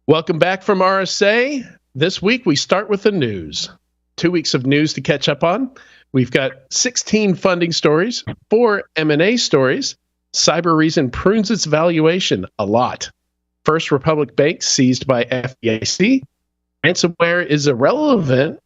Welcome back from RSA. This week we start with the news. 2 weeks of news to catch up on. We've got 16 funding stories, 4 M&A stories. Cybereason prunes its valuation a lot. First Republic Bank seized by FDIC. Ransomware is irrelevant.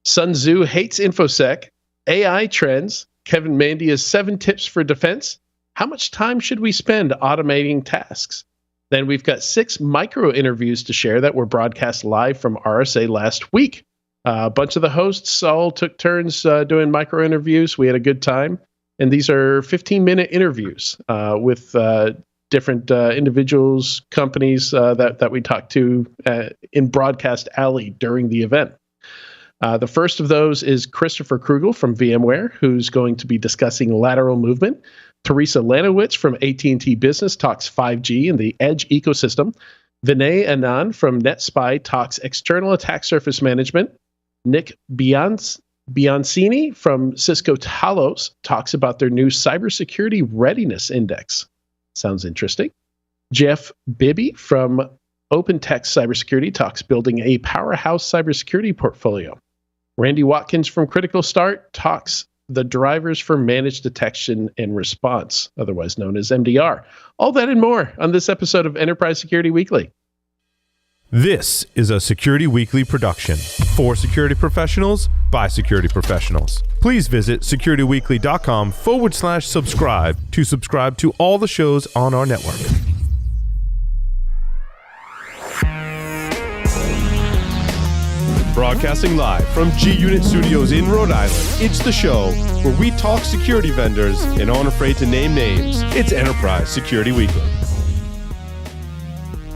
Sun Tzu hates InfoSec. AI trends. Kevin Mandia's 7 tips for defense. How much time should we spend automating tasks? Then we've got 6 micro interviews to share that were broadcast live from RSA last week. A bunch of the hosts all took turns doing micro interviews. We had a good time. And these are 15-minute interviews with different individuals, companies that we talked to in Broadcast Alley during the event. The first of those is Christopher Kruegel from VMware, who's going to be discussing lateral movement. Teresa Lanowitz from AT&T Business talks 5G and the edge ecosystem. Vinay Anand from NetSPI talks external attack surface management. Nick Biasini from Cisco Talos talks about their new Cybersecurity Readiness Index. Sounds interesting. Geoff Bibby from OpenText Cybersecurity talks building a powerhouse cybersecurity portfolio. Randy Watkins from Critical Start talks the drivers for managed detection and response, otherwise known as MDR. All that and more on this episode of Enterprise Security Weekly. This is a Security Weekly production for security professionals by security professionals. Please visit securityweekly.com/subscribe to subscribe to all the shows on our network. Broadcasting live from G-Unit Studios in Rhode Island, it's the show where we talk security vendors and aren't afraid to name names. It's Enterprise Security Weekly.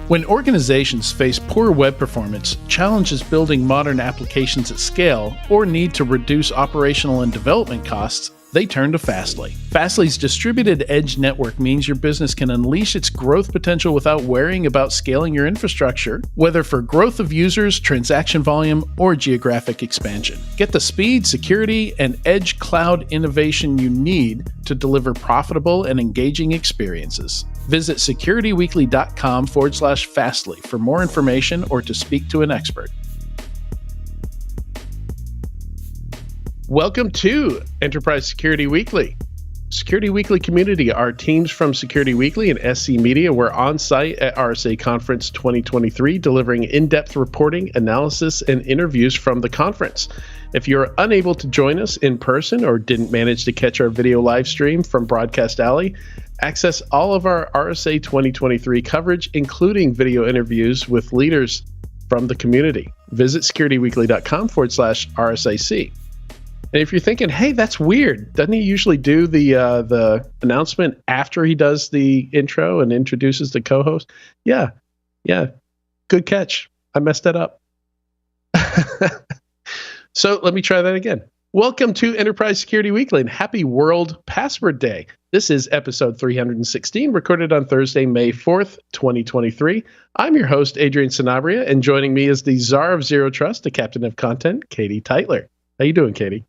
When organizations face poor web performance, challenges building modern applications at scale, or need to reduce operational and development costs, they turn to Fastly. Fastly's distributed edge network means your business can unleash its growth potential without worrying about scaling your infrastructure, whether for growth of users, transaction volume, or geographic expansion. Get the speed, security, and edge cloud innovation you need to deliver profitable and engaging experiences. Visit securityweekly.com/Fastly for more information or to speak to an expert. Welcome to Enterprise Security Weekly. Security Weekly community, our teams from Security Weekly and SC Media were on site at RSA Conference 2023, delivering in-depth reporting, analysis, and interviews from the conference. If you're unable to join us in person or didn't manage to catch our video live stream from Broadcast Alley, access all of our RSA 2023 coverage, including video interviews with leaders from the community. Visit securityweekly.com/RSAC. And if you're thinking, hey, that's weird, doesn't he usually do the announcement after he does the intro and introduces the co-host? Yeah, good catch. I messed that up. So let me try that again. Welcome to Enterprise Security Weekly and happy World Password Day. This is episode 316, recorded on Thursday, May 4th, 2023. I'm your host, Adrian Sanabria, and joining me is the Czar of Zero Trust, the Captain of Content, Katie Teitler. How you doing, Katie?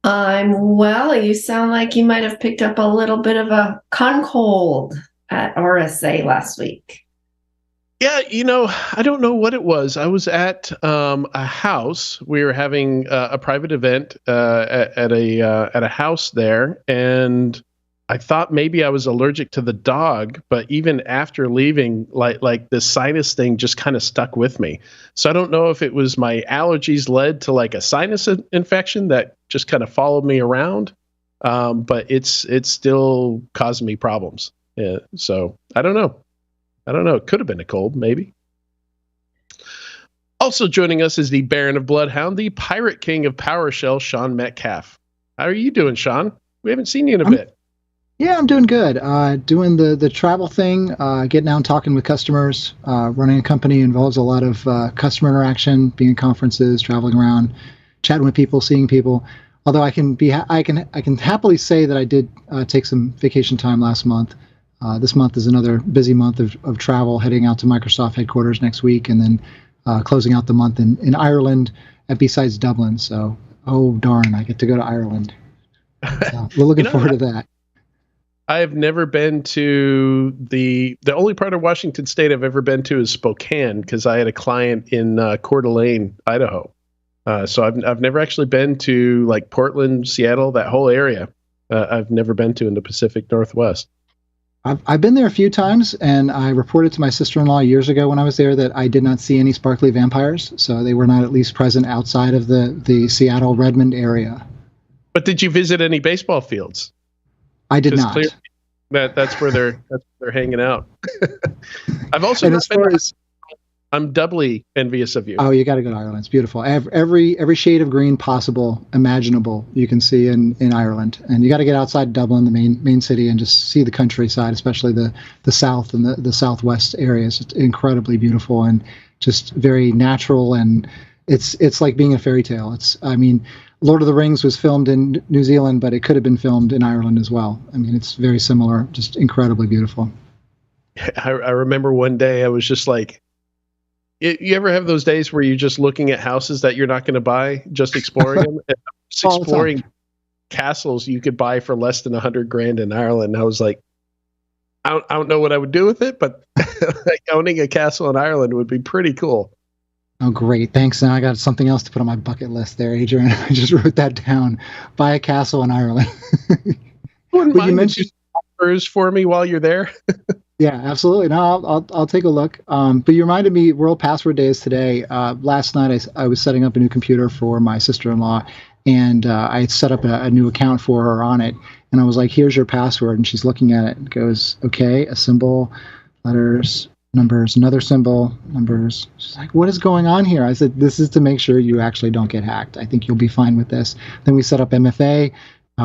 I'm well. You sound like you might have picked up a little bit of a cold at RSA last week. Yeah, I don't know what it was. I was at a house. We were having a private event at a house there, and I thought maybe I was allergic to the dog, but even after leaving, like the sinus thing just kind of stuck with me. So I don't know if it was my allergies led to like a sinus infection that just kind of followed me around, but it's still causing me problems. Yeah, so I don't know. It could have been a cold, maybe. Also joining us is the Baron of Bloodhound, the Pirate King of PowerShell, Sean Metcalf. How are you doing, Sean? We haven't seen you in a bit. Yeah, I'm doing good. Doing the travel thing, getting out and talking with customers. Running a company involves a lot of customer interaction, being at conferences, traveling around, chatting with people, seeing people. Although I can happily say that I did take some vacation time last month. This month is another busy month of travel, heading out to Microsoft headquarters next week, and then closing out the month in Ireland at B-Sides Dublin. So, oh darn, I get to go to Ireland. So we're looking forward to that. I have never been to the only part of Washington State I've ever been to is Spokane, because I had a client in Coeur d'Alene, Idaho. So I've never actually been to like Portland, Seattle, that whole area. I've never been to in the Pacific Northwest. I've been there a few times, and I reported to my sister-in-law years ago when I was there that I did not see any sparkly vampires, so they were not at least present outside of the Seattle Redmond area. But did you visit any baseball fields? I did not. That's where they're hanging out. I've also not been. I'm doubly envious of you. Oh, you got to go to Ireland. It's beautiful. Every shade of green possible, imaginable, you can see in Ireland. And you got to get outside Dublin, the main city, and just see the countryside, especially the south and the southwest areas. It's incredibly beautiful and just very natural. And it's like being a fairy tale. Lord of the Rings was filmed in New Zealand, but it could have been filmed in Ireland as well. I mean, it's very similar, just incredibly beautiful. I remember one day I was just like, you ever have those days where you're just looking at houses that you're not going to buy, just exploring them? And just exploring castles you could buy for less than $100,000 in Ireland. I was like, I don't know what I would do with it, but like owning a castle in Ireland would be pretty cool. Oh, great. Thanks. Now I got something else to put on my bucket list there, Adrian. I just wrote that down. Buy a castle in Ireland. Wouldn't mind you mentioned offers for me while you're there. Yeah, absolutely. No, I'll take a look. But you reminded me, World Password Day is today. Last night I was setting up a new computer for my sister-in-law, and I had set up a new account for her on it. And I was like, here's your password. And she's looking at it and goes, okay, a symbol, letters, numbers, another symbol, numbers. She's like, what is going on here? I said, this is to make sure you actually don't get hacked. I think you'll be fine with this. Then we set up MFA.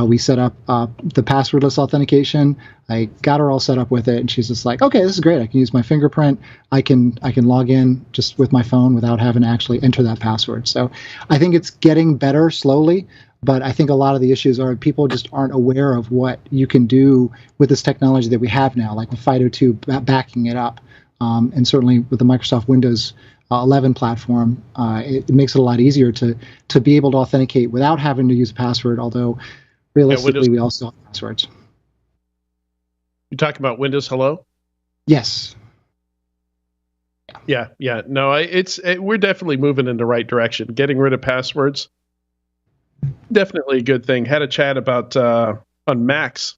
We set up the passwordless authentication. I got her all set up with it, and she's just like, okay, this is great. I can use my fingerprint. I can log in just with my phone without having to actually enter that password. So I think it's getting better slowly, but I think a lot of the issues are people just aren't aware of what you can do with this technology that we have now, like with FIDO2 backing it up. And certainly with the Microsoft Windows 11 platform, it makes it a lot easier to be able to authenticate without having to use a password, although realistically, we also have passwords. You talking about Windows Hello? Yes. Yeah. No, we're definitely moving in the right direction. Getting rid of passwords, definitely a good thing. Had a chat about on Macs.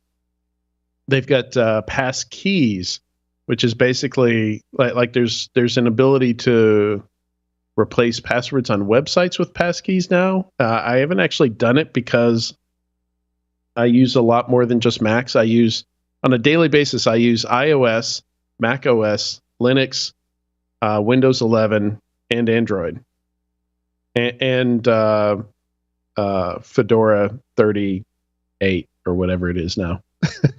They've got pass keys, which is basically like there's an ability to replace passwords on websites with passkeys now. I haven't actually done it because I use a lot more than just Macs. On a daily basis, I use iOS, Mac OS, Linux, Windows 11, and Android, and Fedora 38 or whatever it is now.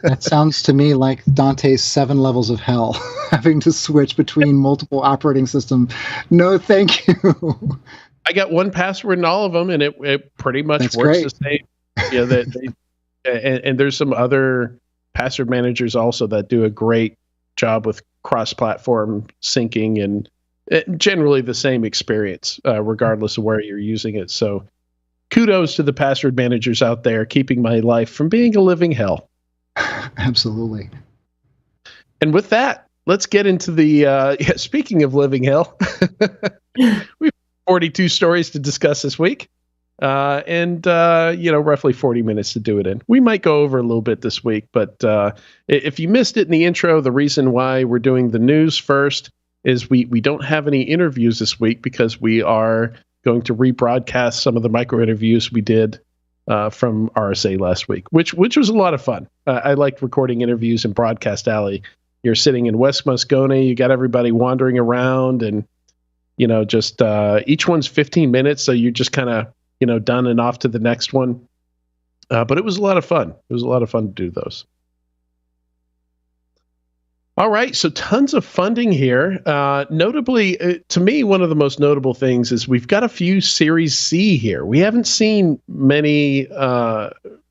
That sounds to me like Dante's 7 levels of hell, having to switch between multiple operating systems. No, thank you. I got one password in all of them, and it pretty much That's works great. the same. Yeah, and there's some other password managers also that do a great job with cross-platform syncing and generally the same experience, regardless of where you're using it. So kudos to the password managers out there, keeping my life from being a living hell. Absolutely. And with that, let's get into the, speaking of living hell, we have 42 stories to discuss this week. And roughly 40 minutes to do it in. We might go over a little bit this week, but if you missed it in the intro, the reason why we're doing the news first is we don't have any interviews this week because we are going to rebroadcast some of the micro interviews we did from RSA last week, which was a lot of fun. I liked recording interviews in Broadcast Alley. You're sitting in West Moscone, you got everybody wandering around, and just each one's 15 minutes, so you're just kind of done and off to the next one. But it was a lot of fun. It was a lot of fun to do those. All right, so tons of funding here. Notably, to me, one of the most notable things is we've got a few Series C here. We haven't seen many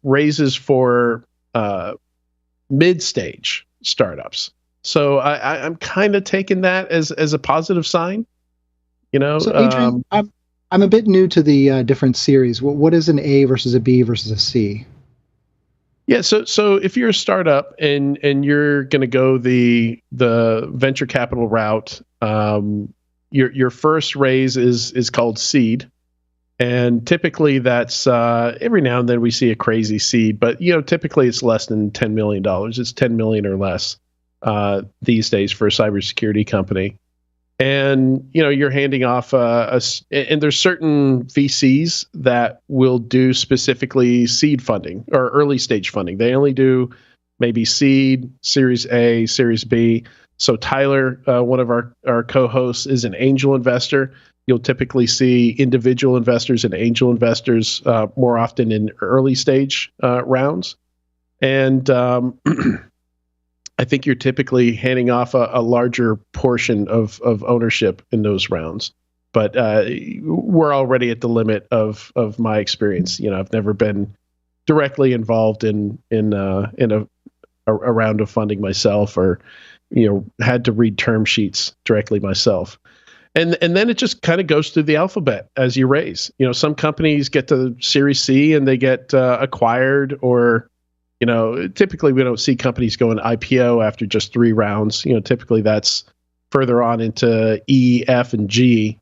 raises for mid-stage startups. So I'm kind of taking that as a positive sign. So Adrian, I'm a bit new to the different series. What is an A versus a B versus a C? Yeah, so if you're a startup and you're going to go the venture capital route, your first raise is called seed, and typically that's every now and then we see a crazy seed, but typically it's less than $10 million. It's 10 million or less these days for a cybersecurity company. And you're handing off and there's certain VCs that will do specifically seed funding or early stage funding. They only do maybe seed, Series A, Series B. So Tyler, one of our co-hosts, is an angel investor. You'll typically see individual investors and angel investors more often in early stage rounds. And I think you're typically handing off a larger portion of ownership in those rounds, but we're already at the limit of my experience. I've never been directly involved in a round of funding myself, or had to read term sheets directly myself, and then it just kind of goes through the alphabet as you raise. Some companies get to Series C and they get acquired, or typically we don't see companies going IPO after just 3 rounds. Typically that's further on into E, F, and G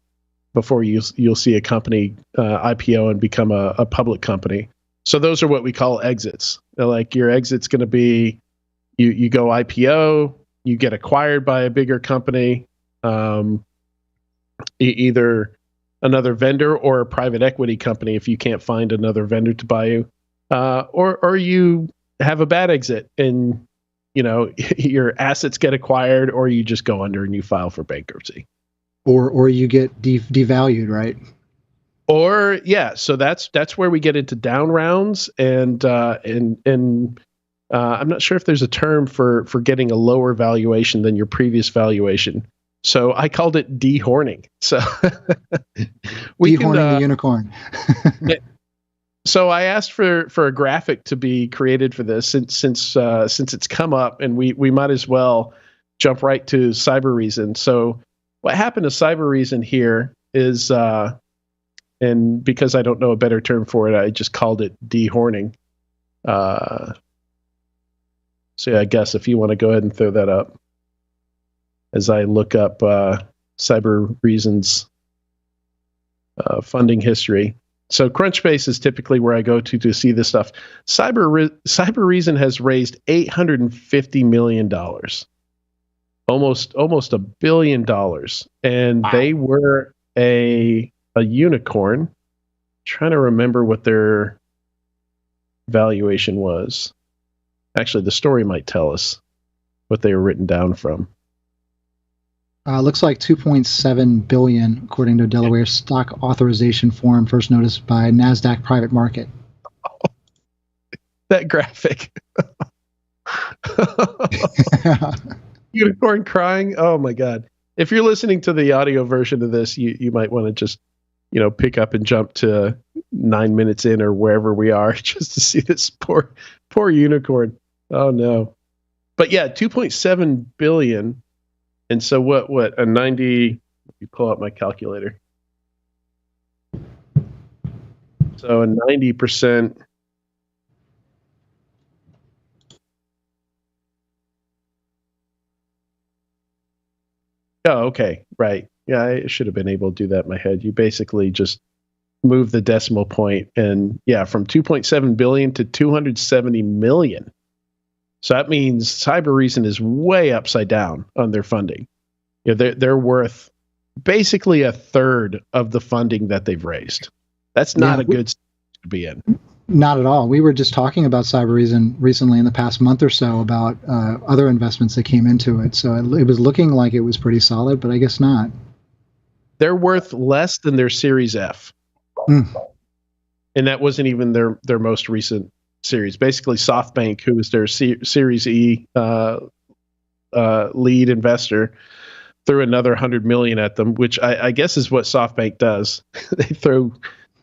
before you'll see a company IPO and become a public company. So those are what we call exits. Like your exit's going to be you go IPO, you get acquired by a bigger company, either another vendor or a private equity company if you can't find another vendor to buy you, or you have a bad exit and your assets get acquired, or you just go under and you file for bankruptcy, or you get devalued, right? Or so that's where we get into down rounds, and I'm not sure if there's a term for getting a lower valuation than your previous valuation. So I called it dehorning. So dehorning the unicorn. So I asked for a graphic to be created for this, since it's come up, and we might as well jump right to Cybereason. So what happened to Cybereason here is, and because I don't know a better term for it, I just called it dehorning. So I guess if you want to go ahead and throw that up as I look up Cybereason's funding history. So Crunchbase is typically where I go to see this stuff. Cybereason has raised $850 million, almost $1 billion, and wow. They were a unicorn. I'm trying to remember what their valuation was. Actually, the story might tell us what they were written down from. Looks like 2.7 billion, according to Delaware stock authorization form, first noticed by NASDAQ Private Market. Oh, that graphic. Unicorn crying. Oh my God. If you're listening to the audio version of this, you might want to just, pick up and jump to 9 minutes in or wherever we are just to see this poor unicorn. Oh no. But yeah, 2.7 billion. And so what a 90, let me pull up my calculator. So a 90%. Oh, okay. Right. Yeah, I should have been able to do that in my head. You basically just move the decimal point, and from 2.7 billion to 270 million. So that means Cybereason is way upside down on their funding. They're worth basically a third of the funding that they've raised. That's not a good situation to be in. Not at all. We were just talking about Cybereason recently in the past month or so about other investments that came into it. So it was looking like it was pretty solid, but I guess not. They're worth less than their Series F. And that wasn't even their most recent series. Basically, SoftBank, who was their Series E lead investor, threw another 100 million at them, which I guess is what SoftBank does. They throw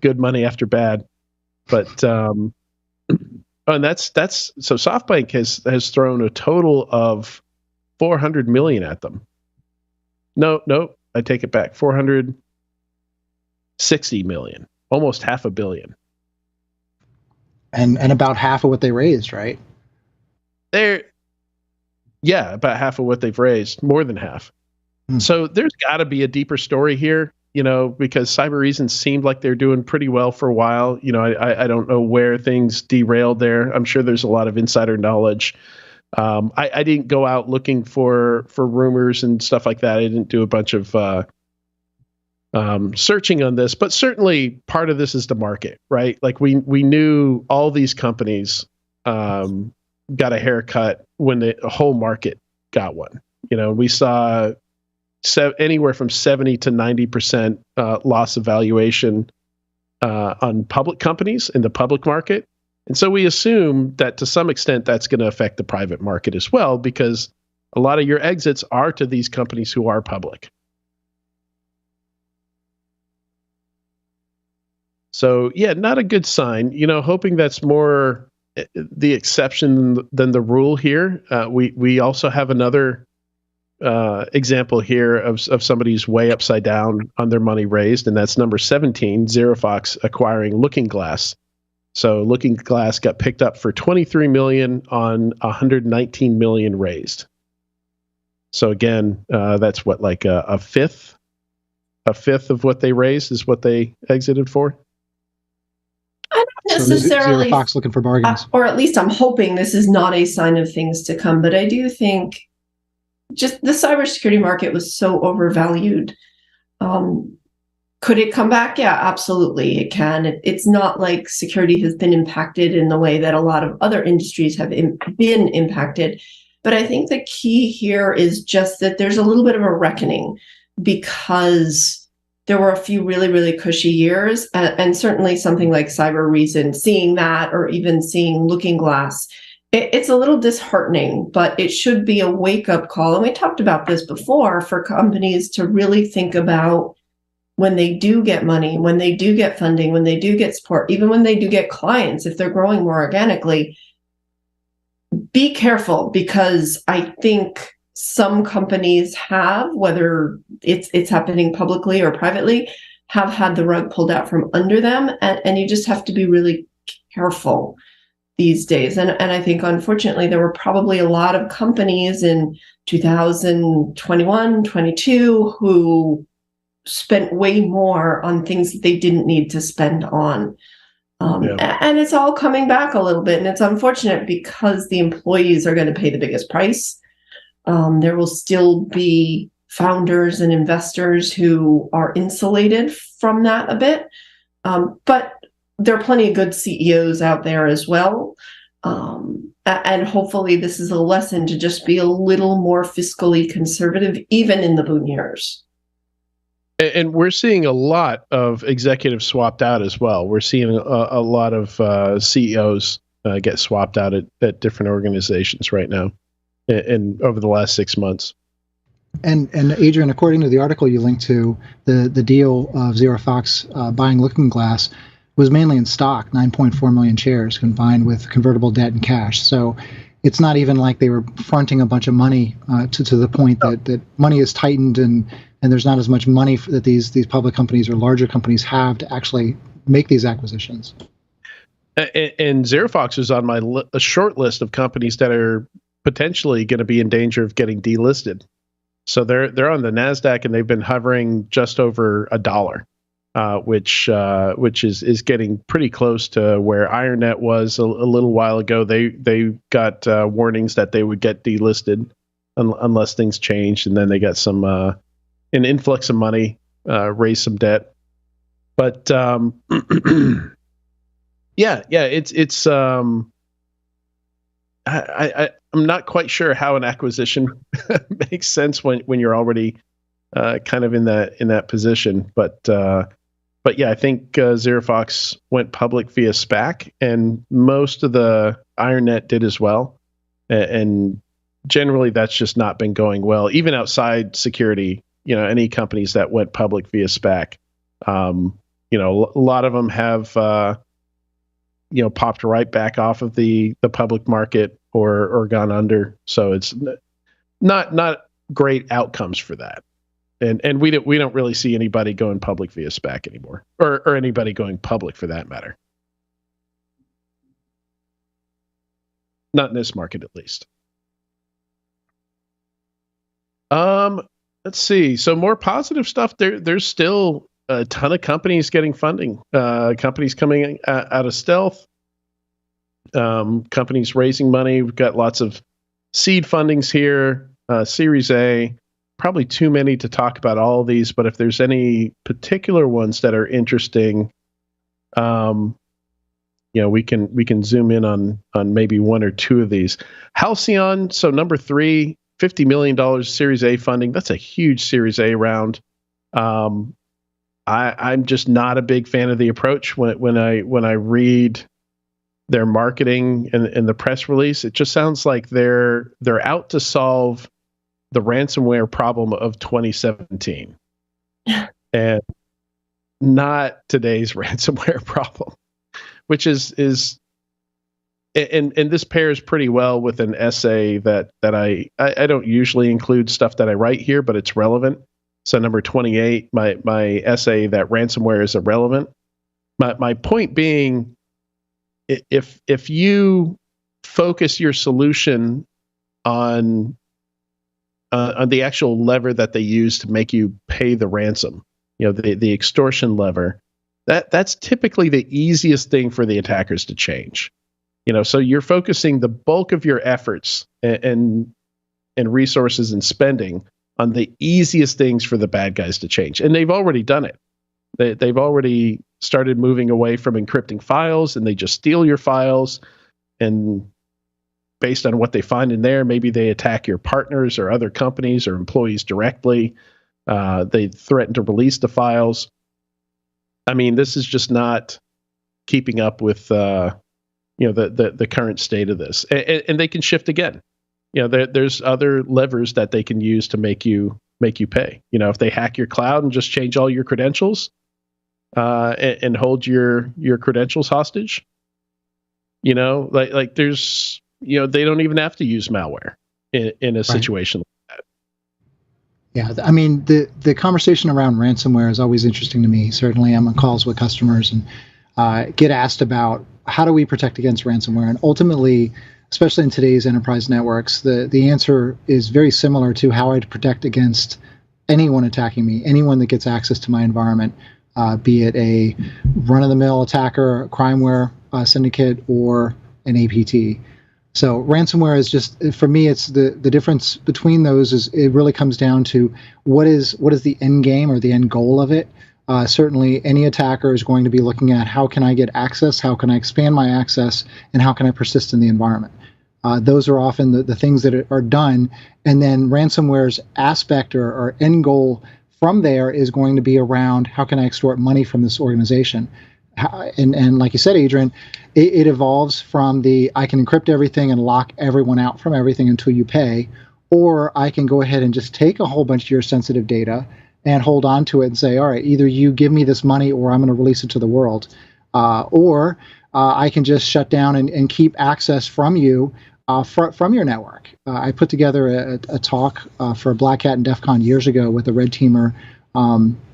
good money after bad. But and that's so SoftBank has thrown a total of 400 million at them. No, I take it back. 460 million, almost $500 million. And about half of what they raised, right? About half of what they've raised, more than half. So there's got to be a deeper story here, because Cybereason seemed like they're doing pretty well for a while. I don't know where things derailed there. I'm sure there's a lot of insider knowledge. I didn't go out looking for rumors and stuff like that. I didn't do a bunch of searching on this, but certainly part of this is the market, right? Like we knew all these companies got a haircut when the whole market got one. We saw anywhere from 70 to 90% loss of valuation on public companies in the public market. And so we assume that to some extent that's going to affect the private market as well, because a lot of your exits are to these companies who are public. So yeah, not a good sign. Hoping that's more the exception than the rule here. We also have another example here of somebody who's way upside down on their money raised, and that's number 17, ZeroFox acquiring Looking Glass. So Looking Glass got picked up for $23 million on $119 million raised. So again, that's what, like a fifth of what they raised is what they exited for. I don't necessarily ZeroFox looking for bargains, or at least I'm hoping this is not a sign of things to come. But I do think just the cybersecurity market was so overvalued. Could it come back? Yeah, absolutely, it can. It's not like security has been impacted in the way that a lot of other industries have been impacted. But I think the key here is just that there's a little bit of a reckoning, because there were a few really, really cushy years, and certainly something like Cybereason, seeing that, or even seeing Looking Glass, it's a little disheartening, but it should be a wake-up call. And we talked about this before, for companies to really think about when they do get money, when they do get funding, when they do get support, even when they do get clients, if they're growing more organically, be careful, because I think some companies have, whether it's happening publicly or privately, have had the rug pulled out from under them. And you just have to be really careful these days. And I think, unfortunately, there were probably a lot of companies in 2021, 22 who spent way more on things that they didn't need to spend on. And it's all coming back a little bit. And it's unfortunate, because the employees are going to pay the biggest price. There will still be founders and investors who are insulated from that a bit. But there are plenty of good CEOs out there as well. And hopefully this is a lesson to just be a little more fiscally conservative, even in the boom years. And we're seeing a lot of executives swapped out as well. We're seeing a lot of CEOs get swapped out at different organizations right now, and over the last 6 months. And Adrian, according to the article you linked to, the deal of ZeroFox buying Looking Glass was mainly in stock, 9.4 million shares combined with convertible debt and cash. So it's not even like they were fronting a bunch of money to the point that money is tightened and there's not as much money that these public companies or larger companies have to actually make these acquisitions. And ZeroFox is on a short list of companies that are potentially going to be in danger of getting delisted. So they're on the NASDAQ, and they've been hovering just over $1, which is getting pretty close to where IronNet was a little while ago. They got warnings that they would get delisted unless things changed, and then they got an influx of money, raised some debt. But it's I'm not quite sure how an acquisition makes sense when you're already kind of in that position. But yeah, I think ZeroFox went public via SPAC, and most of the IronNet did as well. And generally, that's just not been going well, even outside security. Any companies that went public via SPAC, a lot of them have popped right back off of the public market or gone under. So it's not great outcomes for that. And we don't really see anybody going public via SPAC anymore, or anybody going public for that matter. Not in this market, at least. Let's see. So more positive stuff. There's still a ton of companies getting funding. Companies coming out of stealth. Companies raising money. We've got lots of seed fundings here. Series A. Probably too many to talk about all of these, but if there's any particular ones that are interesting, we can zoom in on maybe one or two of these. Halcyon. So number 3. $50 million Series A funding. That's a huge Series A round. I'm just not a big fan of the approach when I read their marketing and the press release. It just sounds like they're out to solve the ransomware problem of 2017 and not today's ransomware problem, which is and this pairs pretty well with an essay that I don't usually include stuff that I write here, but it's relevant. So number 28, my essay that ransomware is irrelevant. My point being, if you focus your solution on the actual lever that they use to make you pay the ransom, the extortion lever, that's typically the easiest thing for the attackers to change. So you're focusing the bulk of your efforts and resources and spending on the easiest things for the bad guys to change. And they've already done it. They've already started moving away from encrypting files, and they just steal your files. And based on what they find in there, maybe they attack your partners or other companies or employees directly. They threaten to release the files. I mean, this is just not keeping up with the current state of this, and they can shift again. There's other levers that they can use to make you pay. If they hack your cloud and just change all your credentials, and hold your credentials hostage. Like there's they don't even have to use malware in a situation like that. Yeah, I mean the conversation around ransomware is always interesting to me. Certainly, I'm on calls with customers and get asked about how do we protect against ransomware? And ultimately, especially in today's enterprise networks, the answer is very similar to how I'd protect against anyone attacking me, anyone that gets access to my environment, be it a run-of-the-mill attacker, a crimeware syndicate, or an APT. So ransomware is just, for me, it's the difference between those is it really comes down to what is the end game or the end goal of it. Certainly, any attacker is going to be looking at how can I get access, how can I expand my access, and how can I persist in the environment. Those are often the things that are done. And then ransomware's aspect or end goal from there is going to be around how can I extort money from this organization. And like you said, Adrian, it evolves from I can encrypt everything and lock everyone out from everything until you pay, or I can go ahead and just take a whole bunch of your sensitive data and hold on to it and say, all right, either you give me this money or I'm going to release it to the world. Or I can just shut down and keep access from you from your network. I put together a talk for Black Hat and DEF CON years ago with a red teamer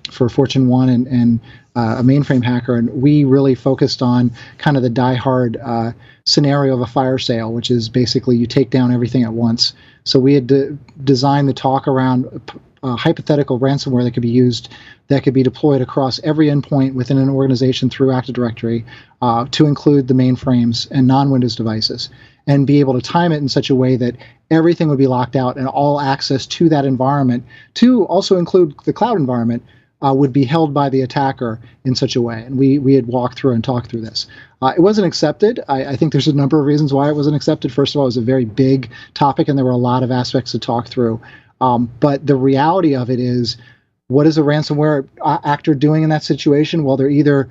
for Fortune 1 and a mainframe hacker, and we really focused on kind of the diehard scenario of a fire sale, which is basically you take down everything at once. So we had designed the talk around hypothetical ransomware that could be used, that could be deployed across every endpoint within an organization through Active Directory, to include the mainframes and non-Windows devices, and be able to time it in such a way that everything would be locked out and all access to that environment, to also include the cloud environment, would be held by the attacker in such a way. And we had walked through and talked through this. It wasn't accepted. I think there's a number of reasons why it wasn't accepted. First of all, it was a very big topic, and there were a lot of aspects to talk through. But the reality of it is, what is a ransomware actor doing in that situation? Well, they're either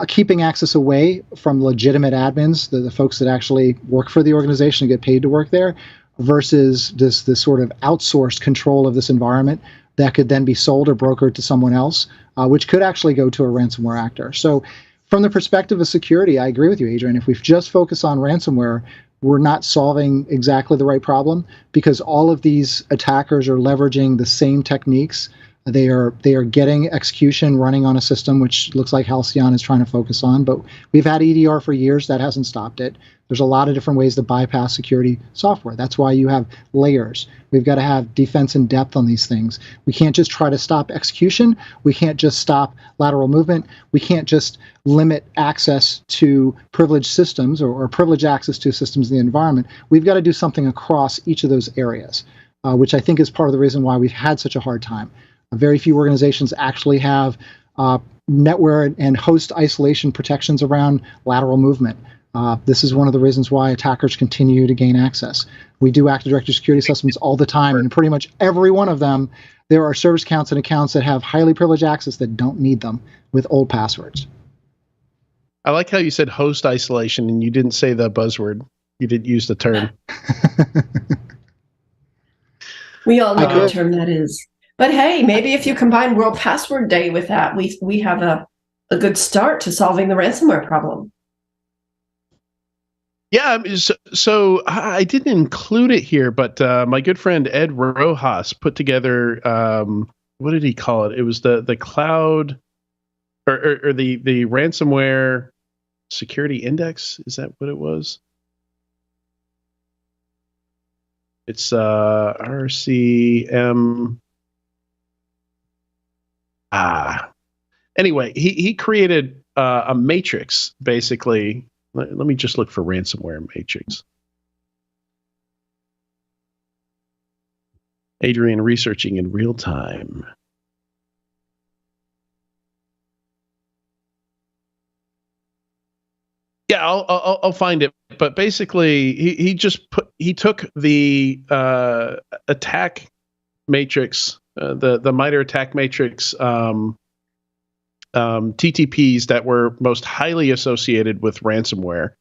keeping access away from legitimate admins, the folks that actually work for the organization and get paid to work there, versus this sort of outsourced control of this environment that could then be sold or brokered to someone else, which could actually go to a ransomware actor. So from the perspective of security, I agree with you, Adrian. If we just focus on ransomware, we're not solving exactly the right problem, because all of these attackers are leveraging the same techniques They are getting execution running on a system, which looks like Halcyon is trying to focus on. But we've had EDR for years. That hasn't stopped it. There's a lot of different ways to bypass security software. That's why you have layers. We've got to have defense in depth on these things. We can't just try to stop execution. We can't just stop lateral movement. We can't just limit access to privileged systems or privilege access to systems in the environment. We've got to do something across each of those areas, which I think is part of the reason why we've had such a hard time. Very few organizations actually have network and host isolation protections around lateral movement. This is one of the reasons why attackers continue to gain access. We do Active Directory security assessments all the time, and in pretty much every one of them, there are service accounts and accounts that have highly privileged access that don't need them with old passwords. I like how you said host isolation and you didn't say the buzzword. You didn't use the term. We all know what term that is. But hey, maybe if you combine World Password Day with that, we have a good start to solving the ransomware problem. Yeah, so I didn't include it here, but my good friend Ed Rojas put together, what did he call it? It was the cloud or the ransomware security index. Is that what it was? It's RCM. Anyway, he created a matrix, basically. Let me just look for ransomware matrix. Adrian researching in real time. Yeah, I'll find it. But basically, he took the attack matrix, the MITRE attack matrix TTPs that were most highly associated with ransomware,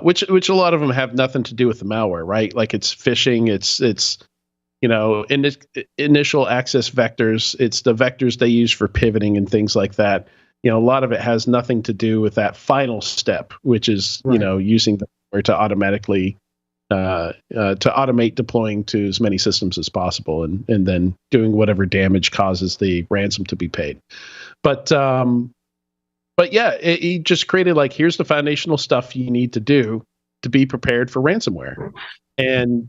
which a lot of them have nothing to do with the malware, right? Like it's phishing, it's initial access vectors, it's the vectors they use for pivoting and things like that. A lot of it has nothing to do with that final step, which is right. Using the malware to automatically to automate deploying to as many systems as possible, and then doing whatever damage causes the ransom to be paid. But yeah, he just created here's the foundational stuff you need to do to be prepared for ransomware. And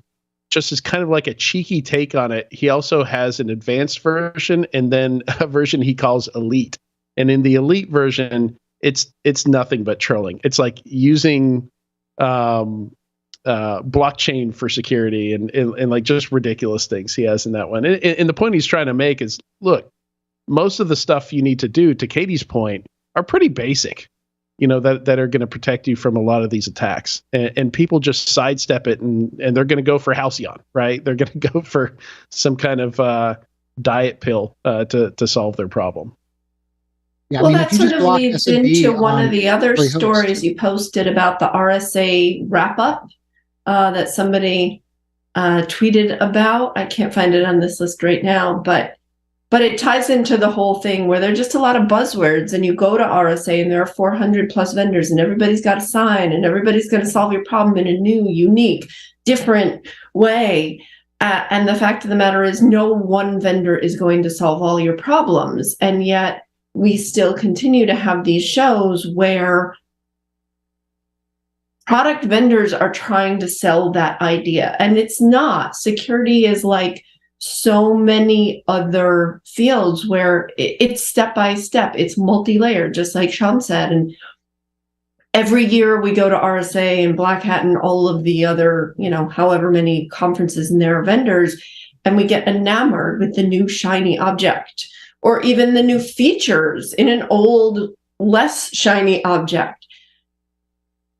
just as kind of like a cheeky take on it, he also has an advanced version and then a version he calls elite. And in the elite version, it's nothing but trolling. It's like using blockchain for security and like just ridiculous things he has in that one. And the point he's trying to make is, look, most of the stuff you need to do, to Katie's point, are pretty basic, that are going to protect you from a lot of these attacks. And people just sidestep it and they're going to go for Halcyon, right? They're going to go for some kind of diet pill to solve their problem. Yeah, well, that sort of leads into one of the other stories you posted about the RSA wrap-up that somebody tweeted about. I can't find it on this list right now, but it ties into the whole thing where there are just a lot of buzzwords, and you go to RSA and there are 400 plus vendors and everybody's got a sign and everybody's going to solve your problem in a new, unique, different way. And the fact of the matter is no one vendor is going to solve all your problems. And yet we still continue to have these shows where product vendors are trying to sell that idea. And it's not. Security is like so many other fields where it's step by step, it's multi-layered, just like Sean said. And every year we go to RSA and Black Hat and all of the other, however many conferences and their vendors, and we get enamored with the new shiny object or even the new features in an old, less shiny object.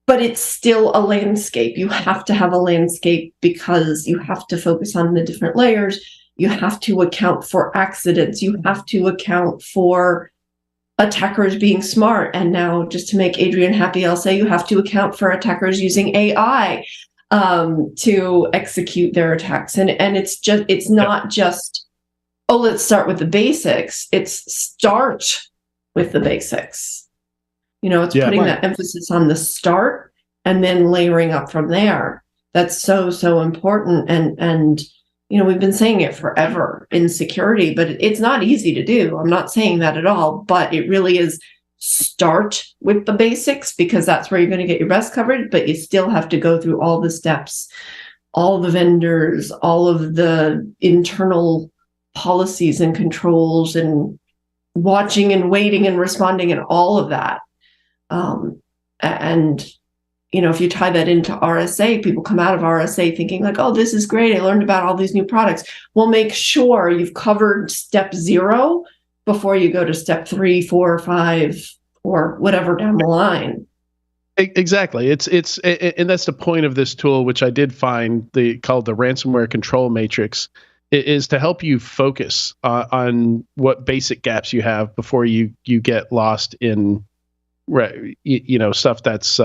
But it's still a landscape. You have to have a landscape because you have to focus on the different layers. You have to account for accidents. You have to account for attackers being smart. And now, just to make Adrian happy, I'll say you have to account for attackers using AI to execute their attacks. And it's not just, let's start with the basics. It's start with the basics. It's putting that emphasis on the start and then layering up from there. That's so, so important. And we've been saying it forever in security, but it's not easy to do. I'm not saying that at all, but it really is. Start with the basics, because that's where you're going to get your best coverage, but you still have to go through all the steps, all the vendors, all of the internal policies and controls, and watching and waiting and responding and all of that. And if you tie that into RSA, people come out of RSA thinking like, oh, this is great, I learned about all these new products. Well, make sure you've covered step 0 before you go to step 3, 4, 5, or whatever down the line. Exactly. It's and that's the point of this tool, which I did find called the ransomware control matrix, is to help you focus on what basic gaps you have before you get lost in stuff that's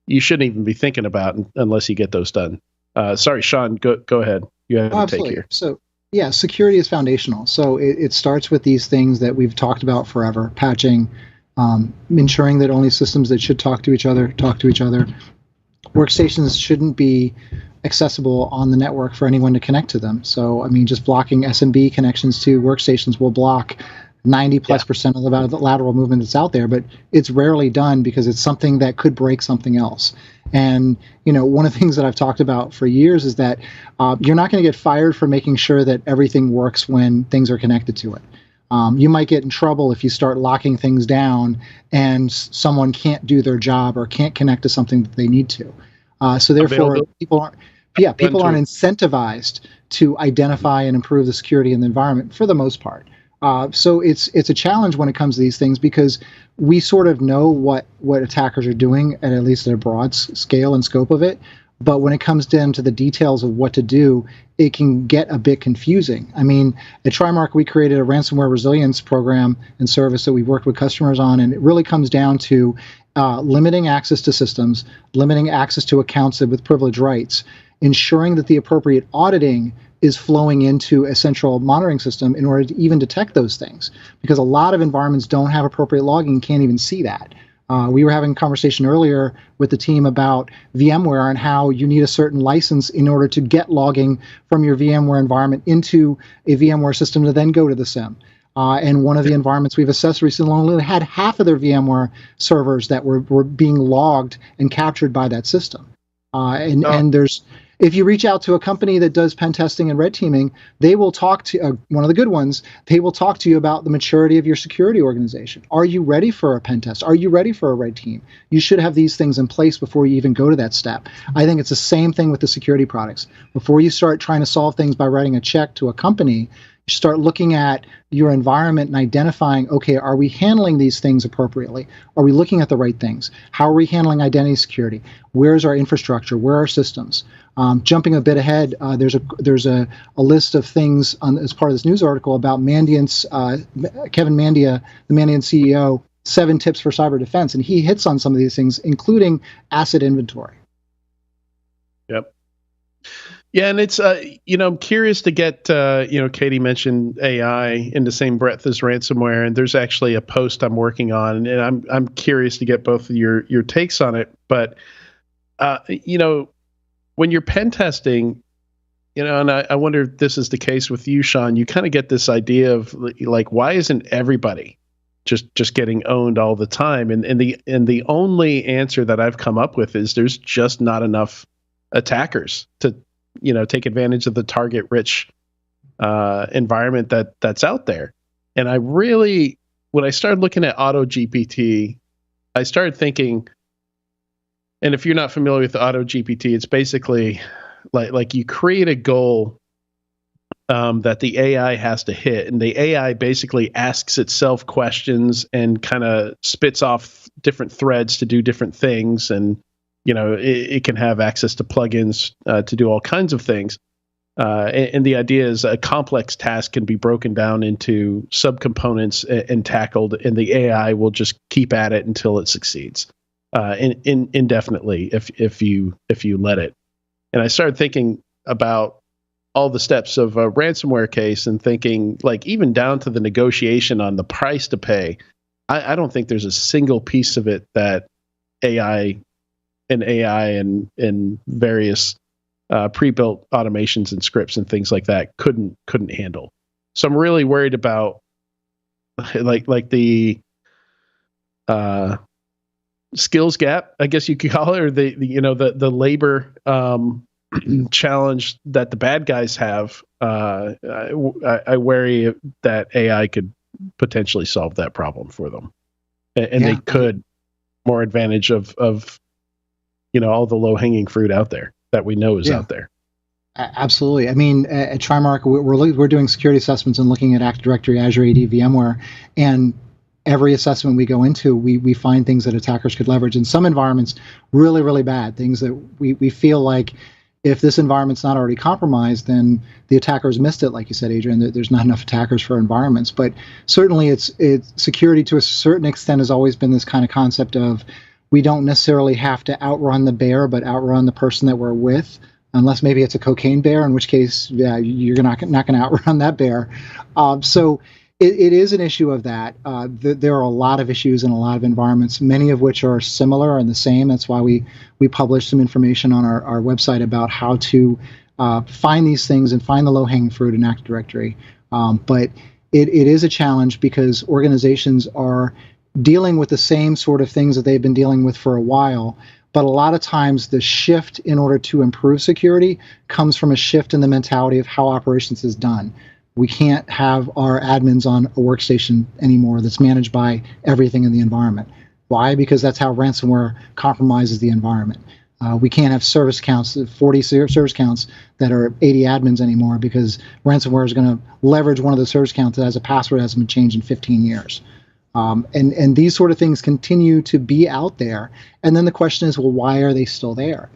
you shouldn't even be thinking about unless you get those done. Sorry, Sean, go ahead. You have to take here. So yeah, security is foundational. So it starts with these things that we've talked about forever: patching, ensuring that only systems that should talk to each other. Workstations shouldn't be accessible on the network for anyone to connect to them. So, just blocking SMB connections to workstations will block 90+% of the lateral movement that's out there, but it's rarely done because it's something that could break something else. And, one of the things that I've talked about for years is that you're not going to get fired for making sure that everything works when things are connected to it. You might get in trouble if you start locking things down and someone can't do their job or can't connect to something that they need to. So therefore, people aren't incentivized to identify and improve the security in the environment for the most part. So it's a challenge when it comes to these things, because we sort of know what attackers are doing at least at a broad scale and scope of it. But when it comes down to the details of what to do, it can get a bit confusing. At TriMark, we created a ransomware resilience program and service that we've worked with customers on, and it really comes down to limiting access to systems, limiting access to accounts with privileged rights, ensuring that the appropriate auditing is flowing into a central monitoring system in order to even detect those things, because a lot of environments don't have appropriate logging, can't even see that. We were having a conversation earlier with the team about VMware and how you need a certain license in order to get logging from your VMware environment into a VMware system to then go to the SIEM. And one of the environments we've assessed recently only had half of their VMware servers that were being logged and captured by that system. And there's, if you reach out to a company that does pen testing and red teaming, they will talk to one of the good ones. They will talk to you about the maturity of your security organization. Are you ready for a pen test? Are you ready for a red team? You should have these things in place before you even go to that step. I think it's the same thing with the security products. Before you start trying to solve things by writing a check to a company, you start looking at your environment and identifying, okay, are we handling these things appropriately? Are we looking at the right things? How are we handling identity security? Where's our infrastructure? Where are our systems? Jumping a bit ahead, there's a list of things as part of this news article about Mandiant's, Kevin Mandia, the Mandiant CEO, 7 tips for cyber defense. And he hits on some of these things, including asset inventory. Yep. Yeah, and it's I'm curious to get Katie mentioned AI in the same breath as ransomware, and there's actually a post I'm working on, and I'm curious to get both of your takes on it. But when you're pen testing, and I wonder if this is the case with you, Sean, you kind of get this idea of like, why isn't everybody just getting owned all the time? And the only answer that I've come up with is there's just not enough attackers to take advantage of the target rich environment that's out there. And I really, when I started looking at Auto GPT, I started thinking, and if you're not familiar with Auto GPT, it's basically like you create a goal that the AI has to hit, and the AI basically asks itself questions and kind of spits off different threads to do different things. And it can have access to plugins to do all kinds of things. And the idea is a complex task can be broken down into subcomponents and tackled, and the AI will just keep at it until it succeeds indefinitely if you let it. And I started thinking about all the steps of a ransomware case and thinking, like, even down to the negotiation on the price to pay. I don't think there's a single piece of it that AI and various pre-built automations and scripts and things like that couldn't handle. So I'm really worried about like the skills gap, I guess you could call it, or the labor challenge that the bad guys have. I worry that AI could potentially solve that problem for them, and they could more advantage of all the low hanging fruit out there that we know is out there. Absolutely. I mean, at TriMark, we're doing security assessments and looking at Active Directory, Azure AD, VMware, and every assessment we go into, we find things that attackers could leverage. In some environments, really, really bad things that we feel like if this environment's not already compromised, then the attackers missed it, like you said, Adrian. There's not enough attackers for environments. But certainly, it's security to a certain extent has always been this kind of concept of we don't necessarily have to outrun the bear, but outrun the person that we're with. Unless maybe it's a cocaine bear, in which case, you're not going to outrun that bear. So it is an issue of that. There are a lot of issues in a lot of environments, many of which are similar and the same. That's why we published some information on our website about how to find these things and find the low-hanging fruit in Active Directory. But it is a challenge because organizations are dealing with the same sort of things that they've been dealing with for a while. But a lot of times the shift in order to improve security comes from a shift in the mentality of how operations is done. We can't have our admins on a workstation anymore that's managed by everything in the environment. Why? Because that's how ransomware compromises the environment. We can't have service counts, 40 service counts that are 80 admins anymore because ransomware is going to leverage one of the service counts that has a password that hasn't been changed in 15 years. And these sort of things continue to be out there. And then the question is, well, why are they still there?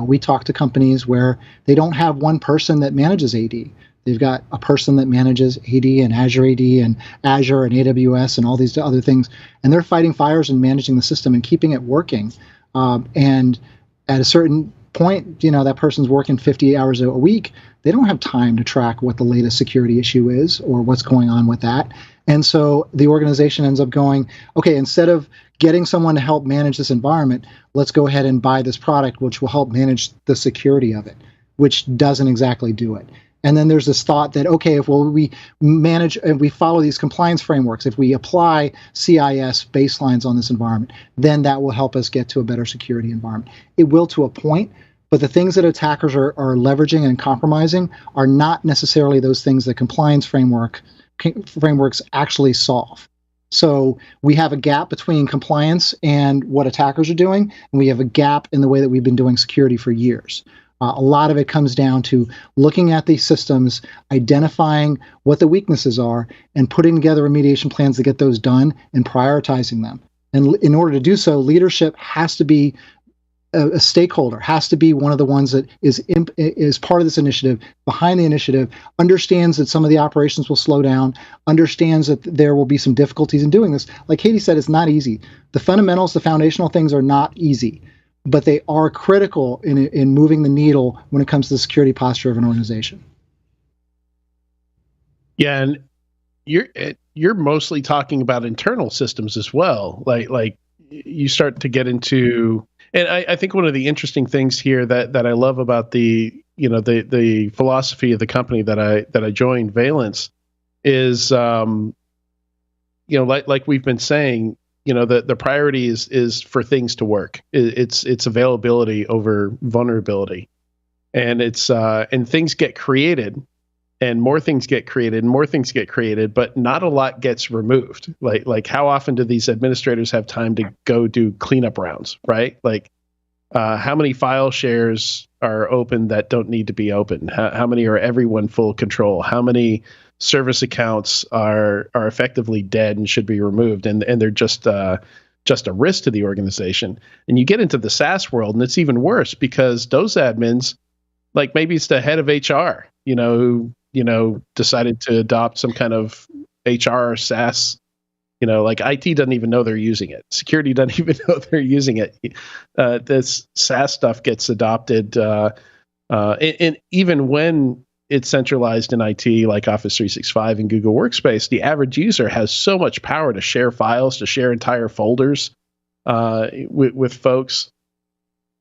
We talk to companies where they don't have one person that manages AD. They've got a person that manages AD and Azure AD and Azure and AWS and all these other things. And they're fighting fires and managing the system and keeping it working. And at a certain point, that person's working 50 hours a week. They don't have time to track what the latest security issue is or what's going on with that. And so the organization ends up going, okay, instead of getting someone to help manage this environment, let's go ahead and buy this product, which will help manage the security of it, which doesn't exactly do it. And then there's this thought that, okay, if we manage and we follow these compliance frameworks, if we apply CIS baselines on this environment, then that will help us get to a better security environment. It will to a point, but the things that attackers are leveraging and compromising are not necessarily those things that compliance frameworks actually solve. So we have a gap between compliance and what attackers are doing, and we have a gap in the way that we've been doing security for years. A lot of it comes down to looking at these systems, identifying what the weaknesses are, and putting together remediation plans to get those done and prioritizing them. And in order to do so, leadership has to be a stakeholder, has to be one of the ones that is part of this initiative, behind the initiative, understands that some of the operations will slow down, understands that there will be some difficulties in doing this. Like Katie said, it's not easy. The fundamentals, the foundational things are not easy, but they are critical in moving the needle when it comes to the security posture of an organization. Yeah, and you're mostly talking about internal systems as well. Like you start to get into, and I think one of the interesting things here that I love about the philosophy of the company that I joined, Valence, is like we've been saying. The priority is for things to work. It's availability over vulnerability, and and things get created, and more things get created, and more things get created, but not a lot gets removed. Like how often do these administrators have time to go do cleanup rounds, right? Like how many file shares are open that don't need to be open? How many are everyone full control? How many service accounts are effectively dead and should be removed, and they're just a risk to the organization? And you get into the SaaS world, and it's even worse because those admins, like maybe it's the head of HR, who decided to adopt some kind of HR SaaS. Like IT doesn't even know they're using it. Security doesn't even know they're using it. This SaaS stuff gets adopted, and even when it's centralized in IT, like Office 365 and Google Workspace, the average user has so much power to share files, to share entire folders with folks.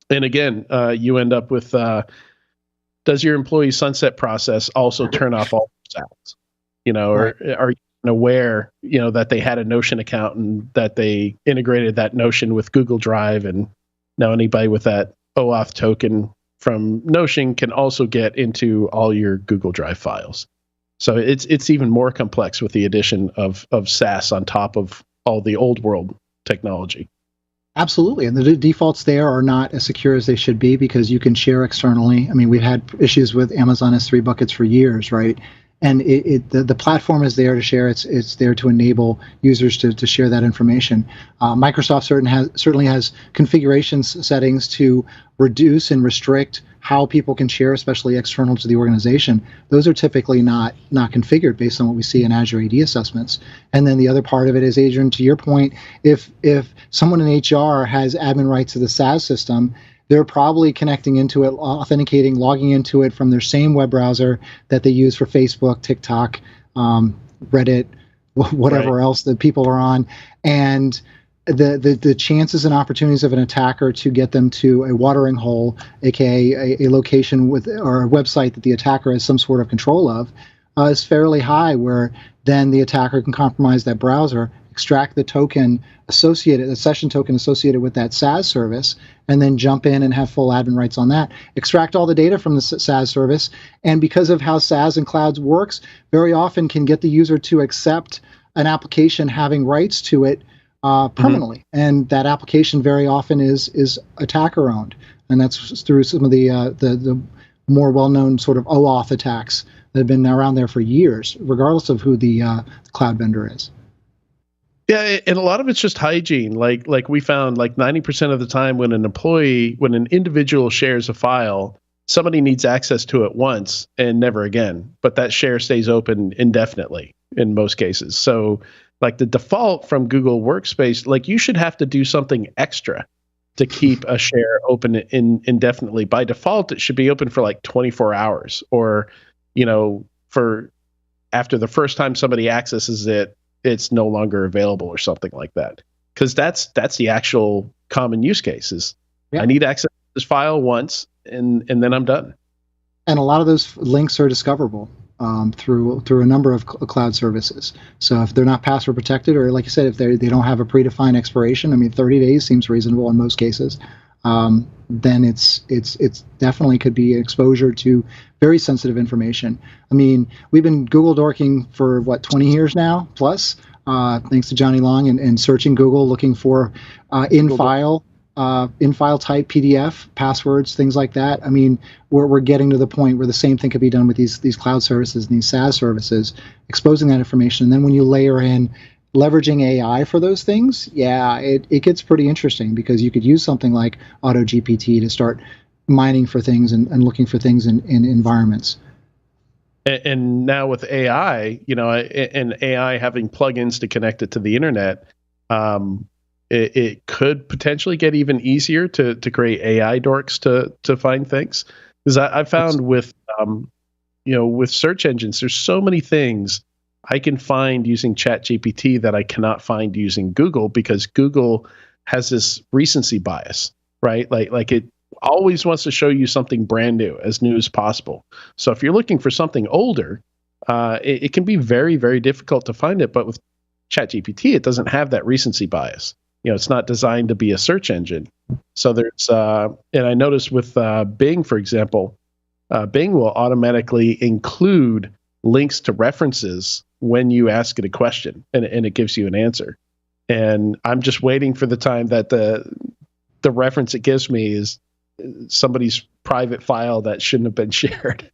And again, you end up with does your employee sunset process also turn off all SaaS? Or are you aware, that they had a Notion account and that they integrated that Notion with Google Drive, and now anybody with that OAuth token from Notion can also get into all your Google Drive files. So it's even more complex with the addition of SaaS on top of all the old world technology. Absolutely. And the defaults there are not as secure as they should be because you can share externally. I mean, we've had issues with Amazon S3 buckets for years, right? And the platform is there to share. It's there to enable users to share that information. Microsoft certainly has configurations settings to reduce and restrict how people can share, especially external to the organization. Those are typically not configured based on what we see in Azure AD assessments. And then the other part of it is, Adrian, to your point, if someone in HR has admin rights to the SaaS system, they're probably connecting into it, authenticating, logging into it from their same web browser that they use for Facebook, TikTok, Reddit, whatever else that people are on. And the chances and opportunities of an attacker to get them to a watering hole, aka a location or a website that the attacker has some sort of control of, is fairly high, where then the attacker can compromise that browser, extract the token associated, the session token associated with that SaaS service, and then jump in and have full admin rights on that. Extract all the data from the SaaS service, and because of how SaaS and clouds works, very often can get the user to accept an application having rights to it permanently. And that application very often is attacker owned, and that's through some of the more well-known sort of OAuth attacks that have been around there for years, regardless of who the cloud vendor is. Yeah, and a lot of it's just hygiene. Like we found, like 90% of the time when an individual shares a file, somebody needs access to it once and never again. But that share stays open indefinitely in most cases. So like the default from Google Workspace, like you should have to do something extra to keep a share open indefinitely. By default, it should be open for like 24 hours, or, for after the first time somebody accesses it, it's no longer available or something like that. Because that's the actual common use case is I need access to this file once and then I'm done. And a lot of those links are discoverable through a number of cloud services. So if they're not password protected, or like you said, if they don't have a predefined expiration, 30 days seems reasonable in most cases, then it's definitely could be exposure to very sensitive information. We've been Google dorking for 20 years now plus, thanks to Johnny Long, and searching Google, looking for in-file type PDF passwords, things like that. We're getting to the point where the same thing could be done with these cloud services and these SaaS services, exposing that information. And then when you layer in leveraging AI for those things, it gets pretty interesting, because you could use something like AutoGPT to start mining for things and looking for things in environments. And now with AI, and AI having plugins to connect it to the internet, it could potentially get even easier to create AI dorks to find things. Because I found with search engines, there's so many things I can find using ChatGPT that I cannot find using Google, because Google has this recency bias, right? Like it always wants to show you something brand new as possible. So if you're looking for something older, it can be very, very difficult to find it. But with ChatGPT, it doesn't have that recency bias. It's not designed to be a search engine. So there's, and I noticed with Bing, for example, Bing will automatically include links to references when you ask it a question, and it gives you an answer. And I'm just waiting for the time that the reference it gives me is somebody's private file that shouldn't have been shared.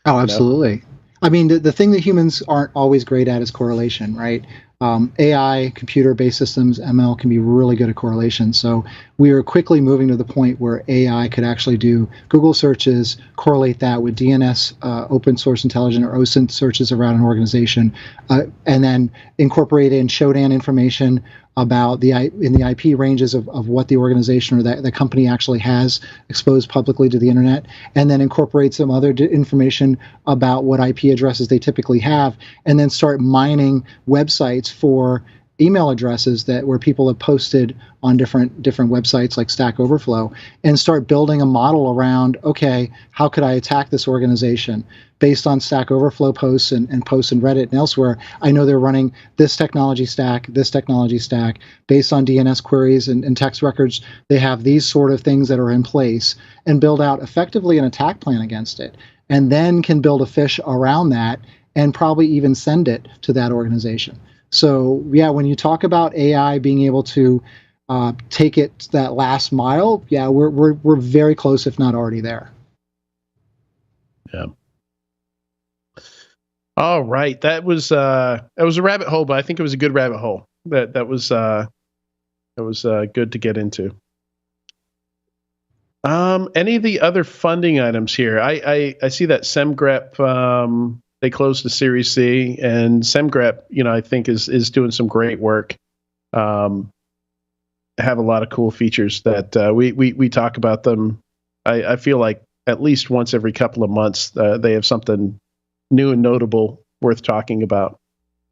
Oh, absolutely. The thing that humans aren't always great at is correlation, right? AI, computer-based systems, ML can be really good at correlation. So we are quickly moving to the point where AI could actually do Google searches, correlate that with DNS, open source intelligent or OSINT searches around an organization, and then incorporate in Shodan information about the IP ranges of what the organization or the company actually has exposed publicly to the internet, and then incorporate some other information about what IP addresses they typically have, and then start mining websites for email addresses where people have posted on different websites like Stack Overflow, and start building a model around, okay, how could I attack this organization based on Stack Overflow posts and posts in Reddit and elsewhere. I know they're running this technology stack, based on DNS queries and text records. They have these sort of things that are in place, and build out effectively an attack plan against it, and then can build a fish around that and probably even send it to that organization. So yeah, when you talk about AI being able to take it that last mile, yeah, we're very close, if not already there. Yeah. All right, that was a rabbit hole, but I think it was a good rabbit hole. That was good to get into. Any of the other funding items here? I see that SEMGREP. They closed the Series C, and SEMGREP, I think is doing some great work. Have a lot of cool features that we talk about them. I feel like at least once every couple of months they have something new and notable worth talking about.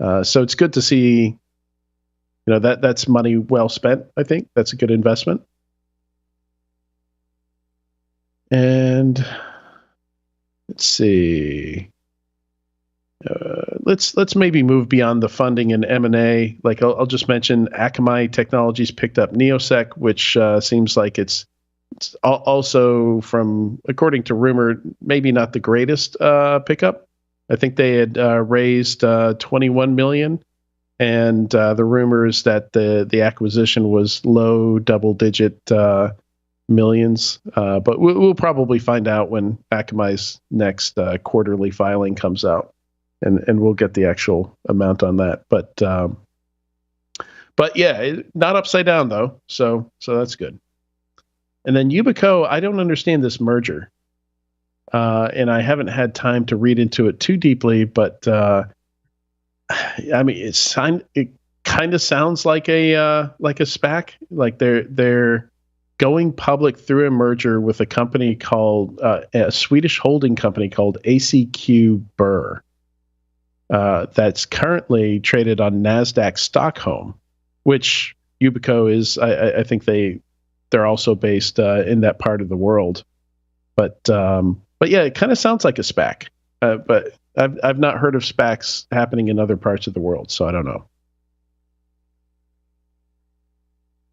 So it's good to see, that's money well spent. I think that's a good investment. And let's see. Let's maybe move beyond the funding and M&A. Like I'll just mention Akamai Technologies picked up Neosec, which seems like it's also, from according to rumor, maybe not the greatest pickup. I think they had raised $21 million, and the rumor is that the acquisition was low double-digit millions. But we'll probably find out when Akamai's next quarterly filing comes out. And we'll get the actual amount on that, but yeah, not upside down though, so that's good. And then Yubico, I don't understand this merger, and I haven't had time to read into it too deeply, but I mean, it kind of sounds like a SPAC, like they're going public through a merger with a company called a Swedish holding company called ACQ Burr. That's currently traded on NASDAQ Stockholm, which Yubico is. I think they're also based in that part of the world. But yeah, it kind of sounds like a SPAC. But I've not heard of SPACs happening in other parts of the world, so I don't know.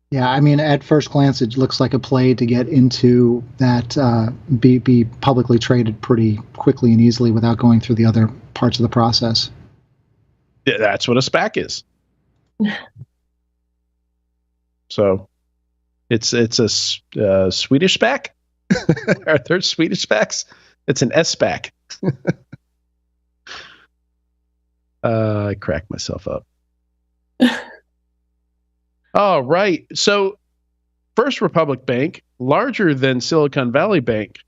Yeah, I mean, at first glance, it looks like a play to get into that, be publicly traded pretty quickly and easily without going through the other parts of the process. Yeah, that's what a SPAC is. So, it's a Swedish SPAC. Are there Swedish SPACs? It's an SPAC. I cracked myself up. All right. So First Republic Bank, larger than Silicon Valley Bank,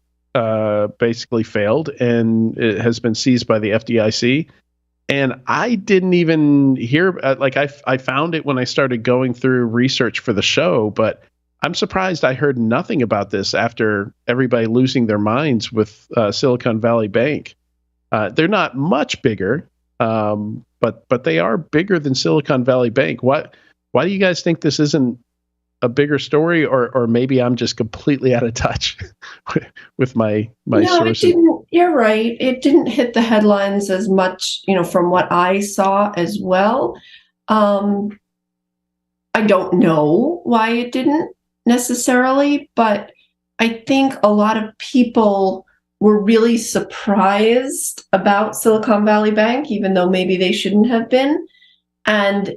basically failed, and it has been seized by the FDIC. And I didn't even hear, I found it when I started going through research for the show, but I'm surprised I heard nothing about this after everybody losing their minds with Silicon Valley Bank. They're not much bigger, but they are bigger than Silicon Valley Bank. Why do you guys think this isn't a bigger story, or maybe I'm just completely out of touch with my sources? It didn't. You're right. It didn't hit the headlines as much, from what I saw as well. I don't know why it didn't necessarily, but I think a lot of people were really surprised about Silicon Valley Bank, even though maybe they shouldn't have been. And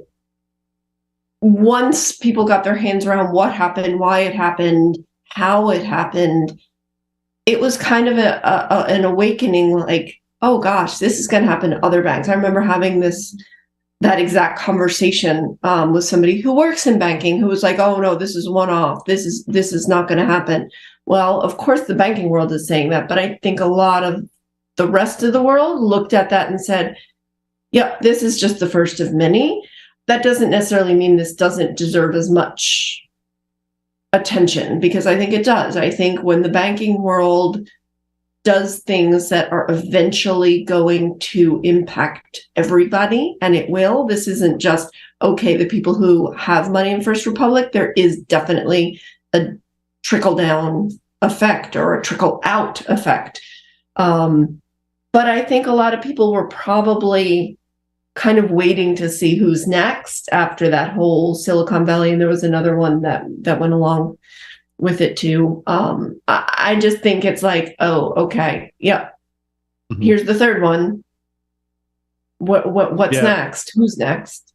once people got their hands around what happened, why it happened, how it happened, it was kind of an awakening, like, oh gosh, this is going to happen to other banks. I remember having that exact conversation with somebody who works in banking, who was like, oh no, this is one-off. This is not going to happen. Well, of course the banking world is saying that, but I think a lot of the rest of the world looked at that and said, yeah, this is just the first of many. That doesn't necessarily mean this doesn't deserve as much attention, because I think it does. I think when the banking world does things that are eventually going to impact everybody, and it will, this isn't just okay, the people who have money in First Republic, there is definitely a trickle down effect or a trickle out effect. But I think a lot of people were probably kind of waiting to see who's next after that whole Silicon Valley, and there was another one that went along with it too. I just think it's like, oh, okay, yeah, here's the third one. What's next? Who's next?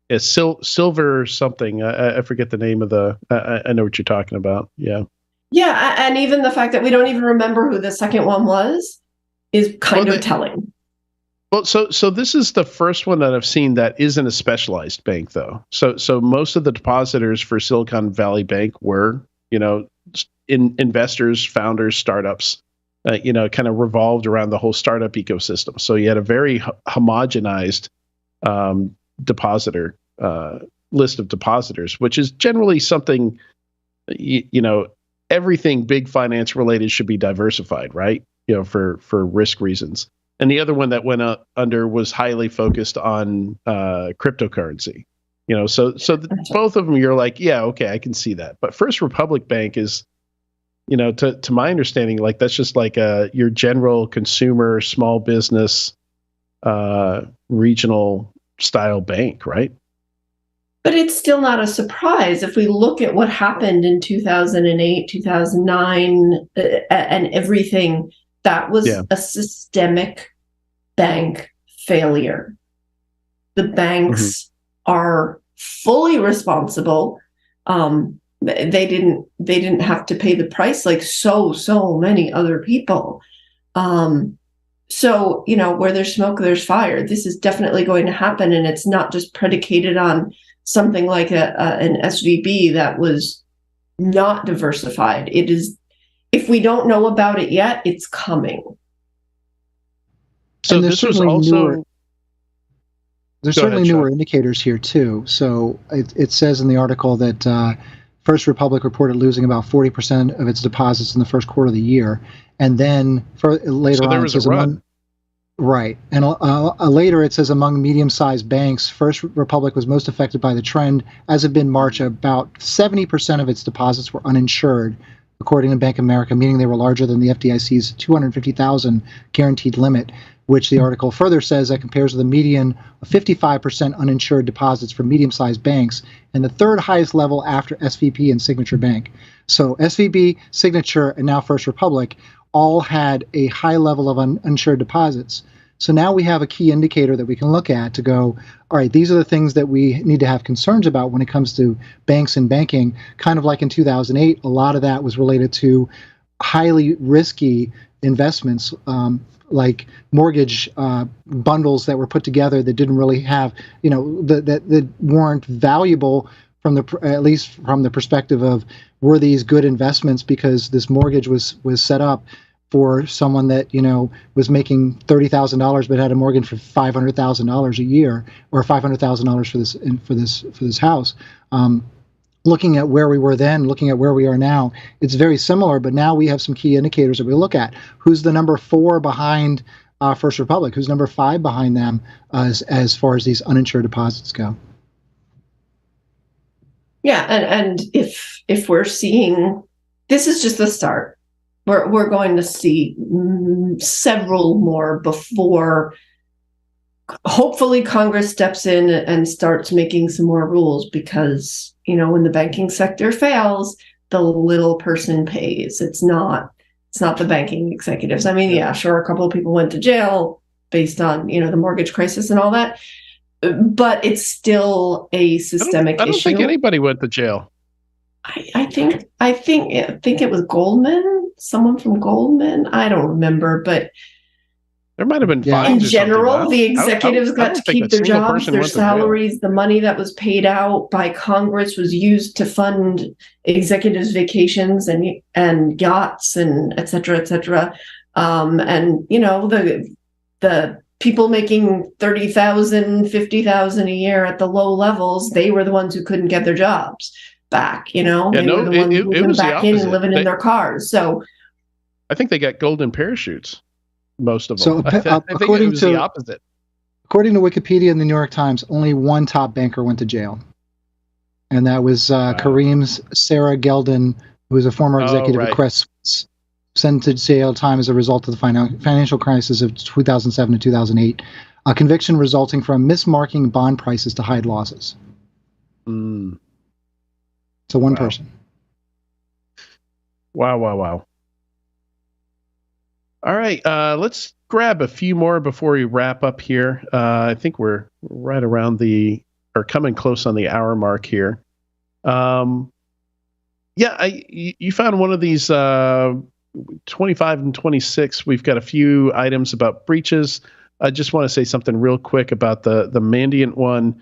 It's Silver something. I forget the name of the. I know what you're talking about. Yeah. Yeah, and even the fact that we don't even remember who the second one was is kind of telling. Well, so this is the first one that I've seen that isn't a specialized bank, though. So most of the depositors for Silicon Valley Bank were, investors, founders, startups, kind of revolved around the whole startup ecosystem. So you had a very homogenized depositor list of depositors, which is generally something, everything big finance related should be diversified, right? For risk reasons. And the other one that went under was highly focused on cryptocurrency. Both of them, you're like, yeah, okay, I can see that. But First Republic Bank is, to my understanding, like that's just like your general consumer, small business, regional style bank, right? But it's still not a surprise if we look at what happened in 2008, 2009, and everything. That was a systemic bank failure. The banks are fully responsible. They didn't have to pay the price like so many other people. So where there's smoke, there's fire. This is definitely going to happen, and it's not just predicated on something like an SVB that was not diversified. It is. If we don't know about it yet, it's coming. So this was also there's certainly newer indicators here too. So it says in the article that First Republic reported losing about 40% of its deposits in the first quarter of the year, and then later on, it says right, and later it says among medium-sized banks, First Republic was most affected by the trend. As of mid-March, about 70% of its deposits were uninsured, according to Bank of America, meaning they were larger than the FDIC's $250,000 guaranteed limit, which the article further says that compares to the median of 55% uninsured deposits for medium-sized banks and the third highest level after SVB and Signature Bank. So SVB, Signature, and now First Republic all had a high level of uninsured deposits. So now we have a key indicator that we can look at to go, all right, these are the things that we need to have concerns about when it comes to banks and banking. Kind of like in 2008, a lot of that was related to highly risky investments, like mortgage bundles that were put together that didn't really have, that weren't valuable at least from the perspective of, were these good investments because this mortgage was set up for someone that was making $30,000 but had a mortgage for $500,000 a year, or $500,000 for this house. Looking at where we were then, looking at where we are now, it's very similar. But now we have some key indicators that we look at. Who's the number 4 behind First Republic? Who's number 5 behind them as far as these uninsured deposits go? Yeah, and if we're seeing, this is just the start. We're going to see several more before hopefully Congress steps in and starts making some more rules, because, when the banking sector fails, the little person pays. It's not the banking executives. I mean, yeah, sure, a couple of people went to jail based on, the mortgage crisis and all that, but it's still a systemic issue. I don't think anybody went to jail. I think it was Goldman, someone from Goldman. I don't remember, but there might have been fines. In general, the executives got to keep their jobs, their salaries. The money that was paid out by Congress was used to fund executives' vacations and yachts and et cetera, et cetera. And the people making $30,000, $50,000 a year at the low levels, they were the ones who couldn't get their jobs back. They were the ones moving back in and living in their cars. So I think they got golden parachutes. Most of them. So I think it was the opposite. According to Wikipedia and the New York Times, only one top banker went to jail. And that was Kareem's Sarah Geldin, who was a former executive at Crest Suisse, sent to jail time as a result of the financial crisis of 2007 to 2008. A conviction resulting from mismarking bond prices to hide losses. So one person. Wow. All right, let's grab a few more before we wrap up here. I think we're right around or coming close on the hour mark here. You found one of these 25 and 26. We've got a few items about breaches. I just want to say something real quick about the Mandiant one.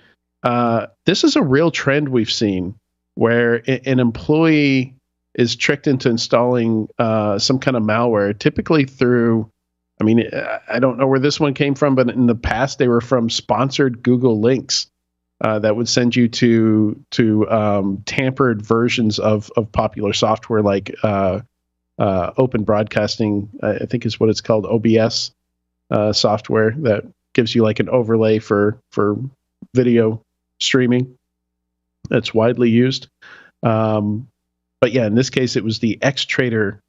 This is a real trend we've seen where an employee is tricked into installing some kind of malware, typically through, I don't know where this one came from, but in the past they were from sponsored Google links that would send you to tampered versions of popular software like Open Broadcasting, I think is what it's called, OBS software that gives you like an overlay for video streaming that's widely used. But yeah, in this case, it was the Xtrader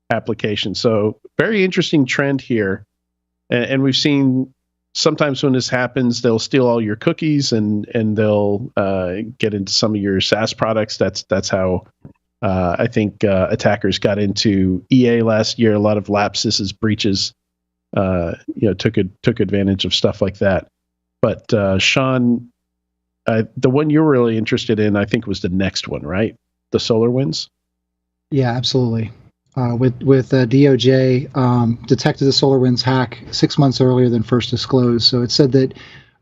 application. So very interesting trend here. And we've seen sometimes when this happens, they'll steal all your cookies and they'll get into some of your SaaS products. That's how I think attackers got into EA last year. A lot of lapses, breaches, took advantage of stuff like that. But Sean, the one you're really interested in, I think, was the next one, right? The SolarWinds? Yeah, absolutely. With DOJ detected the SolarWinds hack 6 months earlier than first disclosed. So it said that,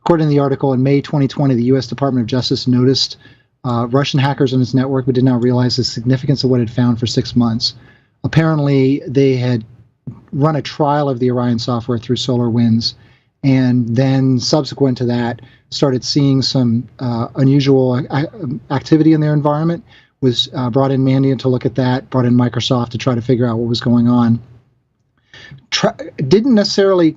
according to the article, in May 2020, the U.S. Department of Justice noticed Russian hackers on its network, but did not realize the significance of what it found for 6 months. Apparently, they had run a trial of the Orion software through SolarWinds, and then subsequent to that, started seeing some unusual activity in their environment. Was brought in Mandiant to look at that, brought in Microsoft to try to figure out what was going on. Didn't necessarily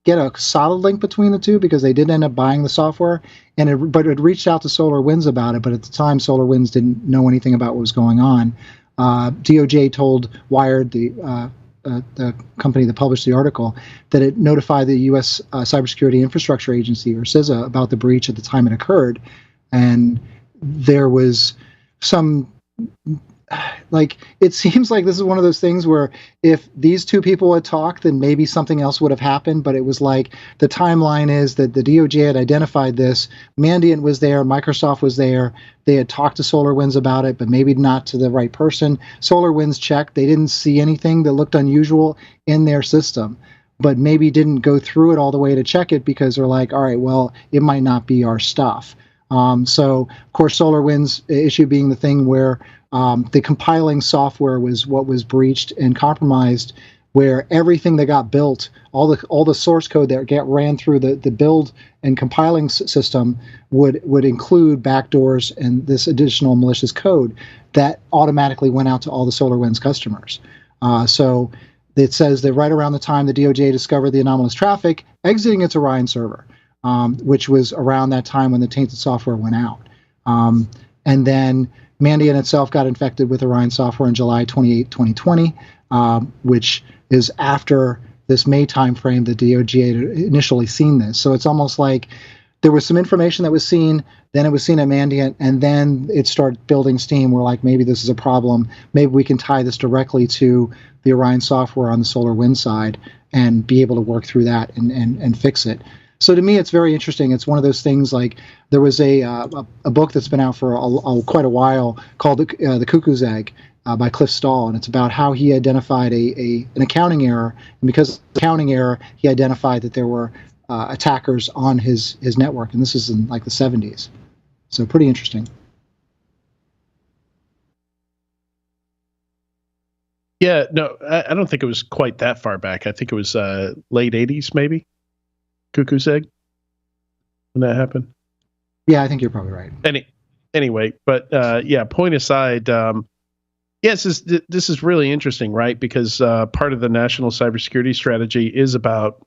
get a solid link between the two because they did end up buying the software, but it reached out to SolarWinds about it, but at the time SolarWinds didn't know anything about what was going on. DOJ told Wired, the company that published the article, that it notified the U.S. Cybersecurity Infrastructure Agency, or CISA, about the breach at the time it occurred, and there was some, it seems like this is one of those things where if these two people had talked, then maybe something else would have happened. But it was like the timeline is that the DOJ had identified this, Mandiant was there, Microsoft was there, they had talked to SolarWinds about it, but maybe not to the right person. SolarWinds checked, they didn't see anything that looked unusual in their system, but maybe didn't go through it all the way to check it because they're like, all right, well, it might not be our stuff. So, of course, SolarWinds issue being the thing where the compiling software was what was breached and compromised, where everything that got built, all the source code that ran through the build and compiling system would include backdoors and this additional malicious code that automatically went out to all the SolarWinds customers. So it says that right around the time the DOJ discovered the anomalous traffic exiting its Orion server, which was around that time when the tainted software went out. And then Mandiant itself got infected with Orion software on July 28, 2020, which is after this May timeframe that DOJ had initially seen this. So it's almost like there was some information that was seen, then it was seen at Mandiant, and then it started building steam. We're like, maybe this is a problem. Maybe we can tie this directly to the Orion software on the SolarWinds side and be able to work through that and fix it. So to me, it's very interesting. It's one of those things like there was a book that's been out for quite a while called The Cuckoo's Egg by Cliff Stahl, and it's about how he identified an accounting error, and because of the accounting error, he identified that there were attackers on his network, and this is in like the 70s. So pretty interesting. Yeah, no, I don't think it was quite that far back. I think it was late 80s, maybe. Cuckoo's Egg when that happened. Yeah, I think you're probably right. Anyway, but yeah, point aside, yes, this is really interesting, right? Because part of the national cybersecurity strategy is about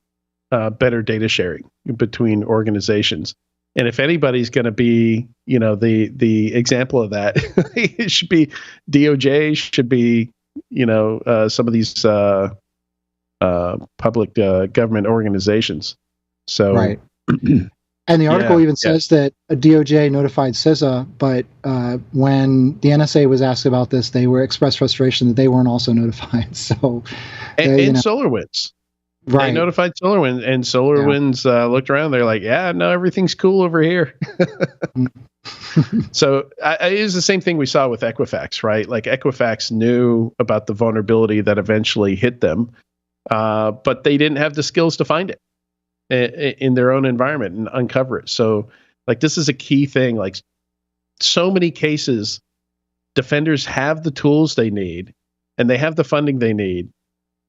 better data sharing between organizations. And if anybody's going to be, the example of that, it should be DOJ, should be, some of these public government organizations. So, right. And the article even says that a DOJ notified CISA, but when the NSA was asked about this, they expressed frustration that they weren't also notified. So, and SolarWinds. Right. They notified SolarWinds, and SolarWinds looked around. They're like, "Yeah, no, everything's cool over here." So it is the same thing we saw with Equifax, right? Like Equifax knew about the vulnerability that eventually hit them, but they didn't have the skills to find it in their own environment and uncover it. So, like, this is a key thing. Like, so many cases, defenders have the tools they need, and they have the funding they need.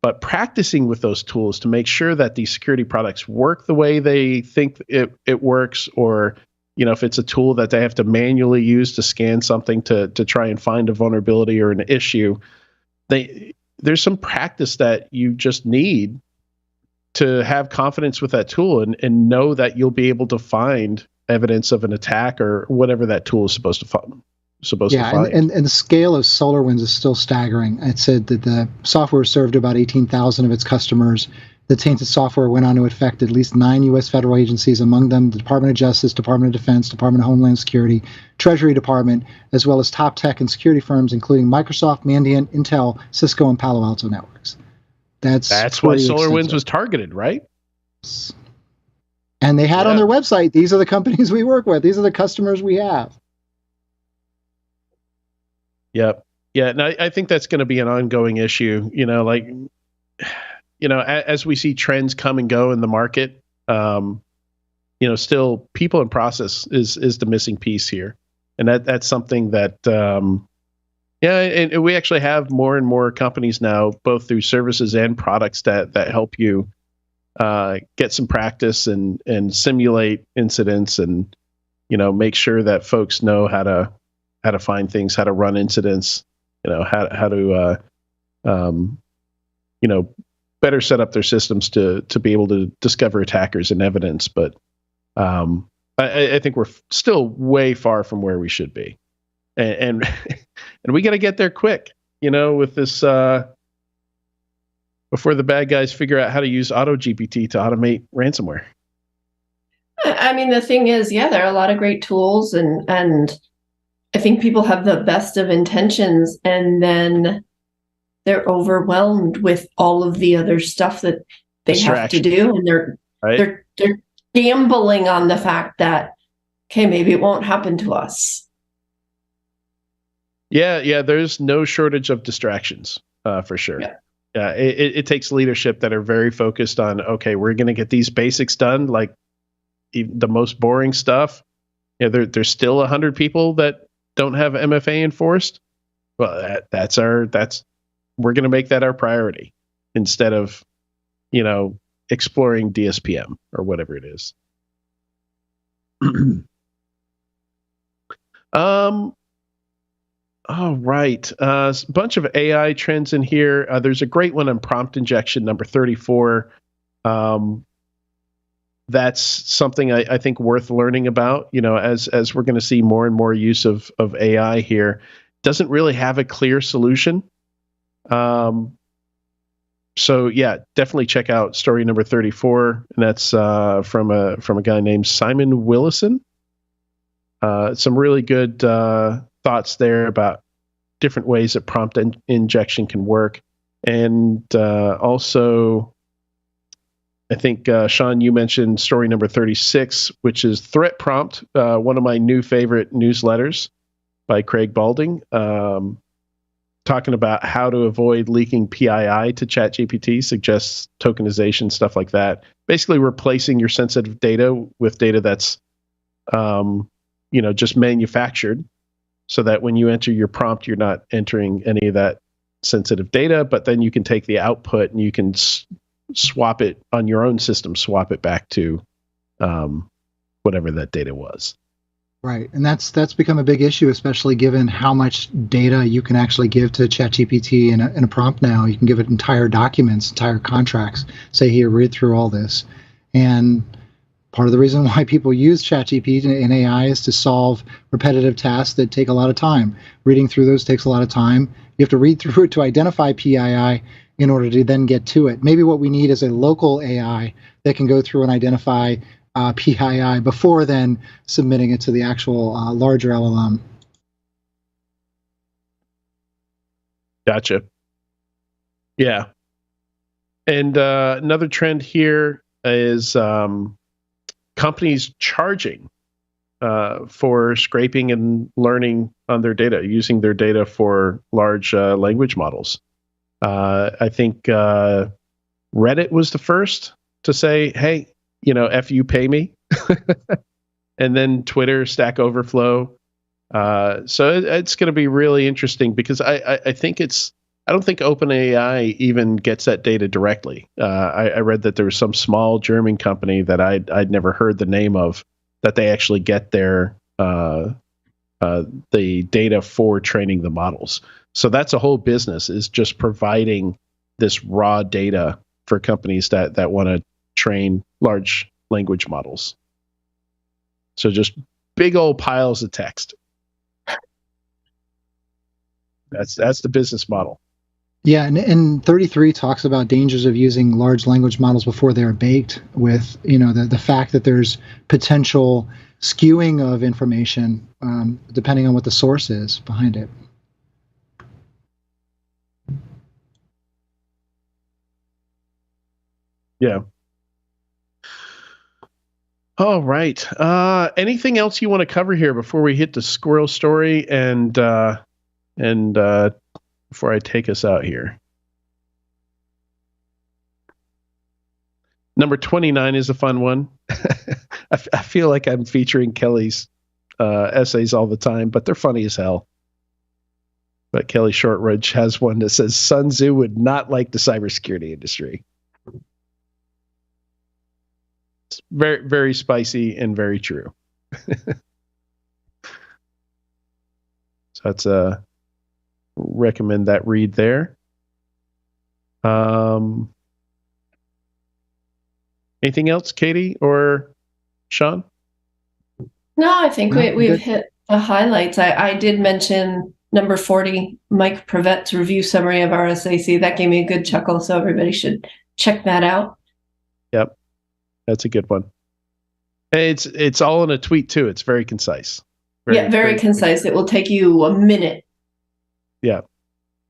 But practicing with those tools to make sure that these security products work the way they think it works, or if it's a tool that they have to manually use to scan something to try and find a vulnerability or an issue, there's some practice that you just need to have confidence with that tool and know that you'll be able to find evidence of an attack or whatever that tool is supposed to find. And the scale of SolarWinds is still staggering. It said that the software served about 18,000 of its customers. The tainted software went on to affect at least 9 U.S. federal agencies, among them the Department of Justice, Department of Defense, Department of Homeland Security, Treasury Department, as well as top tech and security firms, including Microsoft, Mandiant, Intel, Cisco, and Palo Alto Networks. That's what SolarWinds was targeted, right? And they had on their website, these are the companies we work with. These are the customers we have. Yep. Yeah. And I think that's going to be an ongoing issue, as we see trends come and go in the market, still people and process is the missing piece here. And that's something that, and we actually have more and more companies now, both through services and products that help you get some practice and simulate incidents and, make sure that folks know how to find things, how to run incidents, how to, better set up their systems to be able to discover attackers and evidence. But I think we're still way far from where we should be. And we got to get there quick, with this, before the bad guys figure out how to use AutoGPT to automate ransomware. I mean, the thing is, there are a lot of great tools and I think people have the best of intentions, and then they're overwhelmed with all of the other stuff that they have to do, and they're gambling on the fact that, okay, maybe it won't happen to us. Yeah, there's no shortage of distractions, for sure. Yeah, it takes leadership that are very focused on, okay, we're going to get these basics done, like the most boring stuff. There's still 100 people that don't have MFA enforced. Well, we're going to make that our priority instead of, exploring DSPM or whatever it is. All right. A bunch of AI trends in here. There's a great one on prompt injection, number 34. That's something I think worth learning about, as we're going to see more and more use of AI here. Doesn't really have a clear solution. So yeah, definitely check out story number 34. And that's from a guy named Simon Willison. Some really good thoughts there about different ways that prompt injection can work. And also, I think, Sean, you mentioned story number 36, which is Threat Prompt, one of my new favorite newsletters by Craig Balding, talking about how to avoid leaking PII to ChatGPT, suggests tokenization, stuff like that. Basically replacing your sensitive data with data that's, just manufactured, so that when you enter your prompt, you're not entering any of that sensitive data, but then you can take the output and you can swap it on your own system, swap it back to whatever that data was. Right, and that's become a big issue, especially given how much data you can actually give to ChatGPT in a prompt now. You can give it entire documents, entire contracts. Say, here, read through all this. And part of the reason why people use ChatGPT and AI is to solve repetitive tasks that take a lot of time. Reading through those takes a lot of time. You have to read through it to identify PII in order to then get to it. Maybe what we need is a local AI that can go through and identify PII before then submitting it to the actual larger LLM. Gotcha. Yeah. And another trend here is companies charging for scraping and learning on their data, using their data for large language models. I think Reddit was the first to say, hey, F you, pay me. And then Twitter, Stack Overflow. So it's going to be really interesting because I don't think OpenAI even gets that data directly. I read that there was some small German company that I'd never heard the name of that they actually get their the data for training the models. So that's a whole business, is just providing this raw data for companies that want to train large language models. So just big old piles of text. That's the business model. Yeah, and 33 talks about dangers of using large language models before they're baked, with the fact that there's potential skewing of information depending on what the source is behind it. Yeah. All right. Anything else you want to cover here before we hit the squirrel story and before I take us out here? Number 29 is a fun one. I feel like I'm featuring Kelly's essays all the time, but they're funny as hell. But Kelly Shortridge has one that says Sun Tzu would not like the cybersecurity industry. It's very, very spicy and very true. So that's recommend that read there. Anything else, Katie or Sean? No, I think we've hit the highlights. I did mention number 40, Mike Prevet's review summary of RSAC. That gave me a good chuckle, so everybody should check that out. Yep, that's a good one. It's all in a tweet too. It's very concise. Very concise. It will take you a minute. Yeah,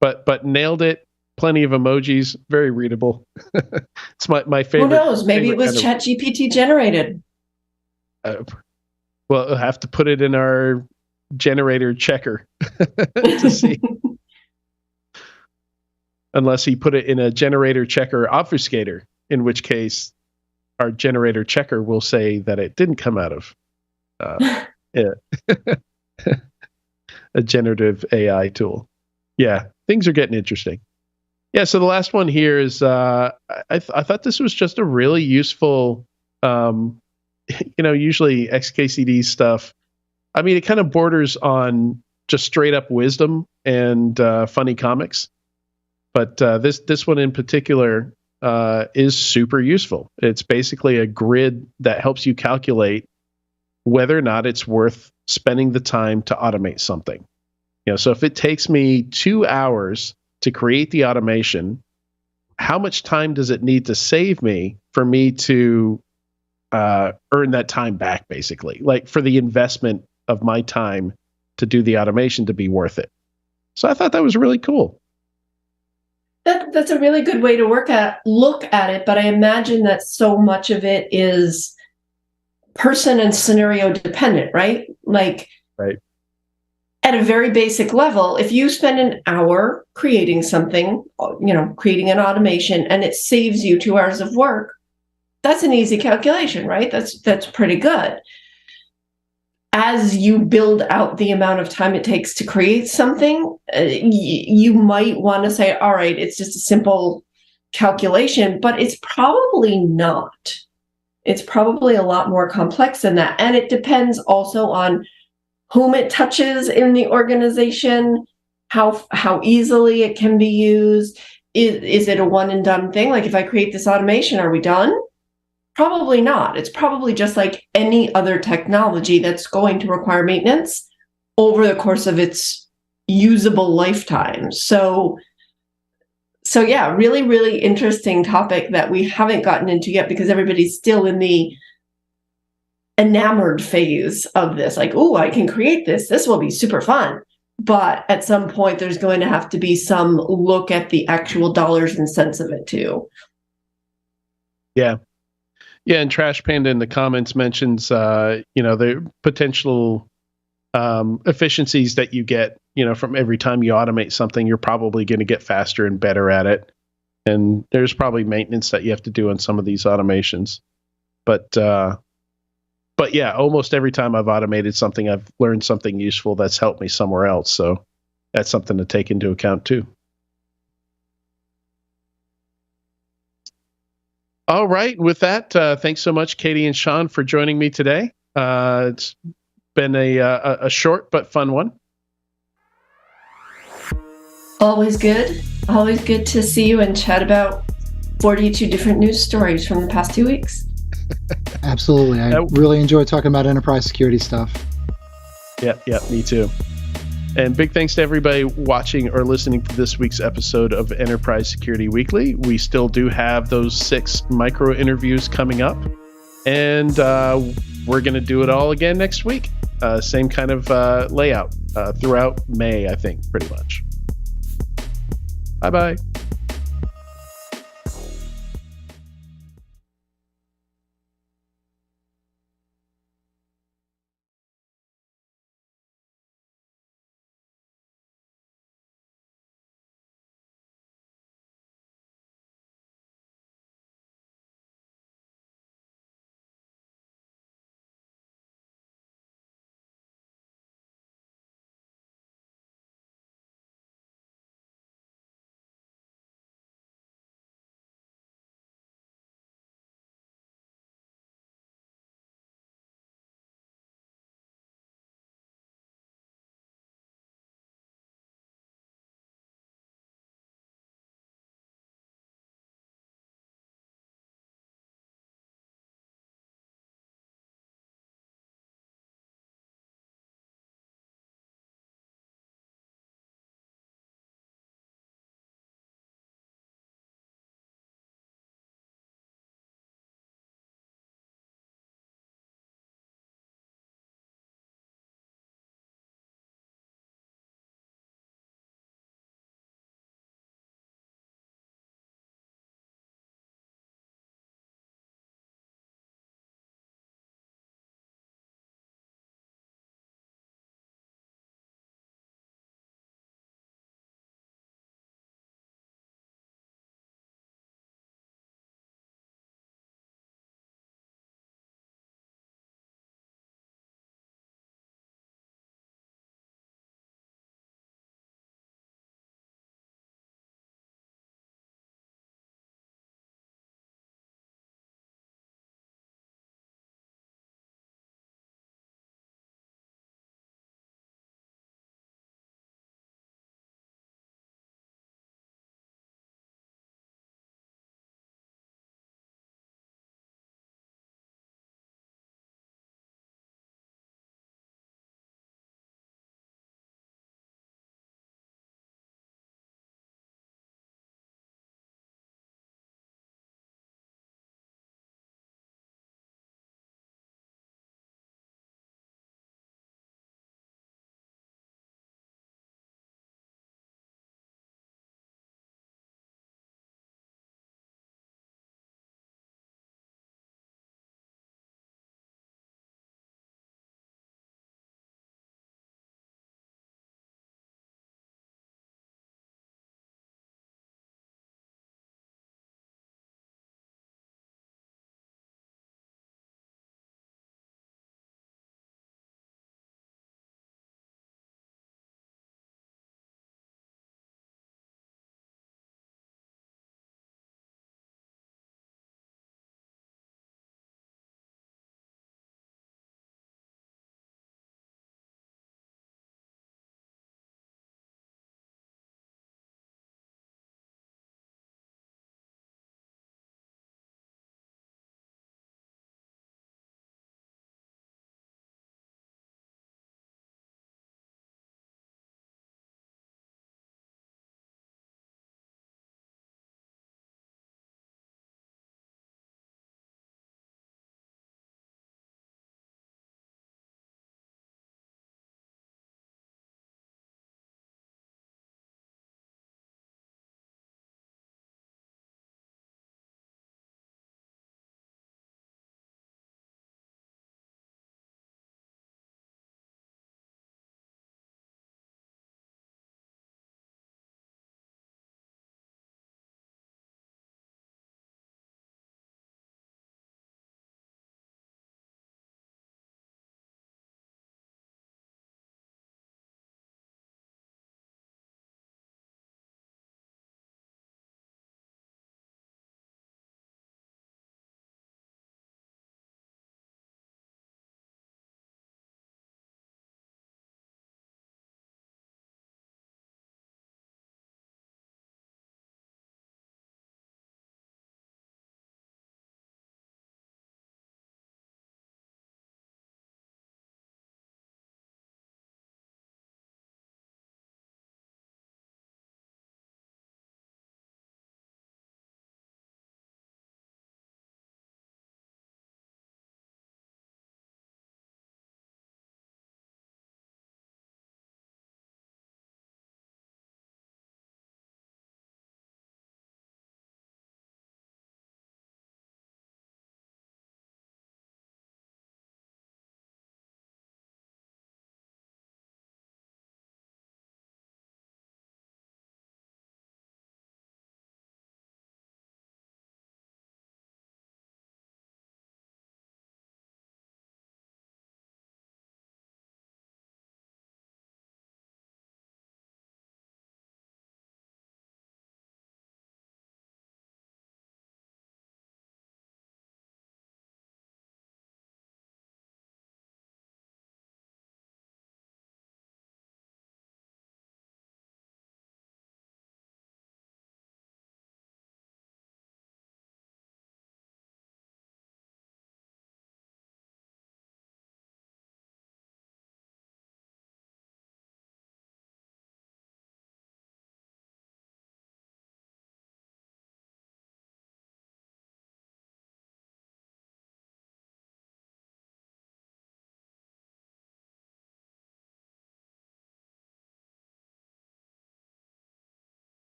but nailed it. Plenty of emojis. Very readable. It's my favorite. Who knows? Maybe it was ChatGPT generated. Well, we'll have to put it in our generator checker to see. Unless he put it in a generator checker obfuscator, in which case our generator checker will say that it didn't come out of a generative AI tool. Yeah, things are getting interesting. Yeah, so the last one here is I thought this was just a really useful, usually XKCD stuff. I mean, it kind of borders on just straight up wisdom and funny comics. But this one in particular is super useful. It's basically a grid that helps you calculate whether or not it's worth spending the time to automate something. So if it takes me 2 hours to create the automation, how much time does it need to save me for me to earn that time back, basically? Like for the investment of my time to do the automation to be worth it. So I thought that was really cool. That's a really good way to look at it, but I imagine that so much of it is person and scenario dependent, right? Like, right. At a very basic level, if you spend an hour creating something, creating an automation, and it saves you 2 hours of work, that's an easy calculation, right? That's pretty good. As you build out the amount of time it takes to create something, you might want to say, all right, it's just a simple calculation, but it's probably not. It's probably a lot more complex than that. And it depends also on whom it touches in the organization, how easily it can be used. Is it a one and done thing? Like if I create this automation, are we done? Probably not. It's probably just like any other technology that's going to require maintenance over the course of its usable lifetime. So yeah, really, really interesting topic that we haven't gotten into yet because everybody's still in the enamored phase of this. Like, oh, I can create this. This will be super fun. But at some point, there's going to have to be some look at the actual dollars and cents of it too. Yeah. Yeah, and Trash Panda in the comments mentions, the potential efficiencies that you get, from every time you automate something, you're probably going to get faster and better at it. And there's probably maintenance that you have to do on some of these automations. But yeah, almost every time I've automated something, I've learned something useful that's helped me somewhere else. So that's something to take into account too. All right. With that, thanks so much, Katie and Sean, for joining me today. It's been a short but fun one. Always good. Always good to see you and chat about 42 different news stories from the past 2 weeks. Absolutely. I really enjoy talking about enterprise security stuff. Yeah, me too. And big thanks to everybody watching or listening to this week's episode of Enterprise Security Weekly. We still do have those 6 micro interviews coming up. And we're going to do it all again next week. Same kind of layout throughout May, I think, pretty much. Bye-bye.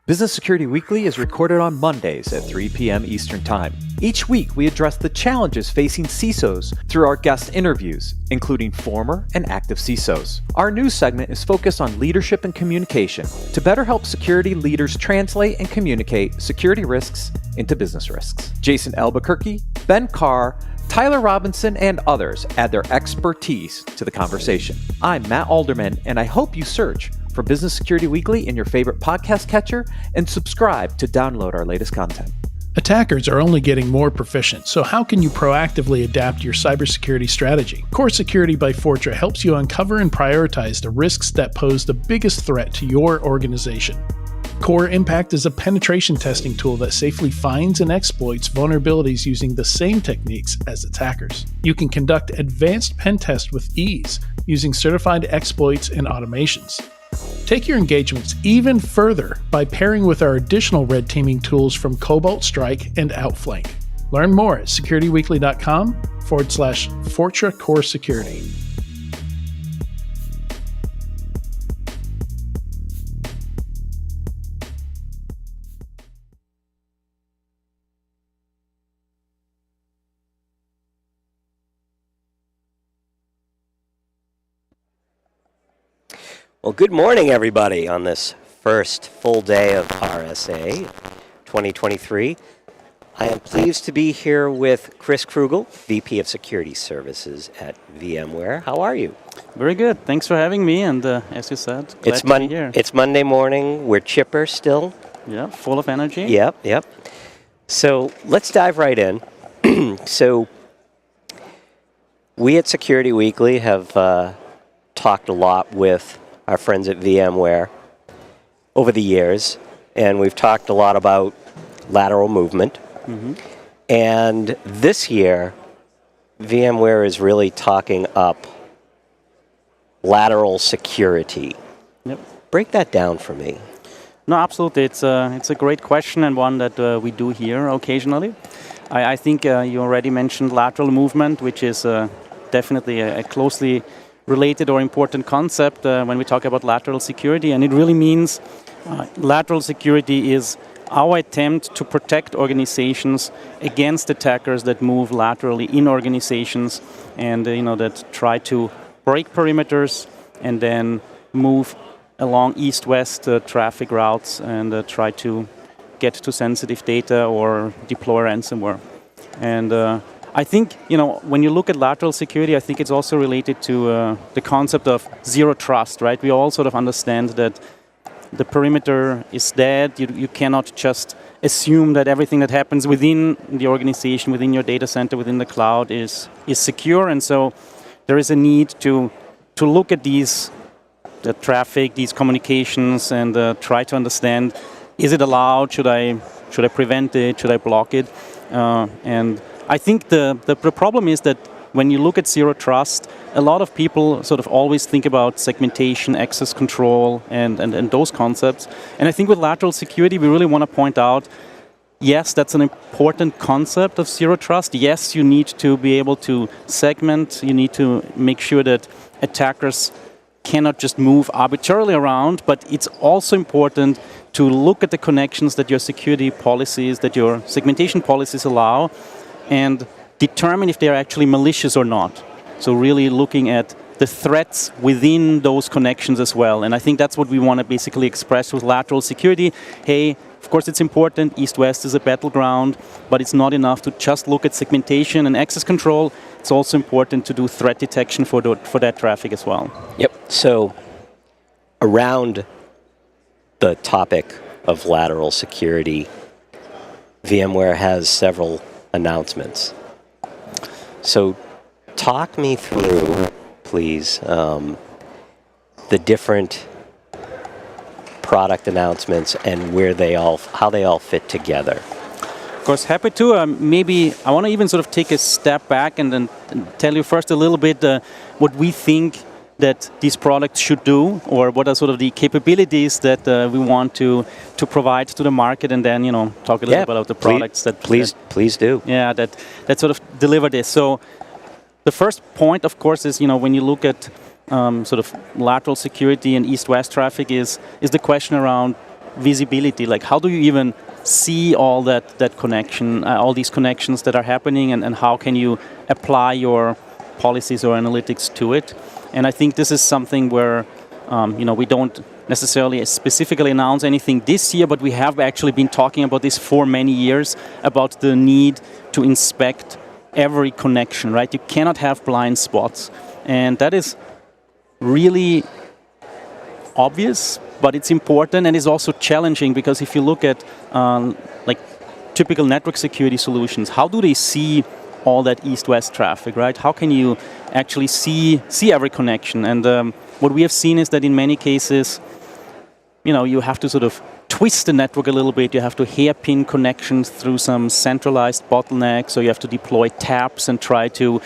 Business Security Weekly is recorded on Mondays at 3 p.m. Eastern Time. Each week, we address the challenges facing CISOs through our guest interviews, including former and active CISOs. Our news segment is focused on leadership and communication to better help security leaders translate and communicate security risks into business risks. Jason Albuquerque, Ben Carr, Tyler Robinson, and others add their expertise to the conversation. I'm Matt Alderman, and I hope you search for Business Security Weekly in your favorite podcast catcher and subscribe to download our latest content. Attackers are only getting more proficient, so how can you proactively adapt your cybersecurity strategy? Core Security by Fortra helps you uncover and prioritize the risks that pose the biggest threat to your organization. Core Impact is a penetration testing tool that safely finds and exploits vulnerabilities using the same techniques as attackers. You can conduct advanced pen tests with ease using certified exploits and automations. Take your engagements even further by pairing with our additional red teaming tools from Cobalt Strike and Outflank. Learn more at securityweekly.com/Fortra Core Security. Well, good morning, everybody, on this first full day of RSA 2023. I am pleased to be here with Chris Kruegel, VP of Security Services at VMware. How are you? Very good. Thanks for having me. And as you said, glad to be here. It's Monday morning. We're chipper still. Yeah, full of energy. Yep. So let's dive right in. So we at Security Weekly have talked a lot with our friends at VMware over the years, and we've talked a lot about lateral movement. Mm-hmm. And this year, VMware is really talking up lateral security. Yep. Break that down for me. No, absolutely. It's a great question, and one that we do hear occasionally. I think you already mentioned lateral movement, which is definitely a closely related or important concept when we talk about lateral security, and it really means lateral security is our attempt to protect organizations against attackers that move laterally in organizations and that try to break perimeters and then move along east-west traffic routes and try to get to sensitive data or deploy ransomware. And I think, when you look at lateral security, I think it's also related to the concept of zero trust, right? We all sort of understand that the perimeter is dead. You cannot just assume that everything that happens within the organization, within your data center, within the cloud is secure. And so there is a need to look at the traffic, these communications, and try to understand, is it allowed? Should I prevent it? Should I block it? And I think the problem is that when you look at zero trust, a lot of people sort of always think about segmentation, access control, and those concepts. And I think with lateral security, we really want to point out, yes, that's an important concept of zero trust. Yes, you need to be able to segment. You need to make sure that attackers cannot just move arbitrarily around, but it's also important to look at the connections that your security policies, that your segmentation policies allow, and determine if they're actually malicious or not. So really looking at the threats within those connections as well. And I think that's what we want to basically express with lateral security. Hey, of course it's important, east-west is a battleground, but it's not enough to just look at segmentation and access control. It's also important to do threat detection for that traffic as well. Yep. So around the topic of lateral security, VMware has several announcements. So talk me through, please, the different product announcements and how they all fit together. Of course, happy to. Maybe I want to even sort of take a step back and then tell you first a little bit what we think that these products should do, or what are sort of the capabilities that we want to provide to the market, and then talk a little bit about the products please do. Yeah, that sort of deliver this. So the first point, of course, is when you look at sort of lateral security and east-west traffic is the question around visibility. Like, how do you even see all that connection, all these connections that are happening, and how can you apply your policies or analytics to it? And I think this is something where we don't necessarily specifically announce anything this year, but we have actually been talking about this for many years, about the need to inspect every connection, right? You cannot have blind spots. And that is really obvious, but it's important, and it's also challenging, because if you look at like typical network security solutions, how do they see all that east-west traffic, right? How can you actually see every connection? And what we have seen is that in many cases, you have to sort of twist the network a little bit. You have to hairpin connections through some centralized bottlenecks, so you have to deploy taps and try to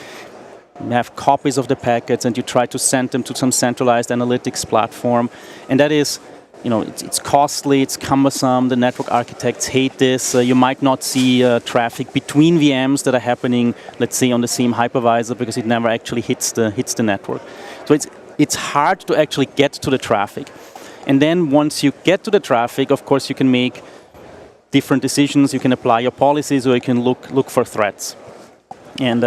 have copies of the packets, and you try to send them to some centralized analytics platform. And that is, it's costly, it's cumbersome, the network architects hate this. You might not see traffic between VMs that are happening, let's say, on the same hypervisor, because it never actually hits the network. So it's hard to actually get to the traffic. And then once you get to the traffic, of course, you can make different decisions. You can apply your policies, or you can look for threats. And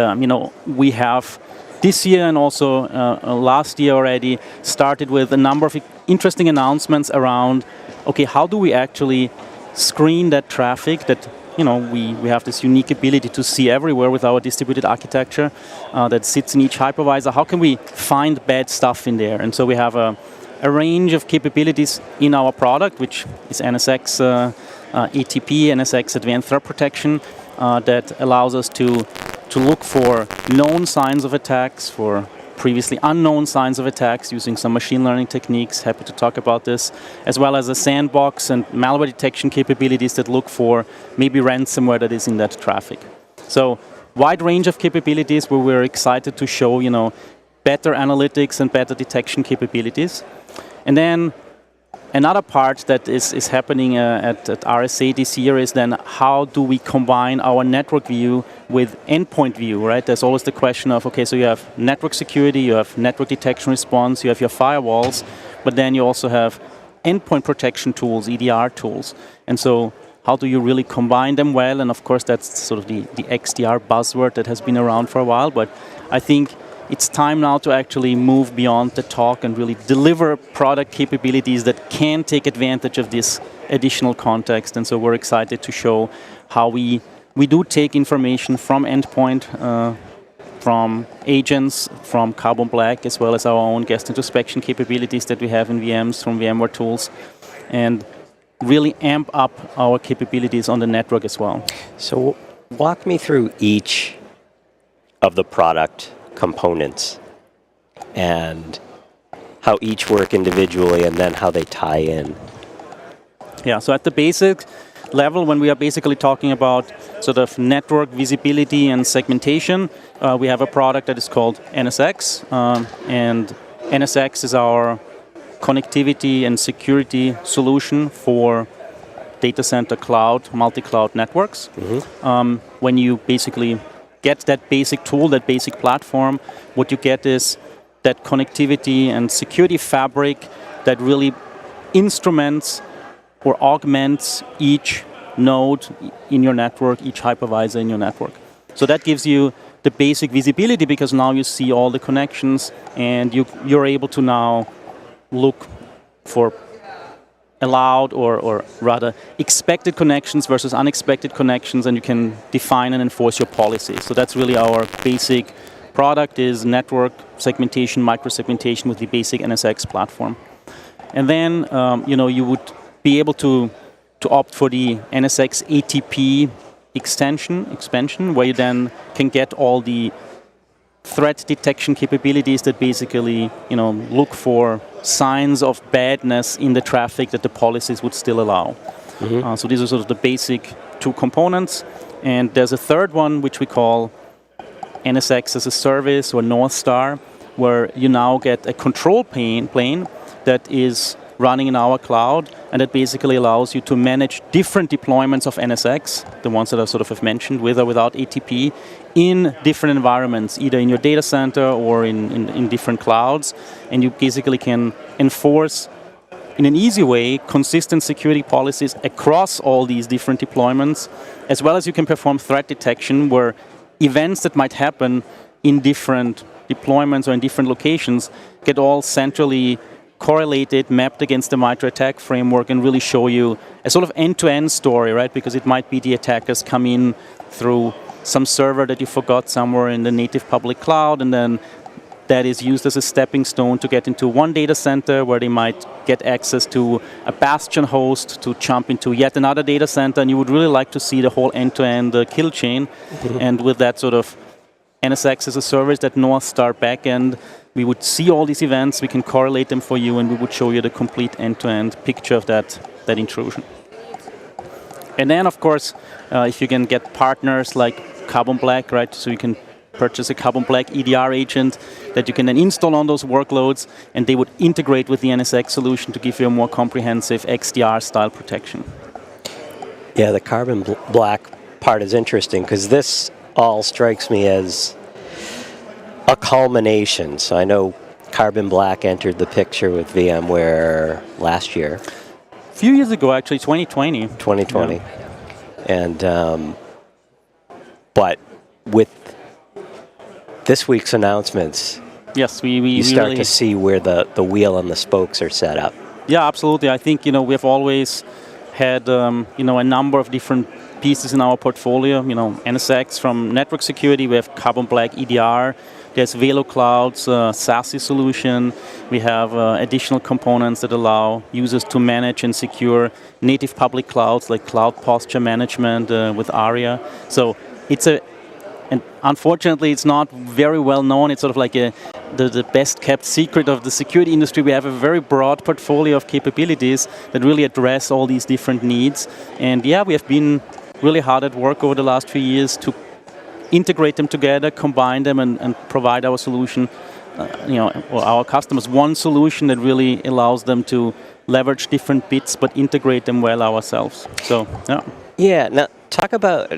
we have this year and also last year already started with a number of interesting announcements around, okay, how do we actually screen that traffic that we have this unique ability to see everywhere with our distributed architecture that sits in each hypervisor. How can we find bad stuff in there? And so we have a range of capabilities in our product, which is NSX ATP, NSX Advanced Threat Protection, that allows us to look for known signs of attacks, for previously unknown signs of attacks using some machine learning techniques. Happy to talk about this, as well as a sandbox and malware detection capabilities that look for maybe ransomware that is in that traffic. So wide range of capabilities where we're excited to show, better analytics and better detection capabilities. And then another part that is happening at RSA this year is then how do we combine our network view with endpoint view, right? There's always the question of, okay, so you have network security, you have network detection response, you have your firewalls, but then you also have endpoint protection tools, EDR tools. And so how do you really combine them well? And of course, that's sort of the XDR buzzword that has been around for a while, but I think it's time now to actually move beyond the talk and really deliver product capabilities that can take advantage of this additional context. And so we're excited to show how we do take information from endpoint, from agents, from Carbon Black, as well as our own guest introspection capabilities that we have in VMs from VMware tools, and really amp up our capabilities on the network as well. So walk me through each of the product components and how each work individually and then how they tie in. Yeah, so at the basic level, when we are basically talking about sort of network visibility and segmentation, we have a product that is called NSX, and NSX is our connectivity and security solution for data center cloud, multi-cloud networks. Mm-hmm. When you basically get that basic tool, that basic platform, what you get is that connectivity and security fabric that really instruments or augments each node in your network, each hypervisor in your network. So that gives you the basic visibility, because now you see all the connections, and you're able to now look for allowed or rather expected connections versus unexpected connections, and you can define and enforce your policies. So that's really our basic product, is network segmentation, micro-segmentation with the basic NSX platform. And then you would be able to opt for the NSX ATP expansion, where you then can get all the threat detection capabilities that basically look for signs of badness in the traffic that the policies would still allow. Mm-hmm. So these are sort of the basic two components. And there's a third one which we call NSX as a service, or North Star, where you now get a control plane that is running in our cloud, and that basically allows you to manage different deployments of NSX, the ones that I sort of have mentioned, with or without ATP, in different environments, either in your data center or in different clouds. And you basically can enforce in an easy way, consistent security policies across all these different deployments, as well as you can perform threat detection where events that might happen in different deployments or in different locations get all centrally correlated, mapped against the MITRE ATT&CK framework, and really show you a sort of end-to-end story, right? Because it might be the attackers come in through some server that you forgot somewhere in the native public cloud, and then that is used as a stepping stone to get into one data center where they might get access to a bastion host to jump into yet another data center, and you would really like to see the whole end-to-end kill chain. And with that sort of NSX as a service, that North Star backend, we would see all these events, we can correlate them for you, and we would show you the complete end-to-end picture of that intrusion. And then, of course, if you can get partners like Carbon Black, right, so you can purchase a Carbon Black EDR agent that you can then install on those workloads, and they would integrate with the NSX solution to give you a more comprehensive XDR-style protection. Yeah, the Carbon Black part is interesting because this all strikes me as a culmination. So I know Carbon Black entered the picture with VMware last year. A few years ago, actually, 2020. 2020. Yeah. And, but with this week's announcements, yes, you start really to see where the wheel and the spokes are set up. Yeah, absolutely. I think, we have always had, a number of different pieces in our portfolio. NSX from network security, we have Carbon Black EDR, there's Velo Cloud's SASE solution. We have additional components that allow users to manage and secure native public clouds like cloud posture management with ARIA. So it's and unfortunately, it's not very well known. It's sort of like the best kept secret of the security industry. We have a very broad portfolio of capabilities that really address all these different needs. And yeah, we have been really hard at work over the last few years to integrate them together, combine them, and provide our solution, or our customers one solution that really allows them to leverage different bits but integrate them well ourselves. So, yeah. Yeah, now talk about,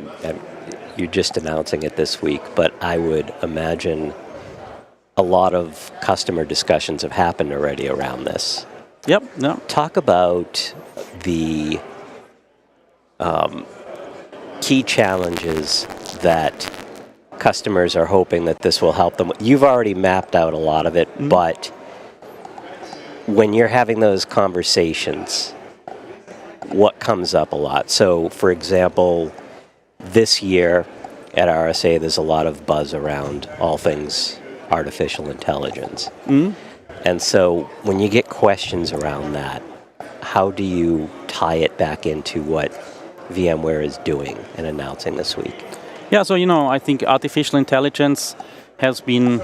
you're just announcing it this week, but I would imagine a lot of customer discussions have happened already around this. Yep, no. Talk about the key challenges that customers are hoping that this will help them. You've already mapped out a lot of it, but when you're having those conversations, what comes up a lot? So, for example, this year at RSA, there's a lot of buzz around all things artificial intelligence. And so when you get questions around that, how do you tie it back into what VMware is doing and announcing this week? Yeah, so, I think artificial intelligence has been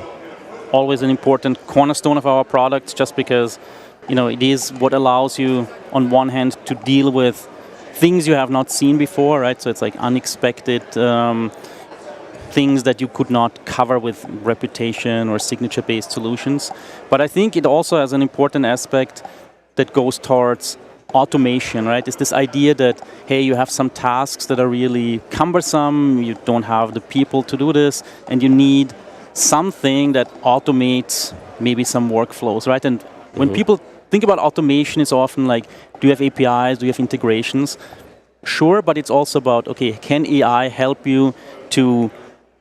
always an important cornerstone of our products just because, it is what allows you, on one hand, to deal with things you have not seen before, right? So it's like unexpected things that you could not cover with reputation or signature-based solutions. But I think it also has an important aspect that goes towards automation, right? It's this idea that, hey, you have some tasks that are really cumbersome, you don't have the people to do this, and you need something that automates maybe some workflows, right? And when people think about automation, it's often like, do you have APIs, do you have integrations? Sure, but it's also about, okay, can AI help you to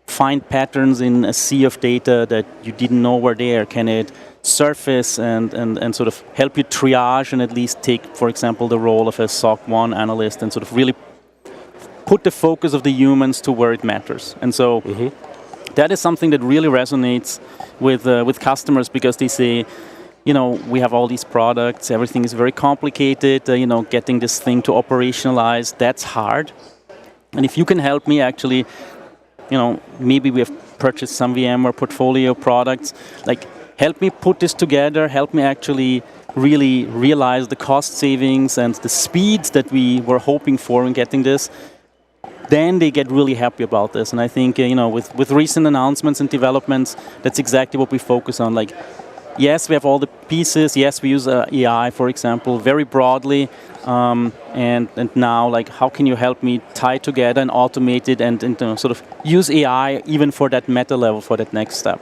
find patterns in a sea of data that you didn't know were there? Can it surface and sort of help you triage and at least take, for example, the role of a SOC 1 analyst and sort of really put the focus of the humans to where it matters? And so that is something that really resonates with customers because they say, we have all these products, everything is very complicated, getting this thing to operationalize, that's hard. And if you can help me actually, maybe we have purchased some VMware portfolio products, like help me put this together, help me actually really realize the cost savings and the speeds that we were hoping for in getting this, then they get really happy about this. And I think, with recent announcements and developments, that's exactly what we focus on. Like, yes, we have all the pieces. Yes, we use AI, for example, very broadly. And now, like, how can you help me tie together and automate it and sort of use AI even for that meta level, for that next step?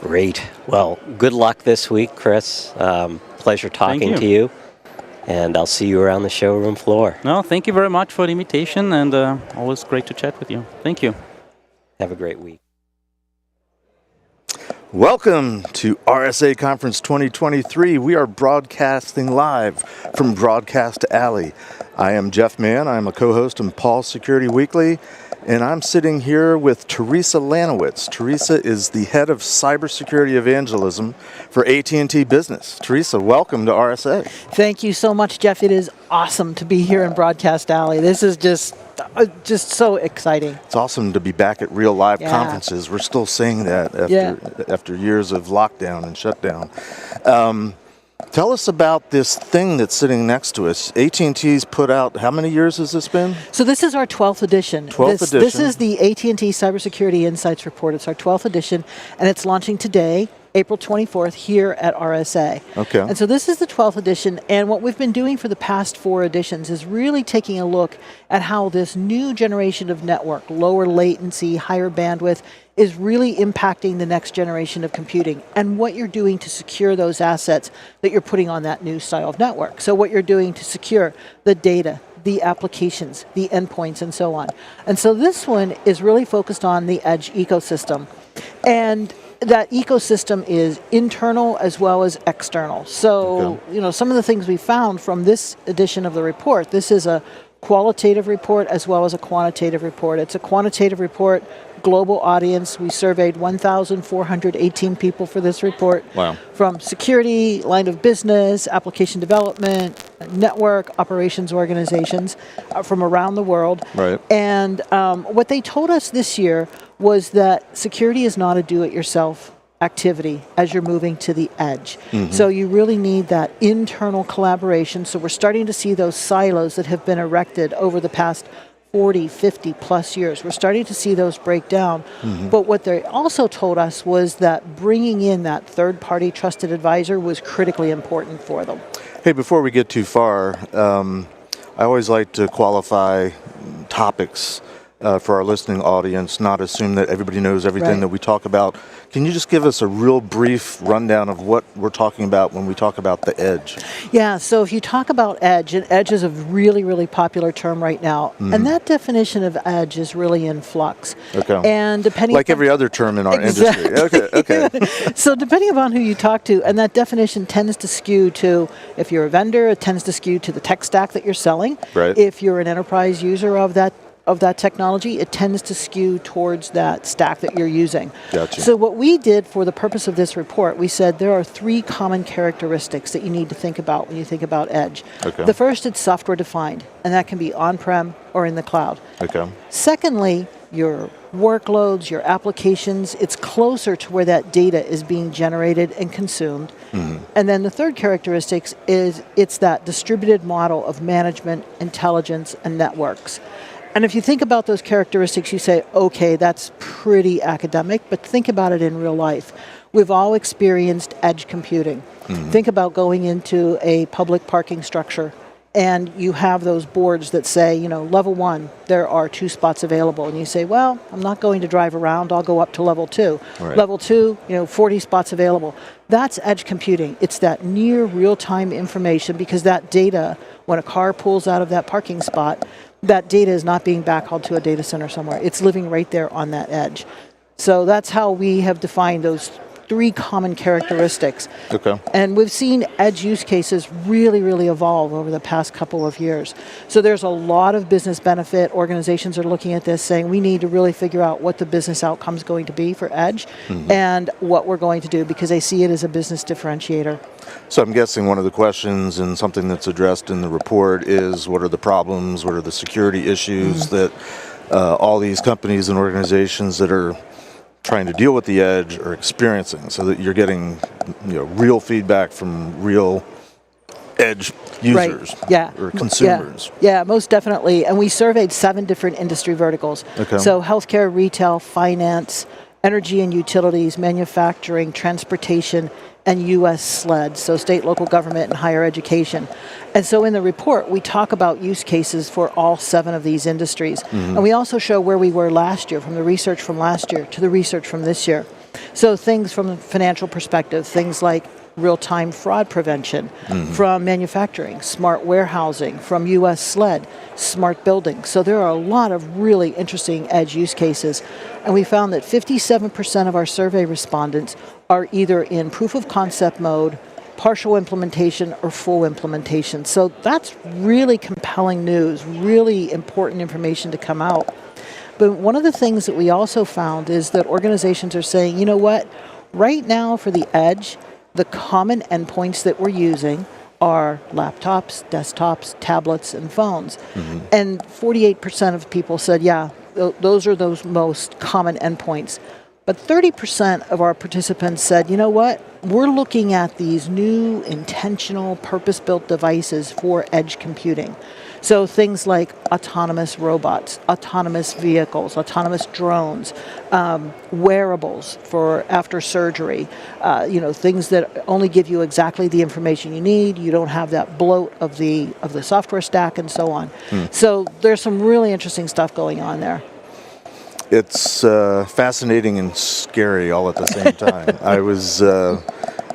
Great. Well, good luck this week, Chris. pleasure talking you. to you. And I'll see you around the showroom floor. No, thank you very much for the invitation, and always great to chat with you. Thank you. Have a great week. Welcome to RSA Conference 2023. We are broadcasting live from Broadcast Alley. I am Jeff Mann. I'm a co-host of Paul's Security Weekly, and I'm sitting here with Teresa Lanowitz. Teresa is the head of cybersecurity evangelism for AT&T Business. Teresa, welcome to RSA. Thank you so much, Jeff. It is awesome to be here in Broadcast Alley. This is just so exciting. It's awesome to be back at real live conferences. We're still saying that after years of lockdown and shutdown. Tell us about this thing that's sitting next to us. AT&T's put out, how many years has this been? So this is our 12th edition. 12th edition. This is the AT&T Cybersecurity Insights Report. It's our 12th edition, and it's launching today, April 24th, here at RSA. Okay. And so this is the 12th edition, and what we've been doing for the past 4 editions is really taking a look at how this new generation of network, lower latency, higher bandwidth, is really impacting the next generation of computing and what you're doing to secure those assets that you're putting on that new style of network. So what you're doing to secure the data, the applications, the endpoints, and so on. And so this one is really focused on the edge ecosystem. And that ecosystem is internal as well as external. So, some of the things we found from this edition of the report, this is a qualitative report as well as a quantitative report. It's a quantitative report, global audience. We surveyed 1,418 people for this report. Wow. From security, line of business, application development, network, operations organizations from around the world. Right. And what they told us this year was that security is not a do-it-yourself activity as you're moving to the edge. So you really need that internal collaboration. So we're starting to see those silos that have been erected over the past 40, 50 plus years. We're starting to see those break down. But what they also told us was that bringing in that third-party trusted advisor was critically important for them. Hey, before we get too far, I always like to qualify topics for our listening audience, not assume that everybody knows everything that we talk about. Can you just give us a real brief rundown of what we're talking about when we talk about the edge? Yeah, so if you talk about edge, and edge is a really, really popular term right now, and that definition of edge is really in flux. Okay. And depending like every other term in our industry. Okay. So depending upon who you talk to, and that definition tends to skew to, if you're a vendor, it tends to skew to the tech stack that you're selling. Right. If you're an enterprise user of that technology, it tends to skew towards that stack that you're using. Gotcha. So what we did for the purpose of this report, we said there are 3 common characteristics that you need to think about when you think about edge. Okay. The first, it's software defined, and that can be on-prem or in the cloud. Okay. Secondly, your workloads, your applications, it's closer to where that data is being generated and consumed. And then the third characteristic is it's that distributed model of management, intelligence, and networks. And if you think about those characteristics, you say, okay, that's pretty academic, but think about it in real life. We've all experienced edge computing. Think about going into a public parking structure and you have those boards that say, level 1, there are 2 spots available. And you say, well, I'm not going to drive around, I'll go up to level 2. Right. Level 2, 40 spots available. That's edge computing. It's that near real-time information because that data, when a car pulls out of that parking spot, that data is not being backhauled to a data center somewhere. It's living right there on that edge. So that's how we have defined those 3 common characteristics. Okay. And we've seen edge use cases really, really evolve over the past couple of years. So there's a lot of business benefit. Organizations are looking at this saying we need to really figure out what the business outcome is going to be for edge and what we're going to do because they see it as a business differentiator. So I'm guessing one of the questions and something that's addressed in the report is what are the problems, what are the security issues that all these companies and organizations that are trying to deal with the edge are experiencing, so that you're getting real feedback from real edge users or consumers. Yeah, most definitely. And we surveyed 7 different industry verticals. Okay. So healthcare, retail, finance, energy and utilities, manufacturing, transportation, and U.S. SLED, so state, local government, and higher education. And so in the report, we talk about use cases for all 7 of these industries. And we also show where we were last year, from the research from last year to the research from this year. So things from a financial perspective, things like real-time fraud prevention, from manufacturing, smart warehousing, from U.S. SLED, smart buildings. So there are a lot of really interesting edge use cases. And we found that 57% of our survey respondents are either in proof of concept mode, partial implementation, or full implementation. So that's really compelling news, really important information to come out. But one of the things that we also found is that organizations are saying, you know what, right now for the edge, the common endpoints that we're using are laptops, desktops, tablets, and phones. And 48% of people said, yeah, those are those most common endpoints. But 30% of our participants said, you know what, we're looking at these new intentional purpose-built devices for edge computing. So things like autonomous robots, autonomous vehicles, autonomous drones, wearables for after surgery, things that only give you exactly the information you need. You don't have that bloat of the software stack and so on. So there's some really interesting stuff going on there. It's fascinating and scary all at the same time. I was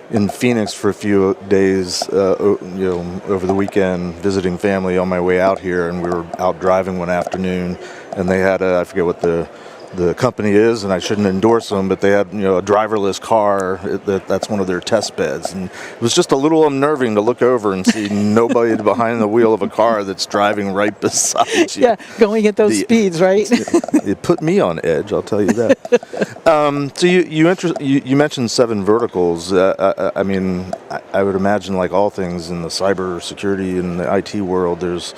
in Phoenix for a few days, over the weekend, visiting family on my way out here, and we were out driving one afternoon, and they had I forget what the company is, and I shouldn't endorse them, but they had a driverless car. That's one of their test beds, and it was just a little unnerving to look over and see nobody behind the wheel of a car that's driving right beside you. Yeah, going at those speeds, right? It put me on edge, I'll tell you that. So you mentioned 7 verticals. I would imagine, like all things in the cybersecurity and the IT world, there's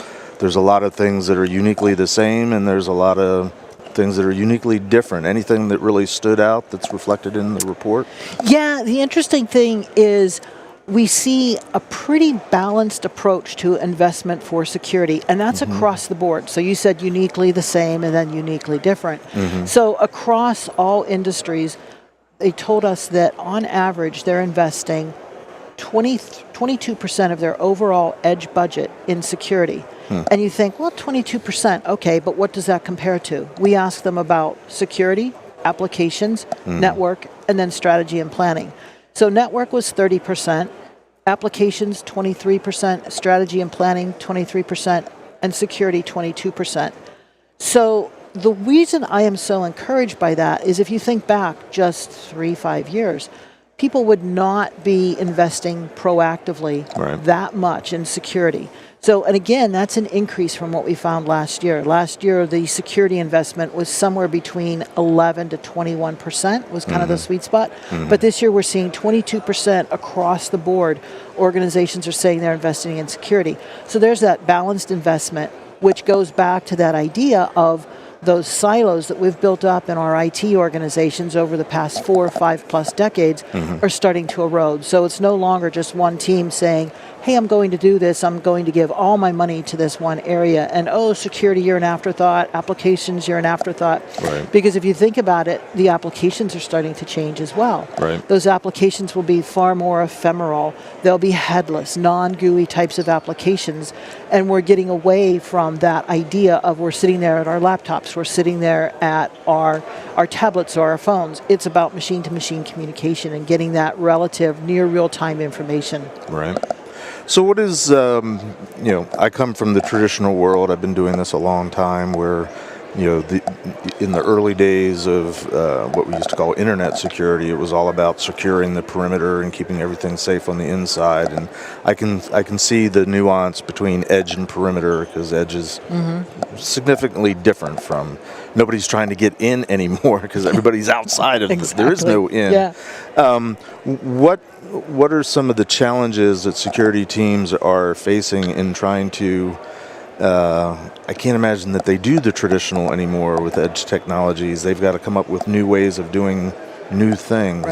a lot of things that are uniquely the same, and there's a lot of things that are uniquely different. Anything that really stood out that's reflected in the report? Yeah, the interesting thing is we see a pretty balanced approach to investment for security, and that's across the board. So you said uniquely the same and then uniquely different. So across all industries, they told us that on average they're investing 22% of their overall edge budget in security. And you think, well, 22%, okay, but what does that compare to? We asked them about security, applications, network, and then strategy and planning. So network was 30%, applications 23%, strategy and planning 23%, and security 22%. So the reason I am so encouraged by that is if you think back just 3-5 years, people would not be investing proactively that much in security. So, and again, that's an increase from what we found last year. Last year, the security investment was somewhere between 11 to 21% was kind of the sweet spot. But this year, we're seeing 22% across the board. Organizations are saying they're investing in security. So there's that balanced investment, which goes back to that idea of those silos that we've built up in our IT organizations over the past 4 or 5 plus decades are starting to erode. So it's no longer just one team saying, hey, I'm going to do this, I'm going to give all my money to this one area, and security, you're an afterthought, applications, you're an afterthought. Because if you think about it, the applications are starting to change as well. Those applications will be far more ephemeral. They'll be headless, non-GUI types of applications, and we're getting away from that idea of we're sitting there at our laptops, we're sitting there at our tablets or our phones. It's about machine-to-machine communication and getting that relative near real-time information. So what is, I come from the traditional world. I've been doing this a long time where, in the early days of what we used to call internet security, it was all about securing the perimeter and keeping everything safe on the inside. And I can see the nuance between edge and perimeter, because edge is significantly different from, nobody's trying to get in anymore because everybody's outside of it. There is no in. What are some of the challenges that security teams are facing in trying to, I can't imagine that they do the traditional anymore with edge technologies. They've got to come up with new ways of doing new things.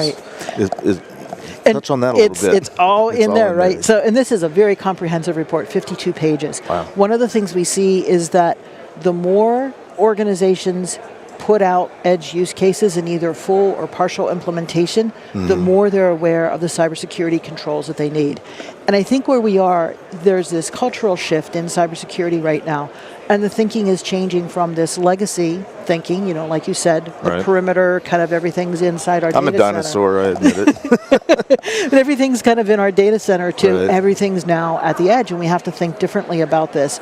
Touch on that a little bit. It's all in there, right? So, and this is a very comprehensive report, 52 pages. One of the things we see is that the more organizations put out edge use cases in either full or partial implementation, the more they're aware of the cybersecurity controls that they need. And I think where we are, there's this cultural shift in cybersecurity right now. And the thinking is changing from this legacy thinking, like you said, the Right. perimeter, kind of everything's inside our I'm a data dinosaur, I admit it. center. Everything's kind of in our data center to Right. everything's now at the edge, and we have to think differently about this.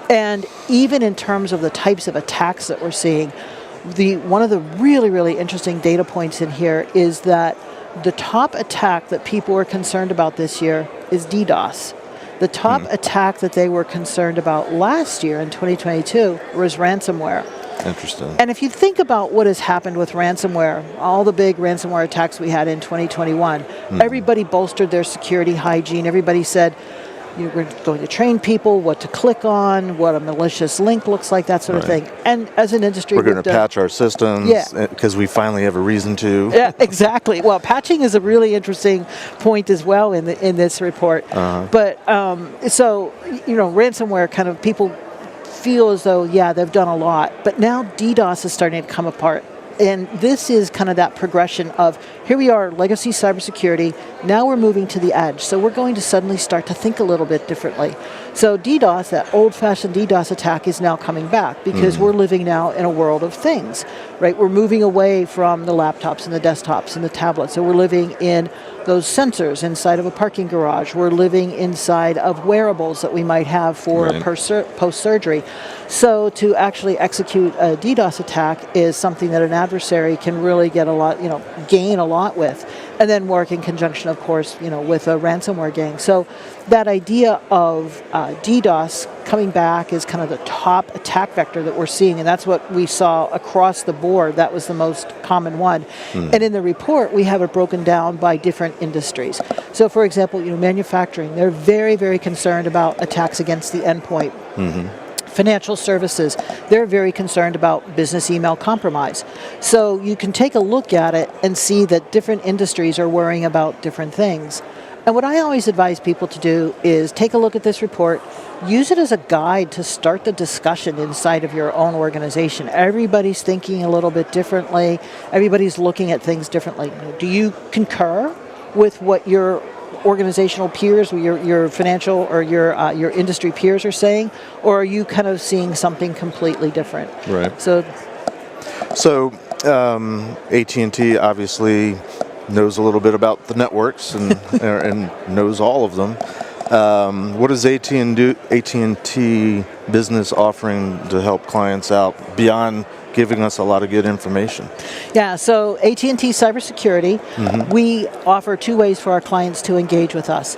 And even in terms of the types of attacks that we're seeing, one of the really, really interesting data points in here is that the top attack that people were concerned about this year is DDoS. The top attack that they were concerned about last year in 2022 was ransomware. Interesting. And if you think about what has happened with ransomware, all the big ransomware attacks we had in 2021, everybody bolstered their security hygiene. Everybody said, we're going to train people what to click on, what a malicious link looks like, that sort of thing. And as an industry, we're going to patch our systems because we finally have a reason to. Yeah, exactly. Well, patching is a really interesting point as well in this report. But so, ransomware kind of people feel as though, they've done a lot. But now DDoS is starting to come apart. And this is kind of that progression of, here we are, legacy cybersecurity, now we're moving to the edge. So we're going to suddenly start to think a little bit differently. So DDoS, that old-fashioned DDoS attack, is now coming back because we're living now in a world of things, right? We're moving away from the laptops and the desktops and the tablets. So we're living in those sensors inside of a parking garage. We're living inside of wearables that we might have for post-surgery. So to actually execute a DDoS attack is something that an adversary can really get a lot, gain a lot with, and then work in conjunction, of course, with a ransomware gang. So that idea of DDoS coming back is kind of the top attack vector that we're seeing, and that's what we saw across the board. That was the most common one. And in the report, we have it broken down by different industries. So, for example, manufacturing, they're very, very concerned about attacks against the endpoint. Financial services, they're very concerned about business email compromise. So you can take a look at it and see that different industries are worrying about different things. And what I always advise people to do is take a look at this report, use it as a guide to start the discussion inside of your own organization. Everybody's thinking a little bit differently. Everybody's looking at things differently. Do you concur with what your organizational peers, your financial or your industry peers are saying, or are you kind of seeing something completely different? Right. So AT&T obviously knows a little bit about the networks and and knows all of them. What is AT&T Business offering to help clients out beyond giving us a lot of good information? Yeah, so AT&T Cybersecurity, we offer two ways for our clients to engage with us.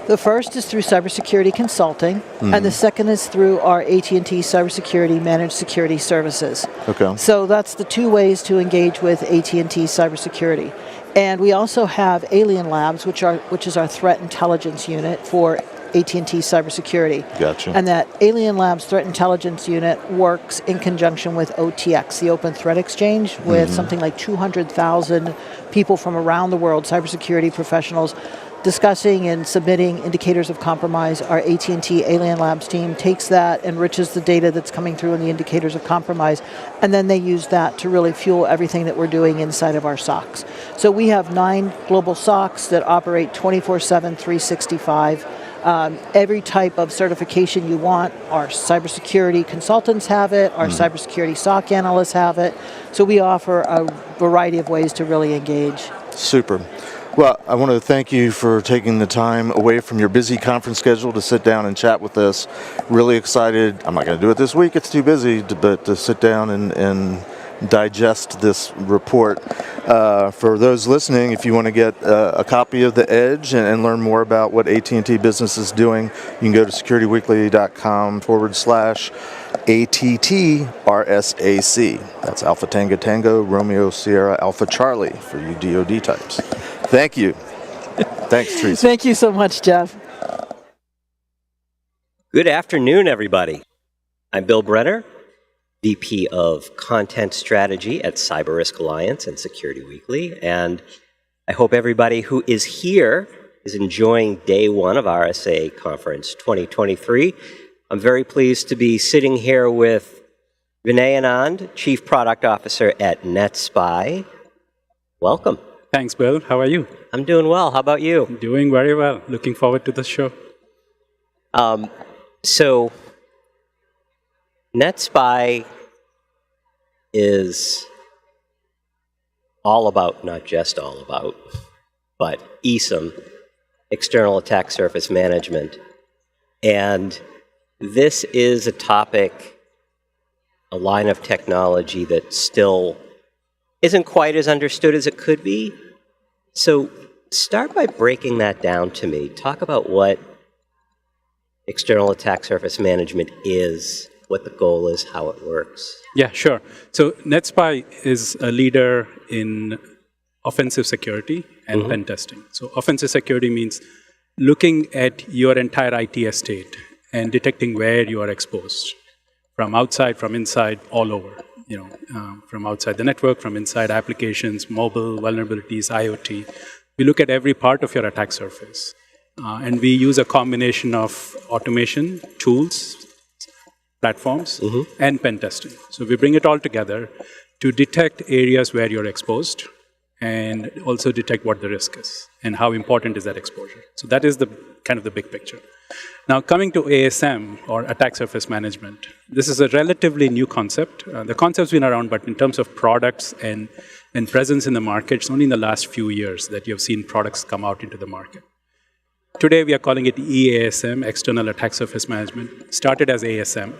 The first is through cybersecurity consulting, and the second is through our AT&T Cybersecurity Managed Security Services. Okay. So that's the two ways to engage with AT&T Cybersecurity. And we also have Alien Labs, which is our threat intelligence unit for AT&T Cybersecurity. Gotcha. And that Alien Labs Threat Intelligence Unit works in conjunction with OTX, the Open Threat Exchange, with something like 200,000 people from around the world, cybersecurity professionals, discussing and submitting indicators of compromise. Our AT&T Alien Labs team takes that, enriches the data that's coming through in the indicators of compromise, and then they use that to really fuel everything that we're doing inside of our SOCs. So we have 9 global SOCs that operate 24/7, 365. Every type of certification you want, our cybersecurity consultants have it, our cybersecurity SOC analysts have it. So we offer a variety of ways to really engage. Super. Well, I want to thank you for taking the time away from your busy conference schedule to sit down and chat with us. Really excited. I'm not going to do it this week. It's too busy, but to sit down and digest this report. For those listening, if you want to get a copy of The Edge and learn more about what AT&T Business is doing, you can go to securityweekly.com/ATT-RSAC. That's Alpha Tango Tango, Romeo Sierra Alpha Charlie for you DoD types. Thank you. Thanks, Teresa. Thank you so much, Jeff. Good afternoon, everybody. I'm Bill Brenner, VP of Content Strategy at Cyber Risk Alliance and Security Weekly, and I hope everybody who is here is enjoying day one of RSA Conference 2023. I'm very pleased to be sitting here with Vinay Anand, Chief Product Officer at NetSPI. Welcome. Thanks, Bill. How are you? I'm doing well. How about you? Doing very well. Looking forward to the show. So NetSPI is all about, not just all about, but ESM, External Attack Surface Management. And this is a topic, a line of technology that still isn't quite as understood as it could be. So start by breaking that down to me. Talk about what External Attack Surface Management is, what the goal is, how it works. Yeah, sure. So NetSPI is a leader in offensive security and pen testing. So offensive security means looking at your entire IT estate and detecting where you are exposed, from outside, from inside, all over. From outside the network, from inside applications, mobile, vulnerabilities, IoT. We look at every part of your attack surface. And we use a combination of automation, tools, platforms, and pen testing. So we bring it all together to detect areas where you're exposed and also detect what the risk is and how important is that exposure. So that is the kind of the big picture. Now coming to ASM, or Attack Surface Management, this is a relatively new concept. The concept's been around, but in terms of products and presence in the market, it's only in the last few years that you've seen products come out into the market. Today we are calling it EASM, External Attack Surface Management. Started as ASM.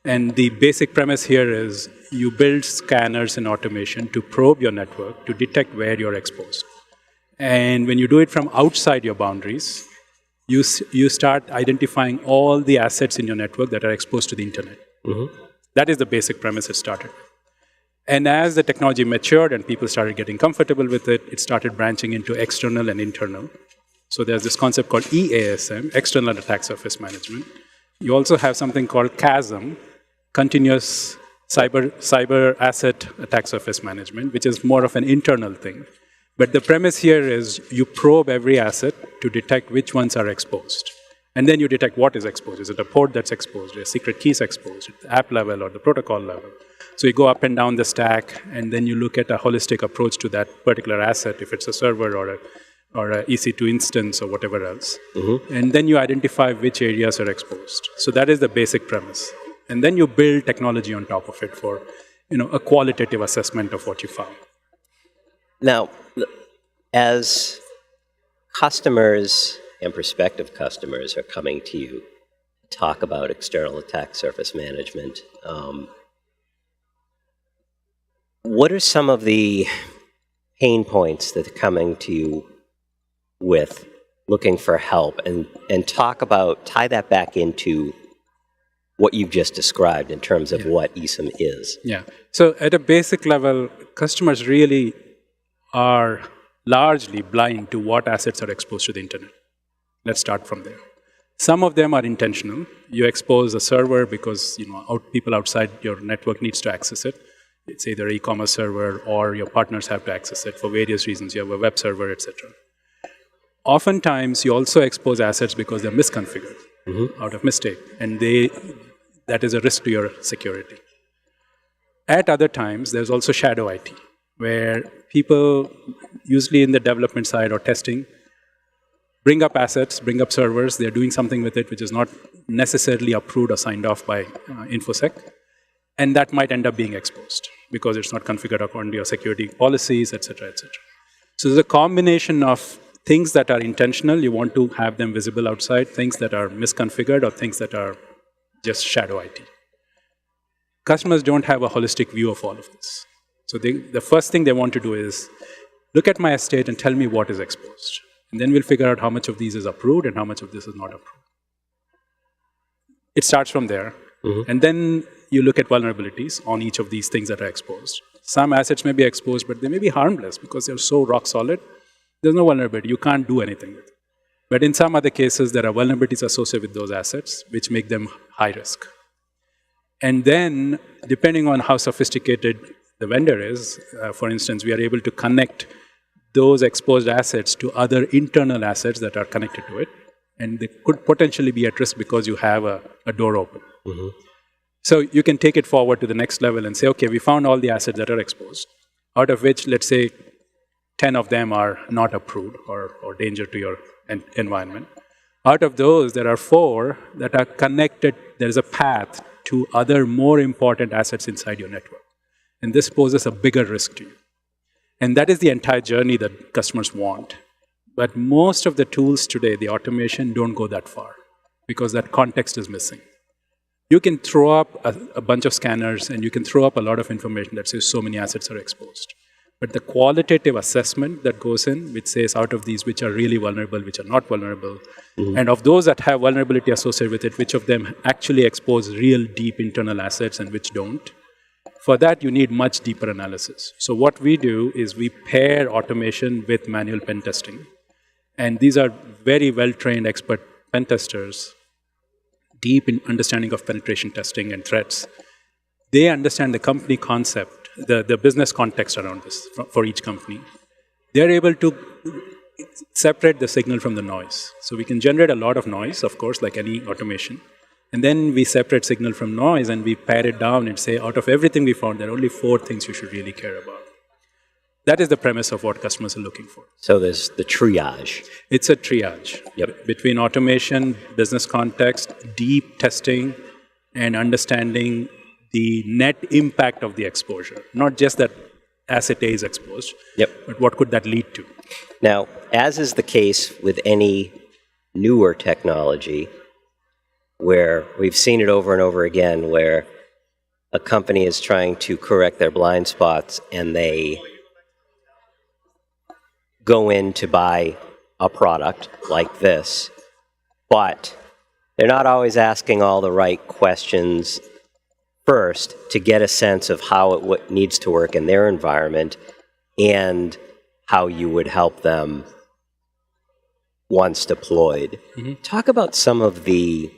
And the basic premise here is you build scanners and automation to probe your network to detect where you're exposed. And when you do it from outside your boundaries, you start identifying all the assets in your network that are exposed to the internet. That is the basic premise it started with. And as the technology matured and people started getting comfortable with it, it started branching into external and internal. So there's this concept called EASM, External Attack Surface Management. You also have something called CASM, Continuous Cyber Asset Attack Surface Management, which is more of an internal thing. But the premise here is you probe every asset to detect which ones are exposed. And then you detect what is exposed. Is it a port that's exposed? Is secret keys exposed? At the app level or the protocol level? So you go up and down the stack, and then you look at a holistic approach to that particular asset, if it's a server or a EC2 instance or whatever else. And then you identify which areas are exposed. So that is the basic premise. And then you build technology on top of it for a qualitative assessment of what you found. Now, as customers and prospective customers are coming to you to talk about External Attack Surface Management, what are some of the pain points that are coming to you with, looking for help, and tie that back into what you've just described in terms of what ESM is? Yeah. So at a basic level, customers really are largely blind to what assets are exposed to the internet. Let's start from there. Some of them are intentional. You expose a server because people outside your network needs to access it. It's either an e-commerce server or your partners have to access it for various reasons. You have a web server, etc. Oftentimes, you also expose assets because they're misconfigured out of mistake, and that is a risk to your security. At other times, there's also shadow IT, where people, usually in the development side or testing, bring up assets, bring up servers, they're doing something with it which is not necessarily approved or signed off by InfoSec, and that might end up being exposed because it's not configured according to your security policies, etc., etc. So there's a combination of things that are intentional, you want to have them visible outside, things that are misconfigured, or things that are just shadow IT. Customers don't have a holistic view of all of this. So the first thing they want to do is, look at my estate and tell me what is exposed. And then we'll figure out how much of these is approved and how much of this is not approved. It starts from there. And then you look at vulnerabilities on each of these things that are exposed. Some assets may be exposed, but they may be harmless because they're so rock solid. There's no vulnerability. You can't do anything with it. But in some other cases, there are vulnerabilities associated with those assets, which make them high risk. And then, depending on how sophisticated the vendor is, for instance, we are able to connect those exposed assets to other internal assets that are connected to it. And they could potentially be at risk because you have a door open. So you can take it forward to the next level and say, okay, we found all the assets that are exposed, out of which, let's say, 10 of them are not approved or danger to your environment. Out of those, there are 4 that are connected. There is a path to other more important assets inside your network. And this poses a bigger risk to you. And that is the entire journey that customers want. But most of the tools today, the automation, don't go that far because that context is missing. You can throw up a bunch of scanners and you can throw up a lot of information that says so many assets are exposed. But the qualitative assessment that goes in, which says out of these which are really vulnerable, which are not vulnerable, and of those that have vulnerability associated with it, which of them actually expose real deep internal assets and which don't. For that, you need much deeper analysis. So what we do is we pair automation with manual pen testing. And these are very well-trained expert pen testers, deep in understanding of penetration testing and threats. They understand the company concept, the business context around this for each company. They're able to separate the signal from the noise. So we can generate a lot of noise, of course, like any automation. And then we separate signal from noise and we pare it down and say, out of everything we found, there are only 4 things you should really care about. That is the premise of what customers are looking for. So there's the triage. It's a triage. Yep. Between automation, business context, deep testing, and understanding the net impact of the exposure. Not just that asset A is exposed, but what could that lead to? Now, as is the case with any newer technology, where we've seen it over and over again, where a company is trying to correct their blind spots and they go in to buy a product like this, but they're not always asking all the right questions first to get a sense of how it needs to work in their environment and how you would help them once deployed. Talk about some of the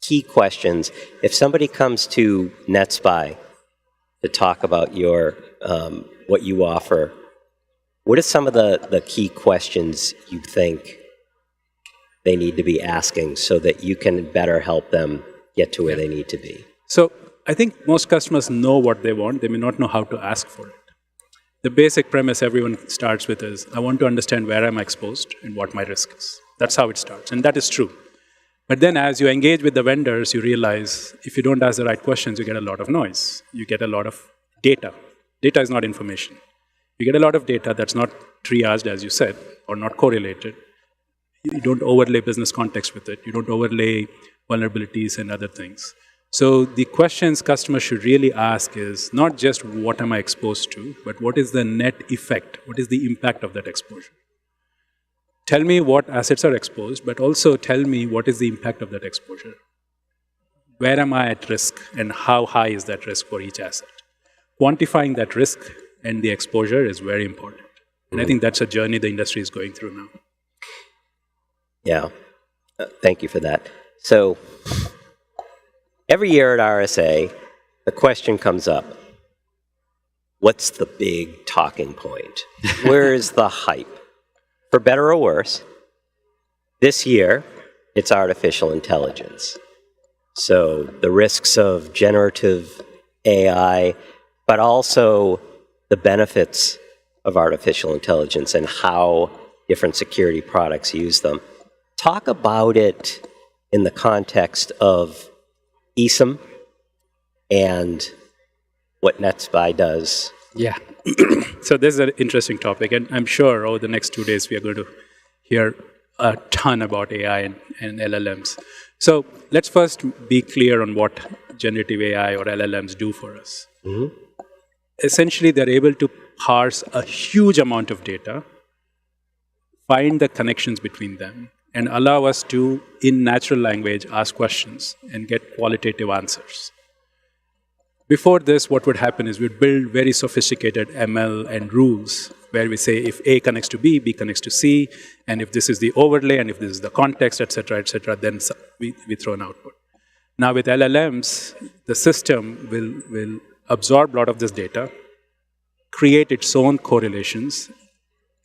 key questions. If somebody comes to NetSPI to talk about your what you offer, what are some of the key questions you think they need to be asking so that you can better help them get to where they need to be? So I think most customers know what they want. They may not know how to ask for it. The basic premise everyone starts with is, I want to understand where I'm exposed and what my risk is. That's how it starts, and that is true. But then as you engage with the vendors, you realize if you don't ask the right questions, you get a lot of noise. You get a lot of data. Data is not information. You get a lot of data that's not triaged, as you said, or not correlated. You don't overlay business context with it. You don't overlay vulnerabilities and other things. So the questions customers should really ask is not just what am I exposed to, but what is the net effect? What is the impact of that exposure? Tell me what assets are exposed, but also tell me what is the impact of that exposure. Where am I at risk and how high is that risk for each asset? Quantifying that risk and the exposure is very important. And I think that's a journey the industry is going through now. Yeah, thank you for that. So every year at RSA, the question comes up, what's the big talking point? Where is the hype? For better or worse, this year, it's artificial intelligence. So the risks of generative AI, but also the benefits of artificial intelligence and how different security products use them. Talk about it in the context of ESM and what NetSPI does. Yeah. So this is an interesting topic, and I'm sure over the next 2 days we are going to hear a ton about AI and LLMs. So let's first be clear on what generative AI or LLMs do for us. Essentially, they're able to parse a huge amount of data, find the connections between them, and allow us to, in natural language, ask questions and get qualitative answers. Before this, what would happen is we'd build very sophisticated ML and rules where we say if A connects to B, B connects to C, and if this is the overlay, and if this is the context, et cetera, then we throw an output. Now with LLMs, the system will absorb a lot of this data, create its own correlations,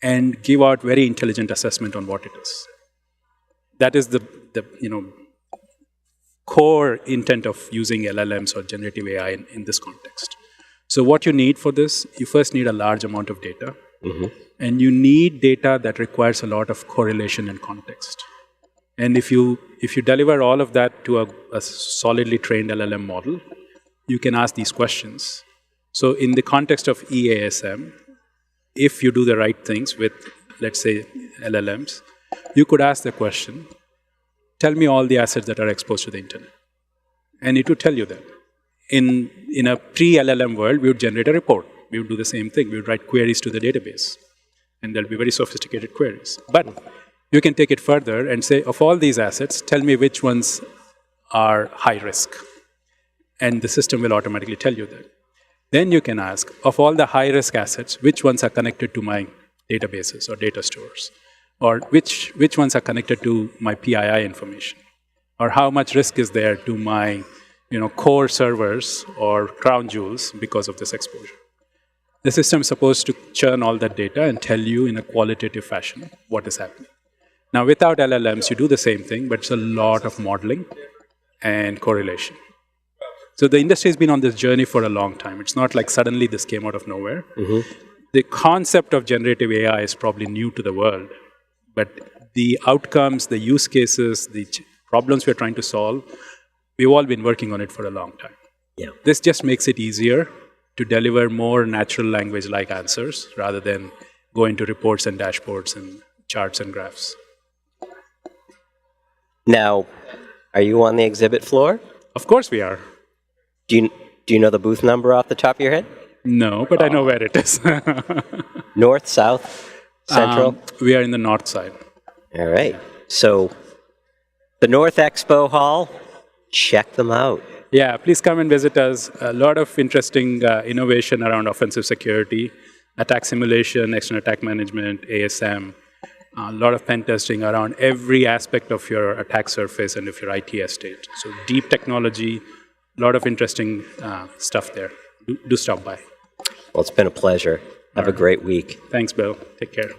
and give out very intelligent assessment on what it is. That is the core intent of using LLMs or generative AI in this context. So what you need for this, you first need a large amount of data, and you need data that requires a lot of correlation and context. And if you deliver all of that to a solidly trained LLM model, you can ask these questions. So in the context of EASM, if you do the right things with, let's say, LLMs, you could ask the question, tell me all the assets that are exposed to the internet. And it would tell you that. In a pre-LLM world, we would generate a report. We would do the same thing. We would write queries to the database. And there'll be very sophisticated queries. But you can take it further and say, of all these assets, tell me which ones are high risk. And the system will automatically tell you that. Then you can ask, of all the high risk assets, which ones are connected to my databases or data stores? Or which ones are connected to my PII information? Or how much risk is there to my core servers or crown jewels because of this exposure? The system is supposed to churn all that data and tell you in a qualitative fashion what is happening. Now, without LLMs, you do the same thing, but it's a lot of modeling and correlation. So the industry has been on this journey for a long time. It's not like suddenly this came out of nowhere. The concept of generative AI is probably new to the world, but the outcomes, the use cases, the problems we're trying to solve, we've all been working on it for a long time. Yeah. This just makes it easier to deliver more natural language-like answers rather than go into reports and dashboards and charts and graphs. Now, are you on the exhibit floor? Of course we are. Do you know the booth number off the top of your head? No, but I know where it is. North, south, central? We are in the north side. All right. So the North Expo Hall, check them out. Yeah, please come and visit us. A lot of interesting innovation around offensive security, attack simulation, external attack management, ASM, a lot of pen testing around every aspect of your attack surface and of your IT estate. So deep technology, a lot of interesting stuff there. Do stop by. Well, it's been a pleasure. Have a great week. Thanks, Bill. Take care.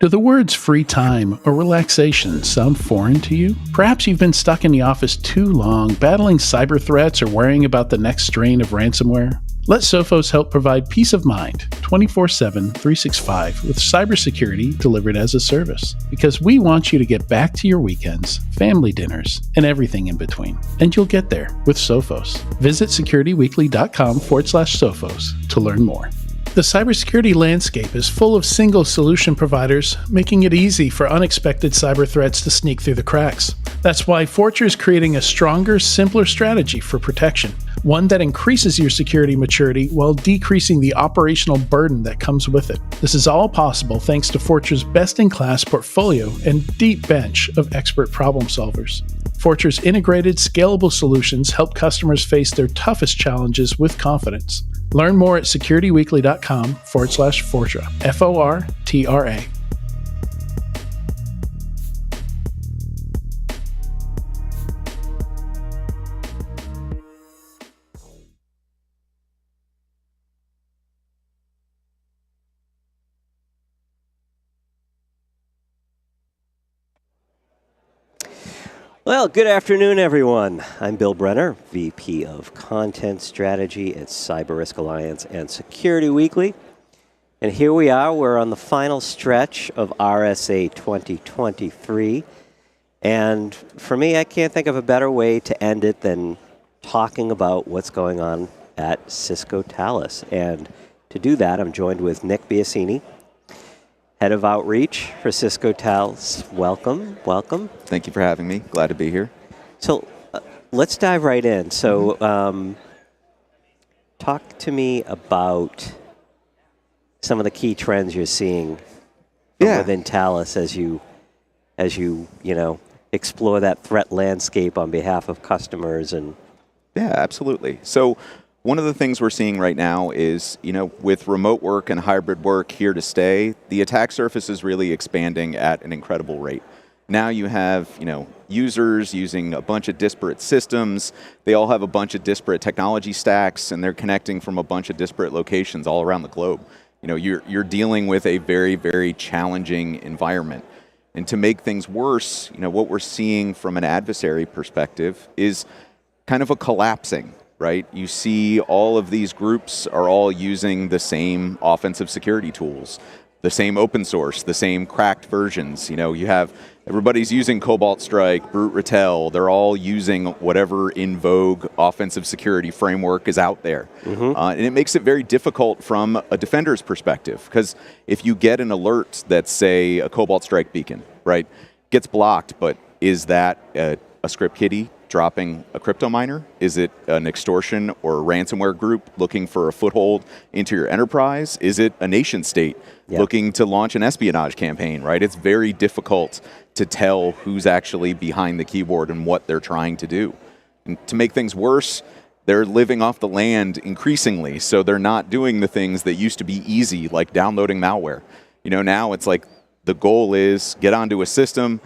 Do the words free time or relaxation sound foreign to you? Perhaps you've been stuck in the office too long, battling cyber threats or worrying about the next strain of ransomware. Let Sophos help provide peace of mind 24/7, 365 with cybersecurity delivered as a service. Because we want you to get back to your weekends, family dinners, and everything in between. And you'll get there with Sophos. Visit securityweekly.com/Sophos to learn more. The cybersecurity landscape is full of single solution providers, making it easy for unexpected cyber threats to sneak through the cracks. That's why Fortra is creating a stronger, simpler strategy for protection. one that increases your security maturity while decreasing the operational burden that comes with it. This is all possible thanks to Fortra's best-in-class portfolio and deep bench of expert problem solvers. Fortra's integrated, scalable solutions help customers face their toughest challenges with confidence. Learn more at securityweekly.com/Fortra, Fortra. Well, good afternoon, everyone. I'm Bill Brenner, VP of Content Strategy at Cyber Risk Alliance and Security Weekly. And here we are. We're on the final stretch of RSA 2023. And for me, I can't think of a better way to end it than talking about what's going on at Cisco Talos. And to do that, I'm joined with Nick Biasini, Head of Outreach for Cisco Talos. Welcome, welcome. Thank you for having me. Glad to be here. So let's dive right in. So talk to me about some of the key trends you're seeing within Talos as you explore that threat landscape on behalf of customers. And yeah, absolutely. So one of the things we're seeing right now is, with remote work and hybrid work here to stay, the attack surface is really expanding at an incredible rate. Now you have, users using a bunch of disparate systems. They all have a bunch of disparate technology stacks, and they're connecting from a bunch of disparate locations all around the globe. You're dealing with a very, very challenging environment. And to make things worse, what we're seeing from an adversary perspective is kind of a collapsing. Right? You see all of these groups are all using the same offensive security tools, the same open source, the same cracked versions. You have everybody's using Cobalt Strike, Brute Ratel. They're all using whatever in vogue offensive security framework is out there. And it makes it very difficult from a defender's perspective, because if you get an alert that's, say, a Cobalt Strike beacon, right, gets blocked, but is that a script kiddie dropping a crypto miner? Is it an extortion or a ransomware group looking for a foothold into your enterprise? Is it a nation state looking to launch an espionage campaign, right? It's very difficult to tell who's actually behind the keyboard and what they're trying to do. And to make things worse, they're living off the land increasingly, so they're not doing the things that used to be easy, like downloading malware. Now it's like the goal is get onto a system,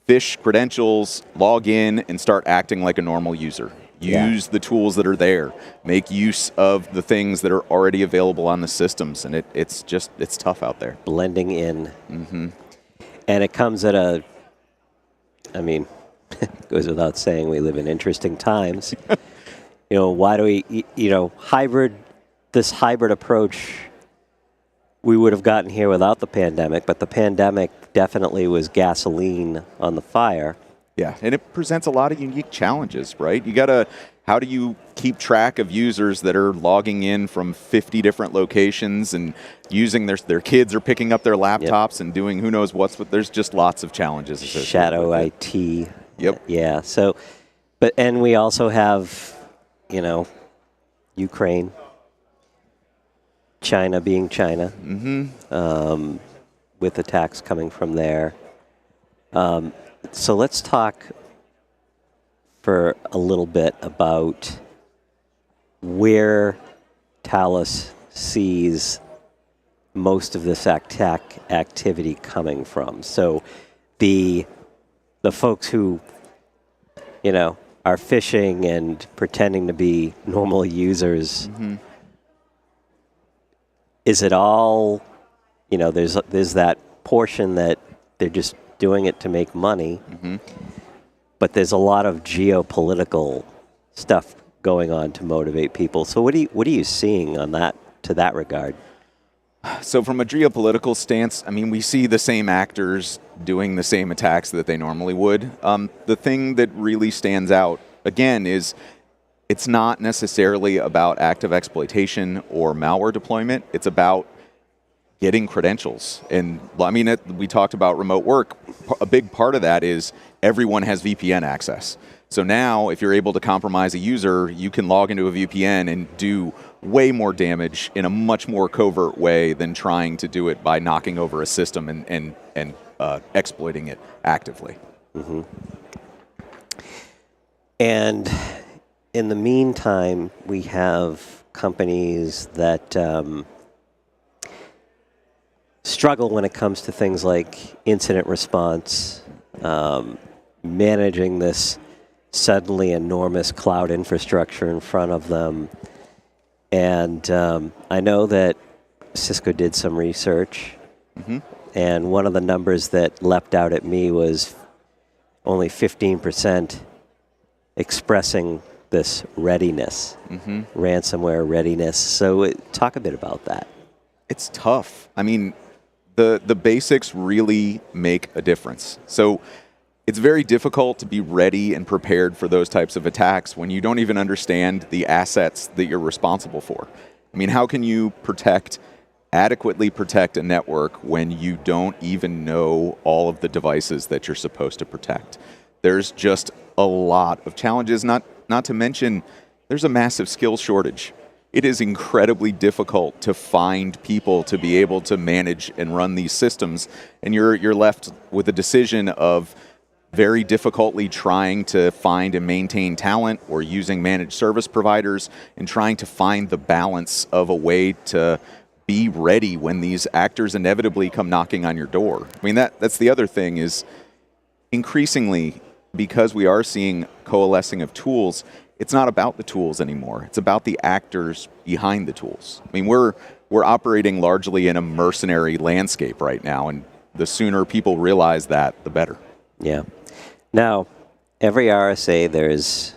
fish credentials, log in, and start acting like a normal user. Use the tools that are there. Make use of the things that are already available on the systems, and it's tough out there. Blending in. And it comes at it goes without saying we live in interesting times. Why do we, this hybrid approach, we would have gotten here without the pandemic, but the pandemic definitely was gasoline on the fire. Yeah, and it presents a lot of unique challenges, right? How do you keep track of users that are logging in from 50 different locations and using their kids are picking up their laptops and doing who knows what's, but there's just lots of challenges associated Shadow with IT. It. Yep. Yeah, so, and we also have, Ukraine, China being China, with attacks coming from there. So let's talk for a little bit about where Talos sees most of this attack activity coming from. So the folks who, are phishing and pretending to be normal users, is it all, there's that portion that they're just doing it to make money, but there's a lot of geopolitical stuff going on to motivate people. So what are you seeing on that, to that regard? So from a geopolitical stance, we see the same actors doing the same attacks that they normally would. The thing that really stands out, again, is it's not necessarily about active exploitation or malware deployment. It's about getting credentials. And we talked about remote work. A big part of that is everyone has VPN access. So now, if you're able to compromise a user, you can log into a VPN and do way more damage in a much more covert way than trying to do it by knocking over a system and exploiting it actively. Mm-hmm. And in the meantime, we have companies that struggle when it comes to things like incident response, managing this suddenly enormous cloud infrastructure in front of them. And I know that Cisco did some research, and one of the numbers that leapt out at me was only 15% expressing this readiness, ransomware readiness. So talk a bit about that. It's tough. I mean, the basics really make a difference. So it's very difficult to be ready and prepared for those types of attacks when you don't even understand the assets that you're responsible for. I mean, how can you adequately protect a network when you don't even know all of the devices that you're supposed to protect? There's just a lot of challenges, not to mention there's a massive skills shortage. It is incredibly difficult to find people to be able to manage and run these systems, and you're left with a decision of very difficultly trying to find and maintain talent or using managed service providers and trying to find the balance of a way to be ready when these actors inevitably come knocking on your door. I mean, that's the other thing is increasingly, because we are seeing coalescing of tools, it's not about the tools anymore. It's about the actors behind the tools. I mean, we're operating largely in a mercenary landscape right now, and the sooner people realize that, the better. Yeah. Now, every RSA, there's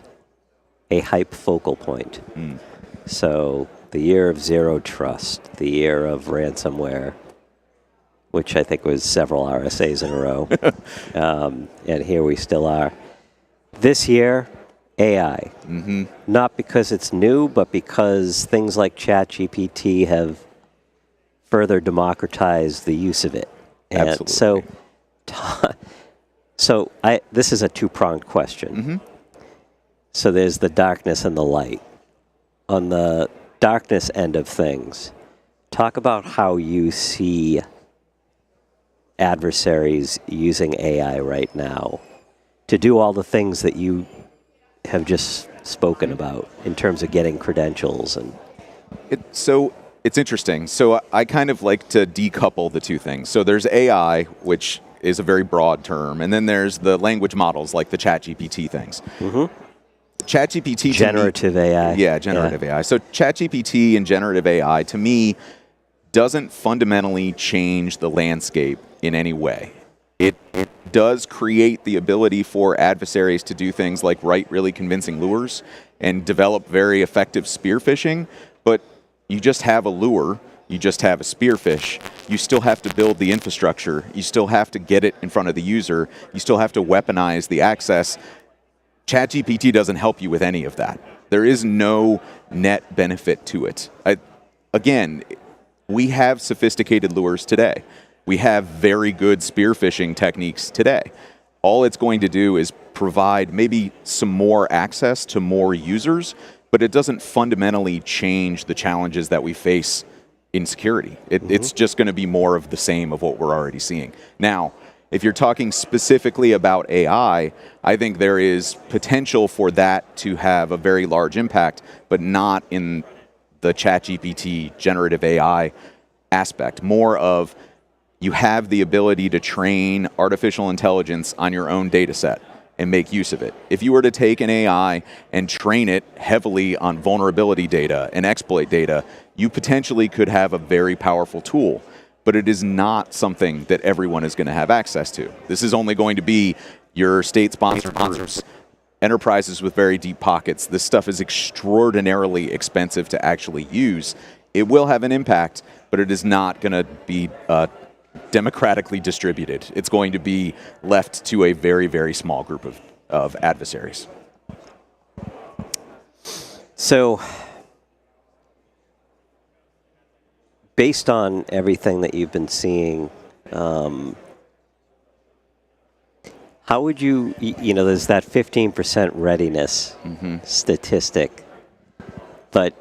a hype focal point. So the year of zero trust, the year of ransomware, which I think was several RSAs in a row. And here we still are. This year, AI. Not because it's new, but because things like ChatGPT have further democratized the use of it. And Absolutely. So this is a two-pronged question. So there's the darkness and the light. On the darkness end of things, talk about how you see adversaries using AI right now to do all the things that you have just spoken about in terms of getting credentials. And So it's interesting. So I kind of like to decouple the two things. So there's AI, which is a very broad term, and then there's the language models like the ChatGPT things. ChatGPT, generative AI. Yeah, generative AI. So ChatGPT and generative AI, to me, doesn't fundamentally change the landscape in any way. It does create the ability for adversaries to do things like write really convincing lures and develop very effective spear phishing, but you just have a lure, you just have a spearfish, you still have to build the infrastructure, you still have to get it in front of the user, you still have to weaponize the access. ChatGPT doesn't help you with any of that. There is no net benefit to it. Again, we have sophisticated lures today. We have very good spearfishing techniques today. All it's going to do is provide maybe some more access to more users, but it doesn't fundamentally change the challenges that we face in security. It's just going to be more of the same of what we're already seeing. Now, if you're talking specifically about AI, I think there is potential for that to have a very large impact, but not in the ChatGPT generative AI aspect. More of you have the ability to train artificial intelligence on your own data set and make use of it. If you were to take an AI and train it heavily on vulnerability data and exploit data, you potentially could have a very powerful tool, but it is not something that everyone is going to have access to. This is only going to be your state-sponsored groups, enterprises with very deep pockets. This stuff is extraordinarily expensive to actually use. It will have an impact, but it is not going to be democratically distributed. It's going to be left to a very, very small group of adversaries. So, based on everything that you've been seeing, how How would you, there's that 15% readiness statistic, but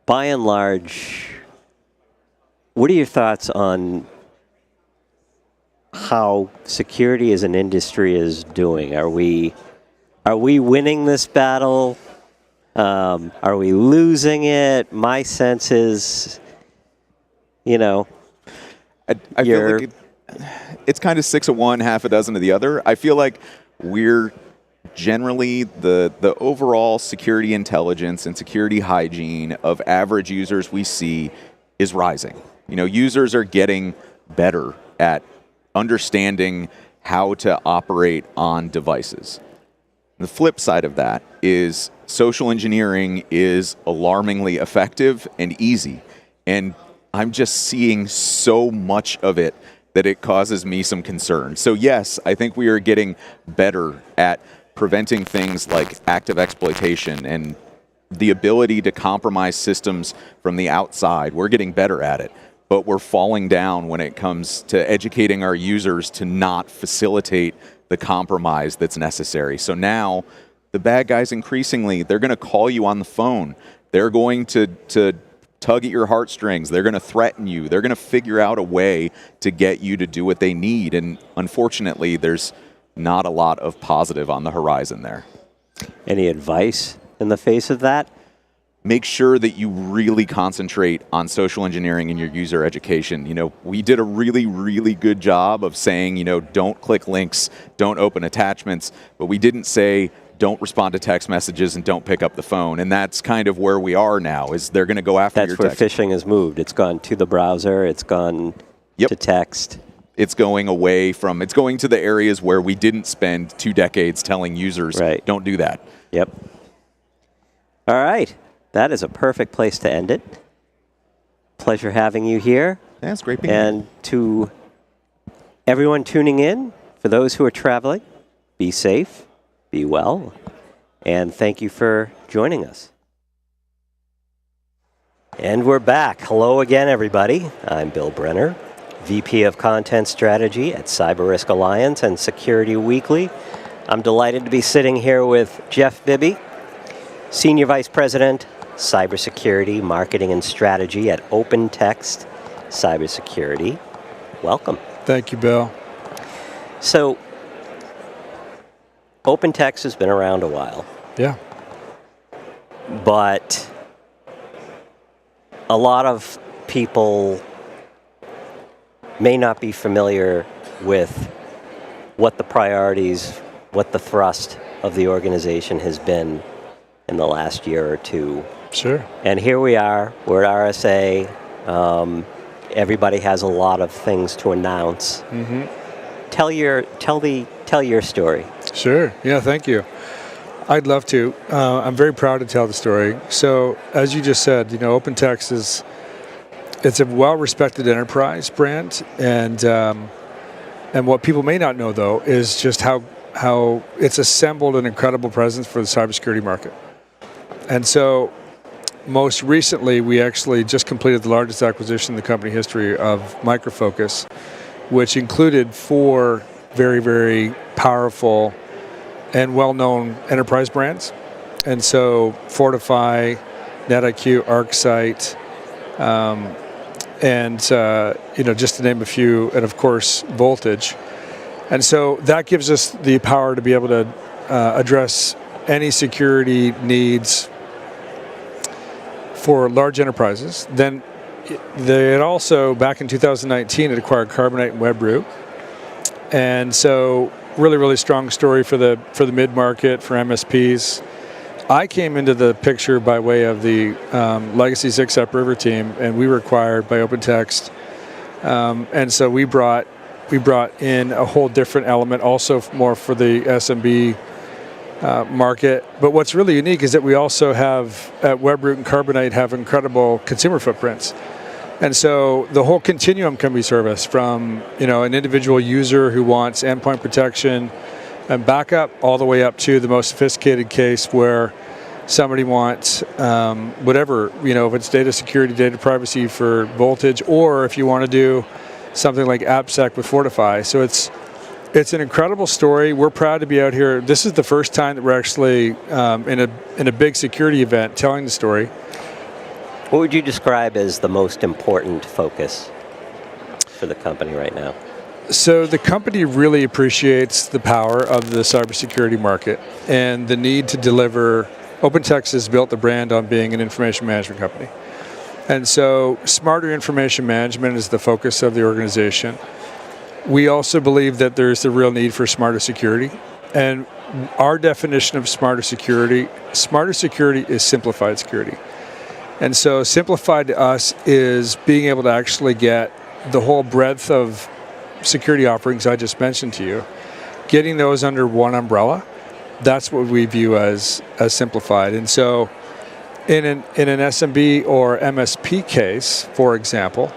by and large, what are your thoughts on how security as an industry is doing? Are we winning this battle? Are we losing it? My sense is, I feel like it's kind of 6 of one, half a dozen of the other. I feel like we're generally the overall security intelligence and security hygiene of average users we see is rising. Users are getting better at understanding how to operate on devices. The flip side of that is social engineering is alarmingly effective and easy. And I'm just seeing so much of it that it causes me some concern. So yes, I think we are getting better at preventing things like active exploitation and the ability to compromise systems from the outside. We're getting better at it. But we're falling down when it comes to educating our users to not facilitate the compromise that's necessary. So now the bad guys increasingly, they're going to call you on the phone. They're going to tug at your heartstrings. They're going to threaten you. They're going to figure out a way to get you to do what they need. And unfortunately, there's not a lot of positive on the horizon there. Any advice in the face of that? Make sure that you really concentrate on social engineering in your user education. We did a really, really good job of saying, don't click links, don't open attachments, but we didn't say don't respond to text messages and don't pick up the phone. And that's kind of where we are now, is they're going to go after your text. That's where phishing has moved. It's gone to the browser. It's gone to text. It's going to the areas where we didn't spend 2 decades telling users, don't do that. Yep. All right. That is a perfect place to end it. Pleasure having you here. Yeah, it's great being here. And to everyone tuning in, for those who are traveling, be safe, be well, and thank you for joining us. And we're back. Hello again, everybody. I'm Bill Brenner, VP of Content Strategy at Cyber Risk Alliance and Security Weekly. I'm delighted to be sitting here with Geoff Bibby, Senior Vice President, Cybersecurity Marketing and Strategy at OpenText Cybersecurity. Welcome. Thank you, Bill. So, OpenText has been around a while. Yeah. But a lot of people may not be familiar with what the priorities, what the thrust of the organization has been in the last year or two. Sure. And here we are, we're at RSA. Everybody has a lot of things to announce. Mm-hmm. Tell your story. Sure. Yeah, thank you. I'd love to. I'm very proud to tell the story. So, as you just said, OpenText it's a well-respected enterprise brand, and what people may not know, though, is just how it's assembled an incredible presence for the cybersecurity market. And so, most recently, we actually just completed the largest acquisition in the company history of Micro Focus, which included 4 very, very powerful and well-known enterprise brands. And so Fortify, NetIQ, ArcSight, and just to name a few, and of course Voltage. And so that gives us the power to be able to address any security needs for large enterprises. Then it also, back in 2019, it acquired Carbonite and WebRoot. And so really, really strong story for the mid-market, for MSPs. I came into the picture by way of the legacy Zix Upriver team, and we were acquired by OpenText. And so we brought in a whole different element, also more for the SMB market. But what's really unique is that we also have, at WebRoot and Carbonite, have incredible consumer footprints. And so the whole continuum can be serviced from an individual user who wants endpoint protection and backup, all the way up to the most sophisticated case where somebody wants whatever, if it's data security, data privacy for Voltage, or if you want to do something like AppSec with Fortify. So It's an incredible story. We're proud to be out here. This is the first time that we're actually in a big security event telling the story. What would you describe as the most important focus for the company right now? So the company really appreciates the power of the cybersecurity market and the need to deliver. OpenText has built the brand on being an information management company. And so smarter information management is the focus of the organization. We also believe that there's a real need for smarter security. And our definition of smarter security is simplified security. And so simplified to us is being able to actually get the whole breadth of security offerings I just mentioned to you, getting those under one umbrella. That's what we view as simplified. And so in an SMB or MSP case, for example,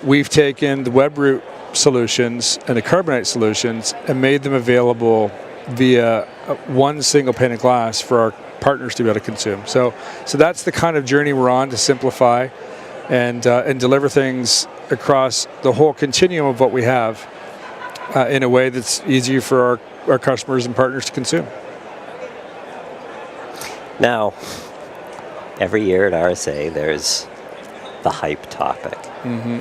we've taken the web-root solutions and the Carbonite solutions and made them available via one single pane of glass for our partners to be able to consume. So that's the kind of journey we're on, to simplify and deliver things across the whole continuum of what we have in a way that's easier for our customers and partners to consume. Now, every year at RSA, there's the hype topic. Mm-hmm.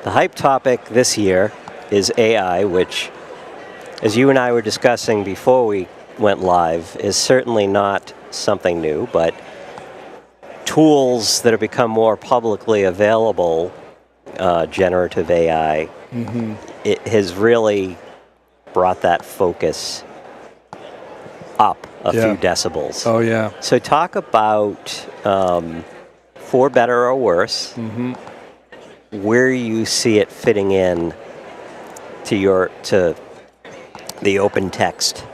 The hype topic this year is AI, which, as you and I were discussing before we went live, is certainly not something new, but tools that have become more publicly available, generative AI, mm-hmm. it has really brought that focus up a few decibels. Oh, yeah. So talk about, for better or worse, mm-hmm. where you see it fitting in to the OpenText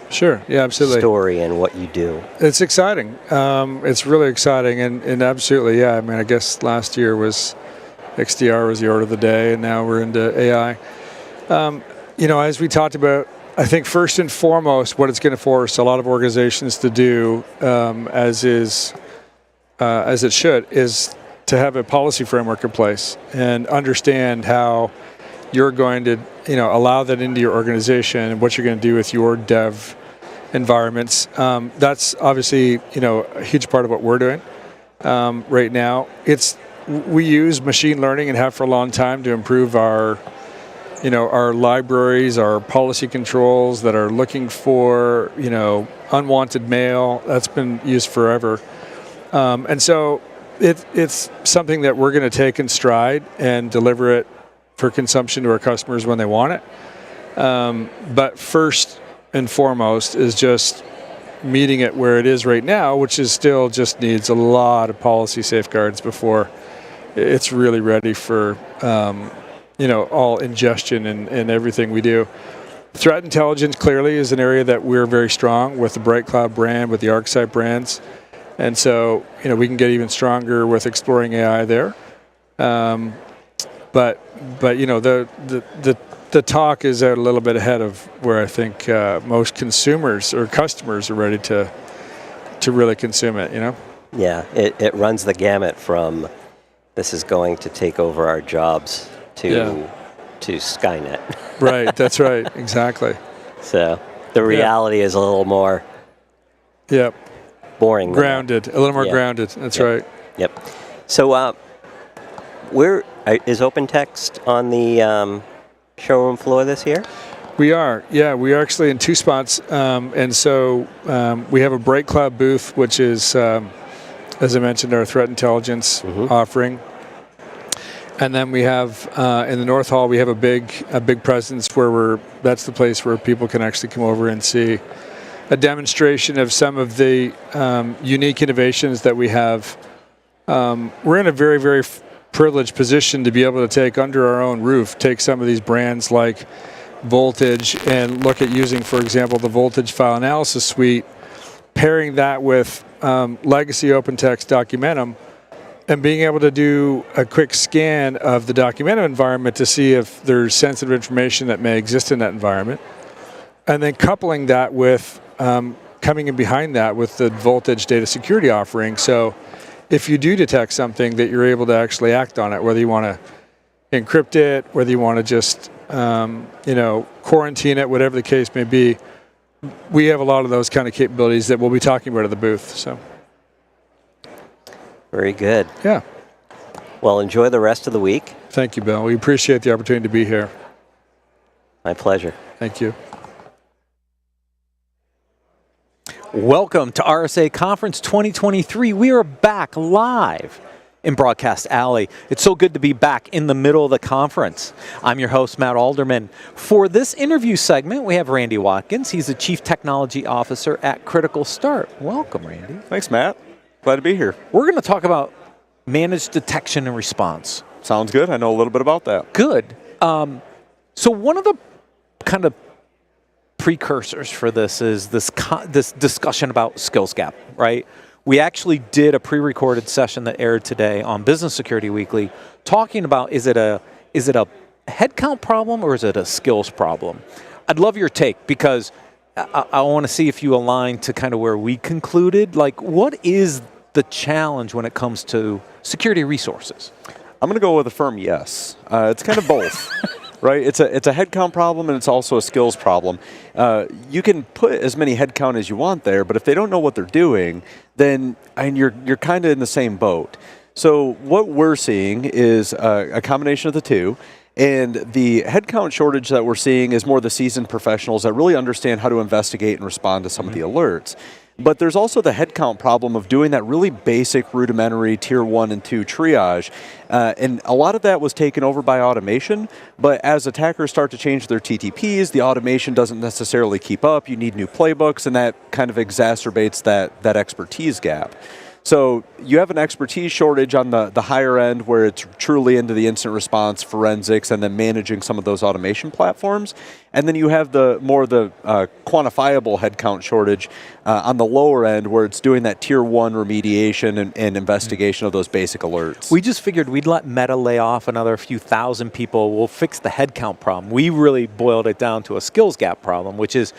story and what you do. It's exciting. It's really exciting, and absolutely, yeah. I mean, I guess last year was XDR was the order of the day, and now we're into AI. As we talked about, I think first and foremost, what it's going to force a lot of organizations to do, as it should, is to have a policy framework in place and understand how you're going to, allow that into your organization and what you're going to do with your dev environments. That's obviously, a huge part of what we're doing right now. We use machine learning and have for a long time to improve our libraries, our policy controls that are looking for, unwanted mail. That's been used forever. And so it's something that we're going to take in stride and deliver it for consumption to our customers when they want it. But first and foremost is just meeting it where it is right now, which is still just needs a lot of policy safeguards before it's really ready for all ingestion and everything we do. Threat intelligence clearly is an area that we're very strong with the Bright Cloud brand, with the ArcSight brands. And so, we can get even stronger with exploring AI there. But the talk is out a little bit ahead of where I think most consumers or customers are ready to really consume it, Yeah, it runs the gamut from this is going to take over our jobs to Skynet. Right, that's right, exactly. So the reality is a little more boring. Grounded, a little more grounded, that's right. Yep. So where is OpenText on the showroom floor this year? We are, we are actually in two spots. And so we have a Bright Cloud booth, which is, as I mentioned, our threat intelligence offering. And then we have in the North Hall, we have a big presence where that's the place where people can actually come over and see a demonstration of some of the unique innovations that we have. We're in a very, very privileged position to be able to take under our own roof, take some of these brands like Voltage and look at using, for example, the Voltage File Analysis Suite, pairing that with legacy OpenText Documentum, and being able to do a quick scan of the Documentum environment to see if there's sensitive information that may exist in that environment. And then coupling that with, coming in behind that with the Voltage data security offering. So if you do detect something, that you're able to actually act on it, whether you want to encrypt it, whether you want to just quarantine it, whatever the case may be. We have a lot of those kind of capabilities that we'll be talking about at the booth. So, very good. Yeah. Well, enjoy the rest of the week. Thank you, Bill. We appreciate the opportunity to be here. My pleasure. Thank you. Welcome to RSA Conference 2023. We are back live in Broadcast Alley. It's so good to be back in the middle of the conference. I'm your host, Matt Alderman. For this interview segment, we have Randy Watkins. He's the Chief Technology Officer at Critical Start. Welcome, Randy. Thanks, Matt. Glad to be here. We're going to talk about managed detection and response. Sounds good. I know a little bit about that. Good. So one of the kind of precursors for this is this discussion about skills gap, right? We actually did a pre-recorded session that aired today on Business Security Weekly talking about is it a headcount problem or is it a skills problem? I'd love your take because I want to see if you align to kind of where we concluded. Like, what is the challenge when it comes to security resources? I'm going to go with a firm yes. It's kind of both. Right, it's a headcount problem and it's also a skills problem. You can put as many headcount as you want there, but if they don't know what they're doing, then you're kind of in the same boat. So what we're seeing is a combination of the two, and the headcount shortage that we're seeing is more the seasoned professionals that really understand how to investigate and respond to some of the alerts. But there's also the headcount problem of doing that really basic, rudimentary Tier 1 and 2 triage. And a lot of that was taken over by automation. But as attackers start to change their TTPs, the automation doesn't necessarily keep up. You need new playbooks, and that kind of exacerbates that expertise gap. So you have an expertise shortage on the higher end where it's truly into the incident response, forensics, and then managing some of those automation platforms. And then you have the quantifiable headcount shortage on the lower end where it's doing that Tier 1 remediation and investigation of those basic alerts. We just figured we'd let Meta lay off another few thousand people. We'll fix the headcount problem. We really boiled it down to a skills gap problem, which is,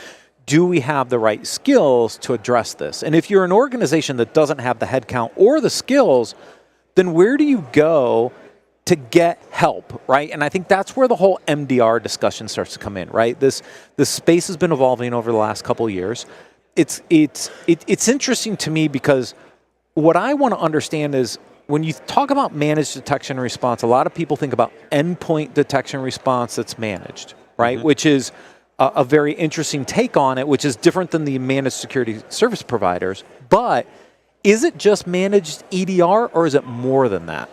do we have the right skills to address this? And if you're an organization that doesn't have the headcount or the skills, then where do you go to get help, right? And I think that's where the whole MDR discussion starts to come in, right? This space has been evolving over the last couple of years. It's interesting to me because what I want to understand is when you talk about managed detection and response, a lot of people think about endpoint detection and response that's managed, right? Mm-hmm. Which is a very interesting take on it, which is different than the managed security service providers. But is it just managed EDR or is it more than that?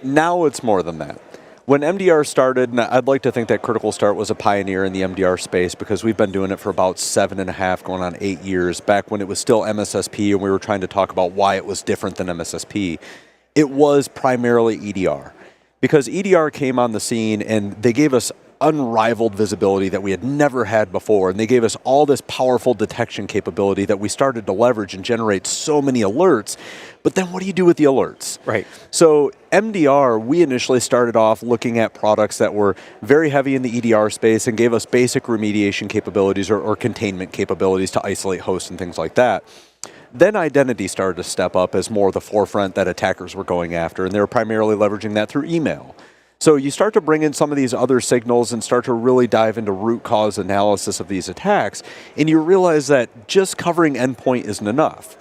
Now it's more than that. When MDR started, and I'd like to think that Critical Start was a pioneer in the MDR space because we've been doing it for about 7.5, going on 8 years, back when it was still MSSP and we were trying to talk about why it was different than MSSP. It was primarily EDR because EDR came on the scene and they gave us unrivaled visibility that we had never had before, and they gave us all this powerful detection capability that we started to leverage and generate so many alerts. But then what do you do with the alerts? Right. So MDR, we initially started off looking at products that were very heavy in the EDR space and gave us basic remediation capabilities or containment capabilities to isolate hosts and things like that. Then identity started to step up as more of the forefront that attackers were going after, and they were primarily leveraging that through email. So you start to bring in some of these other signals and start to really dive into root cause analysis of these attacks, and you realize that just covering endpoint isn't enough.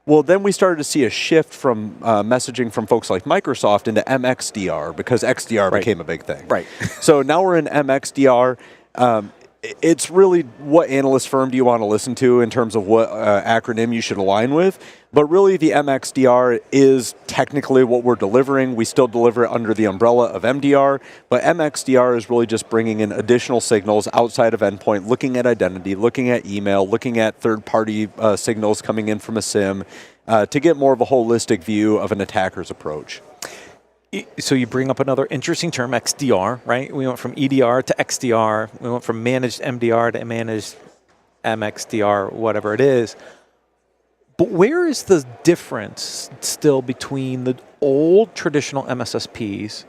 Well, then we started to see a shift from messaging from folks like Microsoft into MXDR because XDR became a big thing. Right. So now we're in MXDR. It's really what analyst firm do you want to listen to in terms of what acronym you should align with. But really the MXDR is technically what we're delivering. We still deliver it under the umbrella of MDR, but MXDR is really just bringing in additional signals outside of endpoint, looking at identity, looking at email, looking at third-party signals coming in from a SIM to get more of a holistic view of an attacker's approach. So you bring up another interesting term, XDR, right? We went from EDR to XDR. We went from managed MDR to managed MXDR, whatever it is. But where is the difference still between the old traditional MSSPs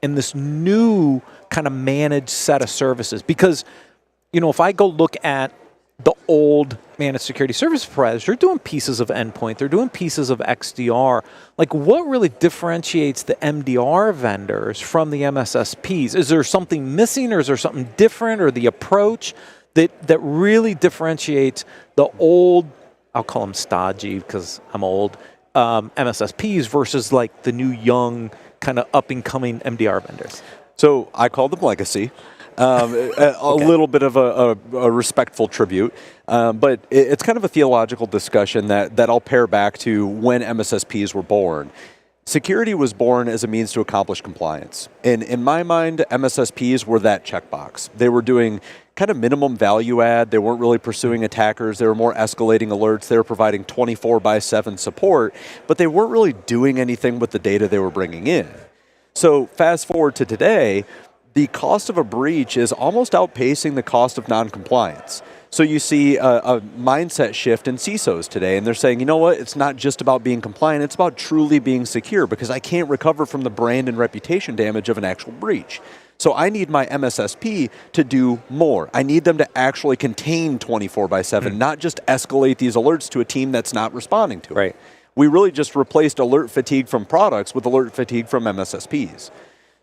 and this new kind of managed set of services? Because, you know, if I go look at the old managed security service providers, they're doing pieces of endpoint, they're doing pieces of XDR. Like, what really differentiates the MDR vendors from the MSSPs? Is there something missing, or is there something different, or the approach that really differentiates the old, I'll call them stodgy because I'm old, MSSPs versus like the new young kind of up and coming MDR vendors? So I call them legacy. A little bit of a respectful tribute, but it's kind of a theological discussion that I'll pair back to when MSSPs were born. Security was born as a means to accomplish compliance. And in my mind, MSSPs were that checkbox. They were doing kind of minimum value add. They weren't really pursuing attackers. They were more escalating alerts. They were providing 24/7 support, but they weren't really doing anything with the data they were bringing in. So fast forward to today, the cost of a breach is almost outpacing the cost of non-compliance. So you see a mindset shift in CISOs today, and they're saying, you know what, it's not just about being compliant, it's about truly being secure, because I can't recover from the brand and reputation damage of an actual breach. So I need my MSSP to do more. I need them to actually contain 24/7, not just escalate these alerts to a team that's not responding to it. Right. We really just replaced alert fatigue from products with alert fatigue from MSSPs.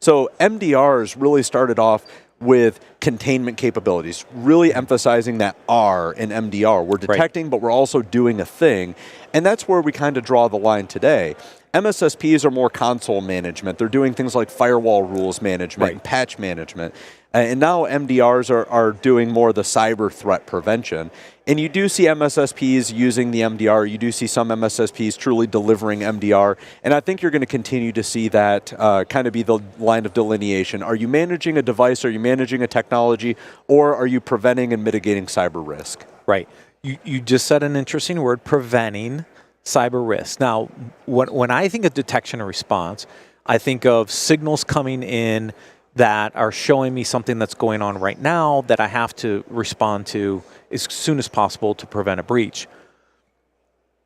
So MDRs really started off with containment capabilities, really emphasizing that R in MDR. We're detecting, but we're also doing a thing. And that's where we kind of draw the line today. MSSPs are more console management. They're doing things like firewall rules management and patch management. And now MDRs are doing more of the cyber threat prevention. And you do see MSSPs using the MDR. You do see some MSSPs truly delivering MDR. And I think you're going to continue to see that kind of be the line of delineation. Are you managing a device? Are you managing a technology? Or are you preventing and mitigating cyber risk? Right. You just said an interesting word, preventing cyber risk. Now, when I think of detection and response, I think of signals coming in that are showing me something that's going on right now that I have to respond to as soon as possible to prevent a breach.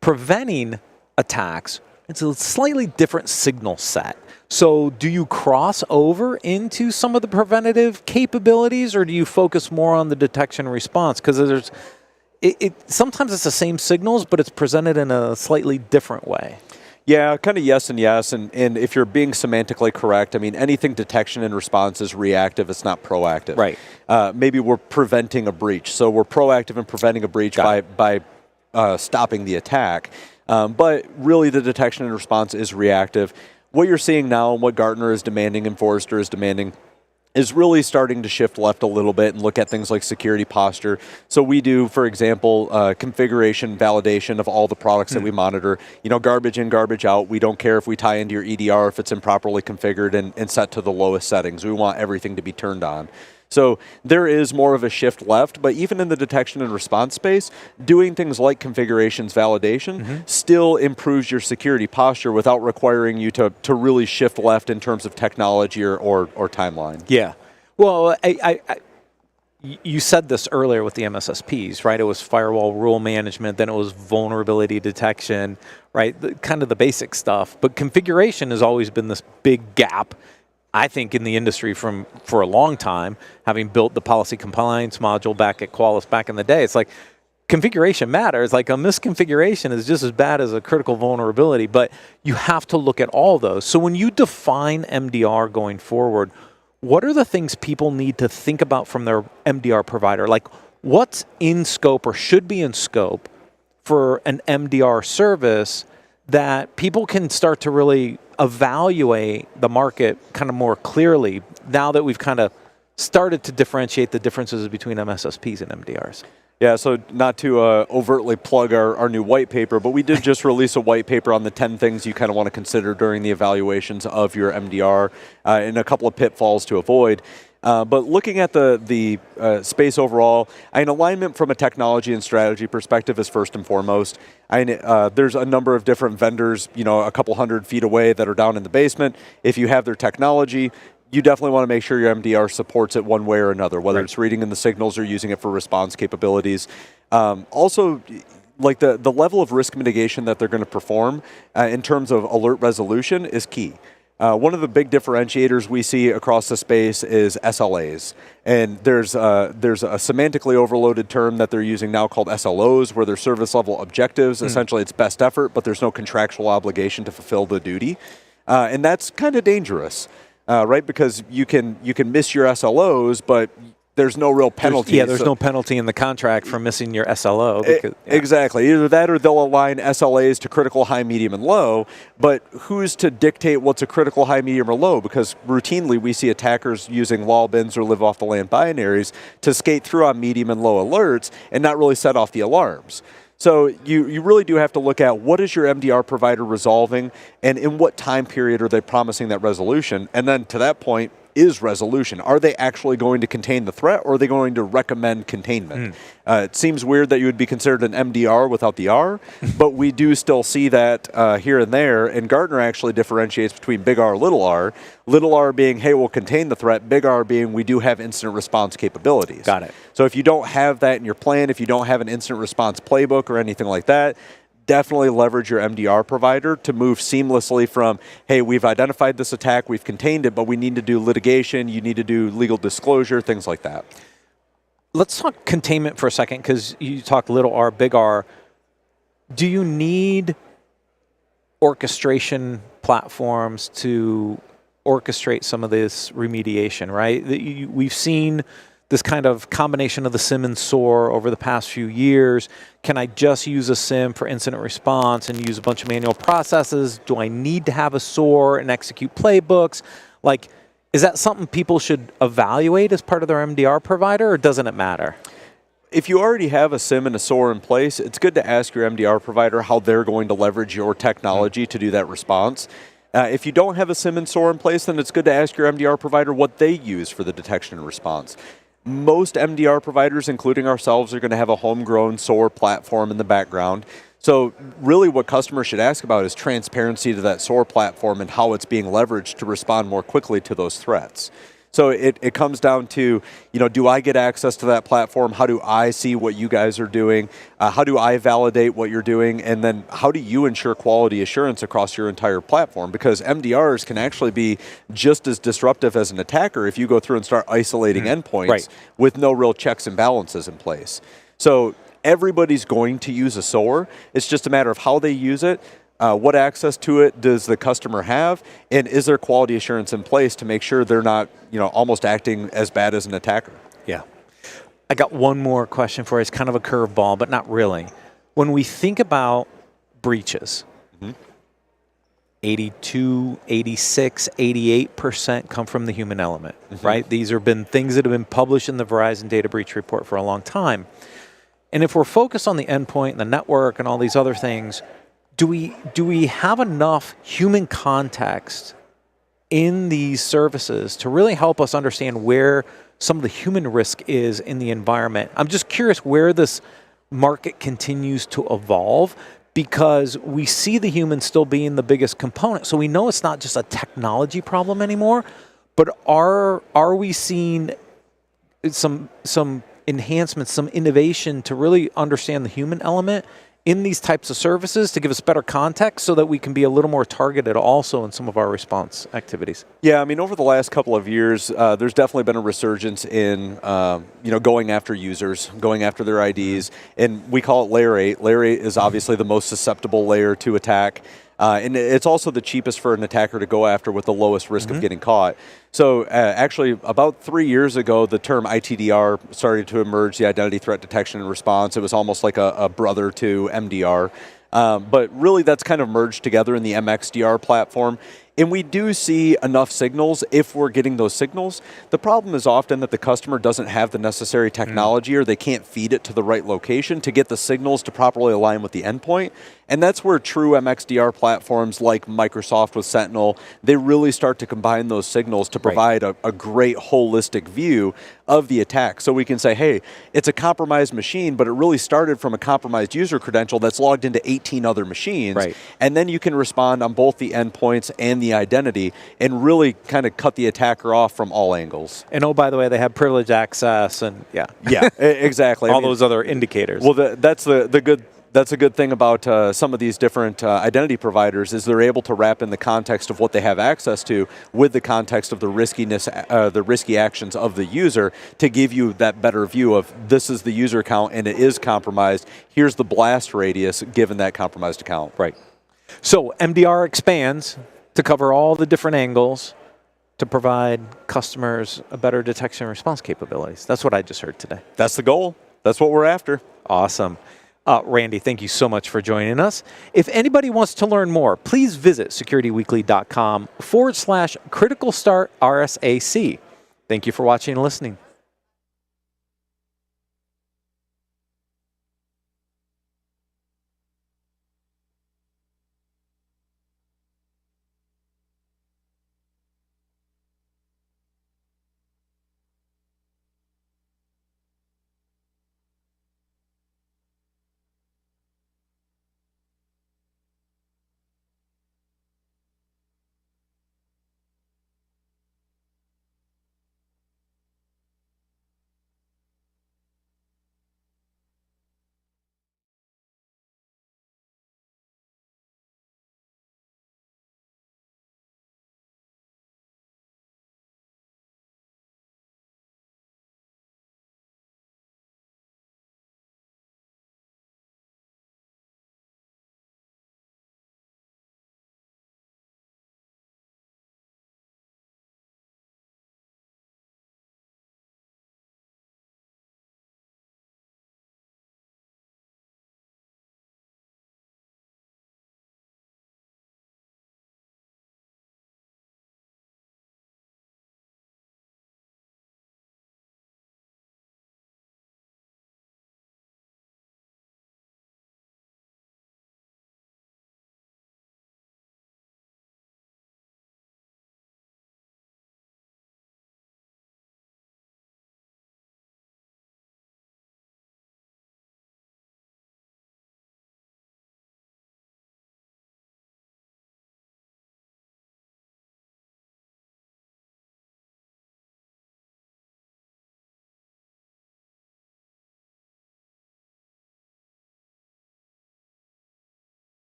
Preventing attacks, it's a slightly different signal set. So do you cross over into some of the preventative capabilities, or do you focus more on the detection and response? Because there's sometimes it's the same signals, but it's presented in a slightly different way. Yeah, kind of yes and yes. And if you're being semantically correct, I mean, anything detection and response is reactive. It's not proactive. Right. Maybe we're preventing a breach. So we're proactive in preventing a breach by stopping the attack. But really the detection and response is reactive. What you're seeing now and what Gartner is demanding and Forrester is demanding is really starting to shift left a little bit and look at things like security posture. So we do, for example, configuration validation of all the products that we monitor. You know, garbage in, garbage out. We don't care if we tie into your EDR if it's improperly configured and set to the lowest settings. We want everything to be turned on. So there is more of a shift left, but even in the detection and response space, doing things like configurations validation still improves your security posture without requiring you to really shift left in terms of technology or timeline. Yeah. Well, you said this earlier with the MSSPs, right? It was firewall rule management, then it was vulnerability detection, right? Kind of the basic stuff. But configuration has always been this big gap, I think, in the industry for a long time, having built the policy compliance module back at Qualys back in the day. It's like configuration matters. Like a misconfiguration is just as bad as a critical vulnerability, but you have to look at all those. So when you define MDR going forward, what are the things people need to think about from their MDR provider? Like what's in scope or should be in scope for an MDR service that people can start to really evaluate the market kind of more clearly now that we've kind of started to differentiate the differences between MSSPs and MDRs? Yeah, so not to overtly plug our new white paper, but we did just release a white paper on the 10 things you kind of want to consider during the evaluations of your MDR and a couple of pitfalls to avoid. But looking at the space overall, an alignment from a technology and strategy perspective is first and foremost. There's a number of different vendors, you know, a couple 100 feet away that are down in the basement. If you have their technology, you definitely want to make sure your MDR supports it one way or another, whether it's reading in the signals or using it for response capabilities. Also, like the level of risk mitigation that they're going to perform in terms of alert resolution is key. One of the big differentiators we see across the space is SLAs. And there's a semantically overloaded term that they're using now called SLOs, where they're service level objectives. Essentially, it's best effort, but there's no contractual obligation to fulfill the duty. And that's kind of dangerous, right? Because you can miss your SLOs, but there's no real penalty. There's no penalty in the contract for missing your SLO. Because, Exactly. Either that or they'll align SLAs to critical, high, medium, and low. But who's to dictate what's a critical, high, medium, or low? Because routinely we see attackers using wall bins or live off the land binaries to skate through on medium and low alerts and not really set off the alarms. So you really do have to look at what is your MDR provider resolving and in what time period are they promising that resolution. And then to that point, is resolution. Are they actually going to contain the threat, or are they going to recommend containment? It seems weird that you would be considered an MDR without the R, but we do still see that here and there, and Gartner actually differentiates between big R, little R being, hey, we'll contain the threat, big R being, we do have incident response capabilities. Got it. So if you don't have that in your plan, if you don't have an incident response playbook or anything like that, definitely leverage your MDR provider to move seamlessly from, hey, we've identified this attack, we've contained it, but we need to do litigation, you need to do legal disclosure, things like that. Let's talk containment for a second, because you talk little R, big R. Do you need orchestration platforms to orchestrate some of this remediation, right? We've seen this kind of combination of the SIM and SOAR over the past few years. Can I just use a SIM for incident response and use a bunch of manual processes? Do I need to have a SOAR and execute playbooks? Like, is that something people should evaluate as part of their MDR provider, or doesn't it matter? If you already have a SIM and a SOAR in place, it's good to ask your MDR provider how they're going to leverage your technology to do that response. If you don't have a SIM and SOAR in place, then it's good to ask your MDR provider what they use for the detection and response. Most MDR providers, including ourselves, are going to have a homegrown SOAR platform in the background. So really what customers should ask about is transparency to that SOAR platform and how it's being leveraged to respond more quickly to those threats. So it comes down to, do I get access to that platform? How do I see what you guys are doing? How do I validate what you're doing? And then how do you ensure quality assurance across your entire platform? Because MDRs can actually be just as disruptive as an attacker if you go through and start isolating endpoints with no real checks and balances in place. So everybody's going to use a SOAR. It's just a matter of how they use it. What access to it does the customer have, and is there quality assurance in place to make sure they're not, almost acting as bad as an attacker? Yeah. I got one more question for you. It's kind of a curveball, but not really. When we think about breaches, 82, 86, 88% come from the human element, right? These have been things that have been published in the Verizon Data Breach Report for a long time. And if we're focused on the endpoint and the network and all these other things, do we have enough human context in these services to really help us understand where some of the human risk is in the environment? I'm just curious where this market continues to evolve, because we see the human still being the biggest component. So we know it's not just a technology problem anymore, but are we seeing some enhancements, some innovation to really understand the human element in these types of services to give us better context so that we can be a little more targeted also in some of our response activities? Yeah, I mean, over the last couple of years, there's definitely been a resurgence in, going after users, going after their IDs, and we call it Layer 8. Layer 8 is obviously the most susceptible layer to attack. And it's also the cheapest for an attacker to go after with the lowest risk of getting caught. So actually, about 3 years ago, the term ITDR started to emerge, the Identity Threat Detection and Response. It was almost like a brother to MDR. But really, that's kind of merged together in the MXDR platform. And we do see enough signals if we're getting those signals. The problem is often that the customer doesn't have the necessary technology or they can't feed it to the right location to get the signals to properly align with the endpoint. And that's where true MXDR platforms like Microsoft with Sentinel, they really start to combine those signals to provide a great holistic view of the attack. So we can say, hey, it's a compromised machine, but it really started from a compromised user credential that's logged into 18 other machines. And then you can respond on both the endpoints and the identity and really kind of cut the attacker off from all angles. And oh, by the way, they have privileged access and Yeah, exactly. all those other indicators. Well, that's the good That's a good thing about some of these different identity providers is they're able to wrap in the context of what they have access to with the context of the riskiness, the risky actions of the user to give you that better view of this is the user account and it is compromised. Here's the blast radius given that compromised account. Right. So MDR expands to cover all the different angles to provide customers a better detection and response capabilities. That's what I just heard today. That's the goal. That's what we're after. Awesome. Randy, thank you so much for joining us. If anybody wants to learn more, please visit securityweekly.com/critical start RSAC. Thank you for watching and listening.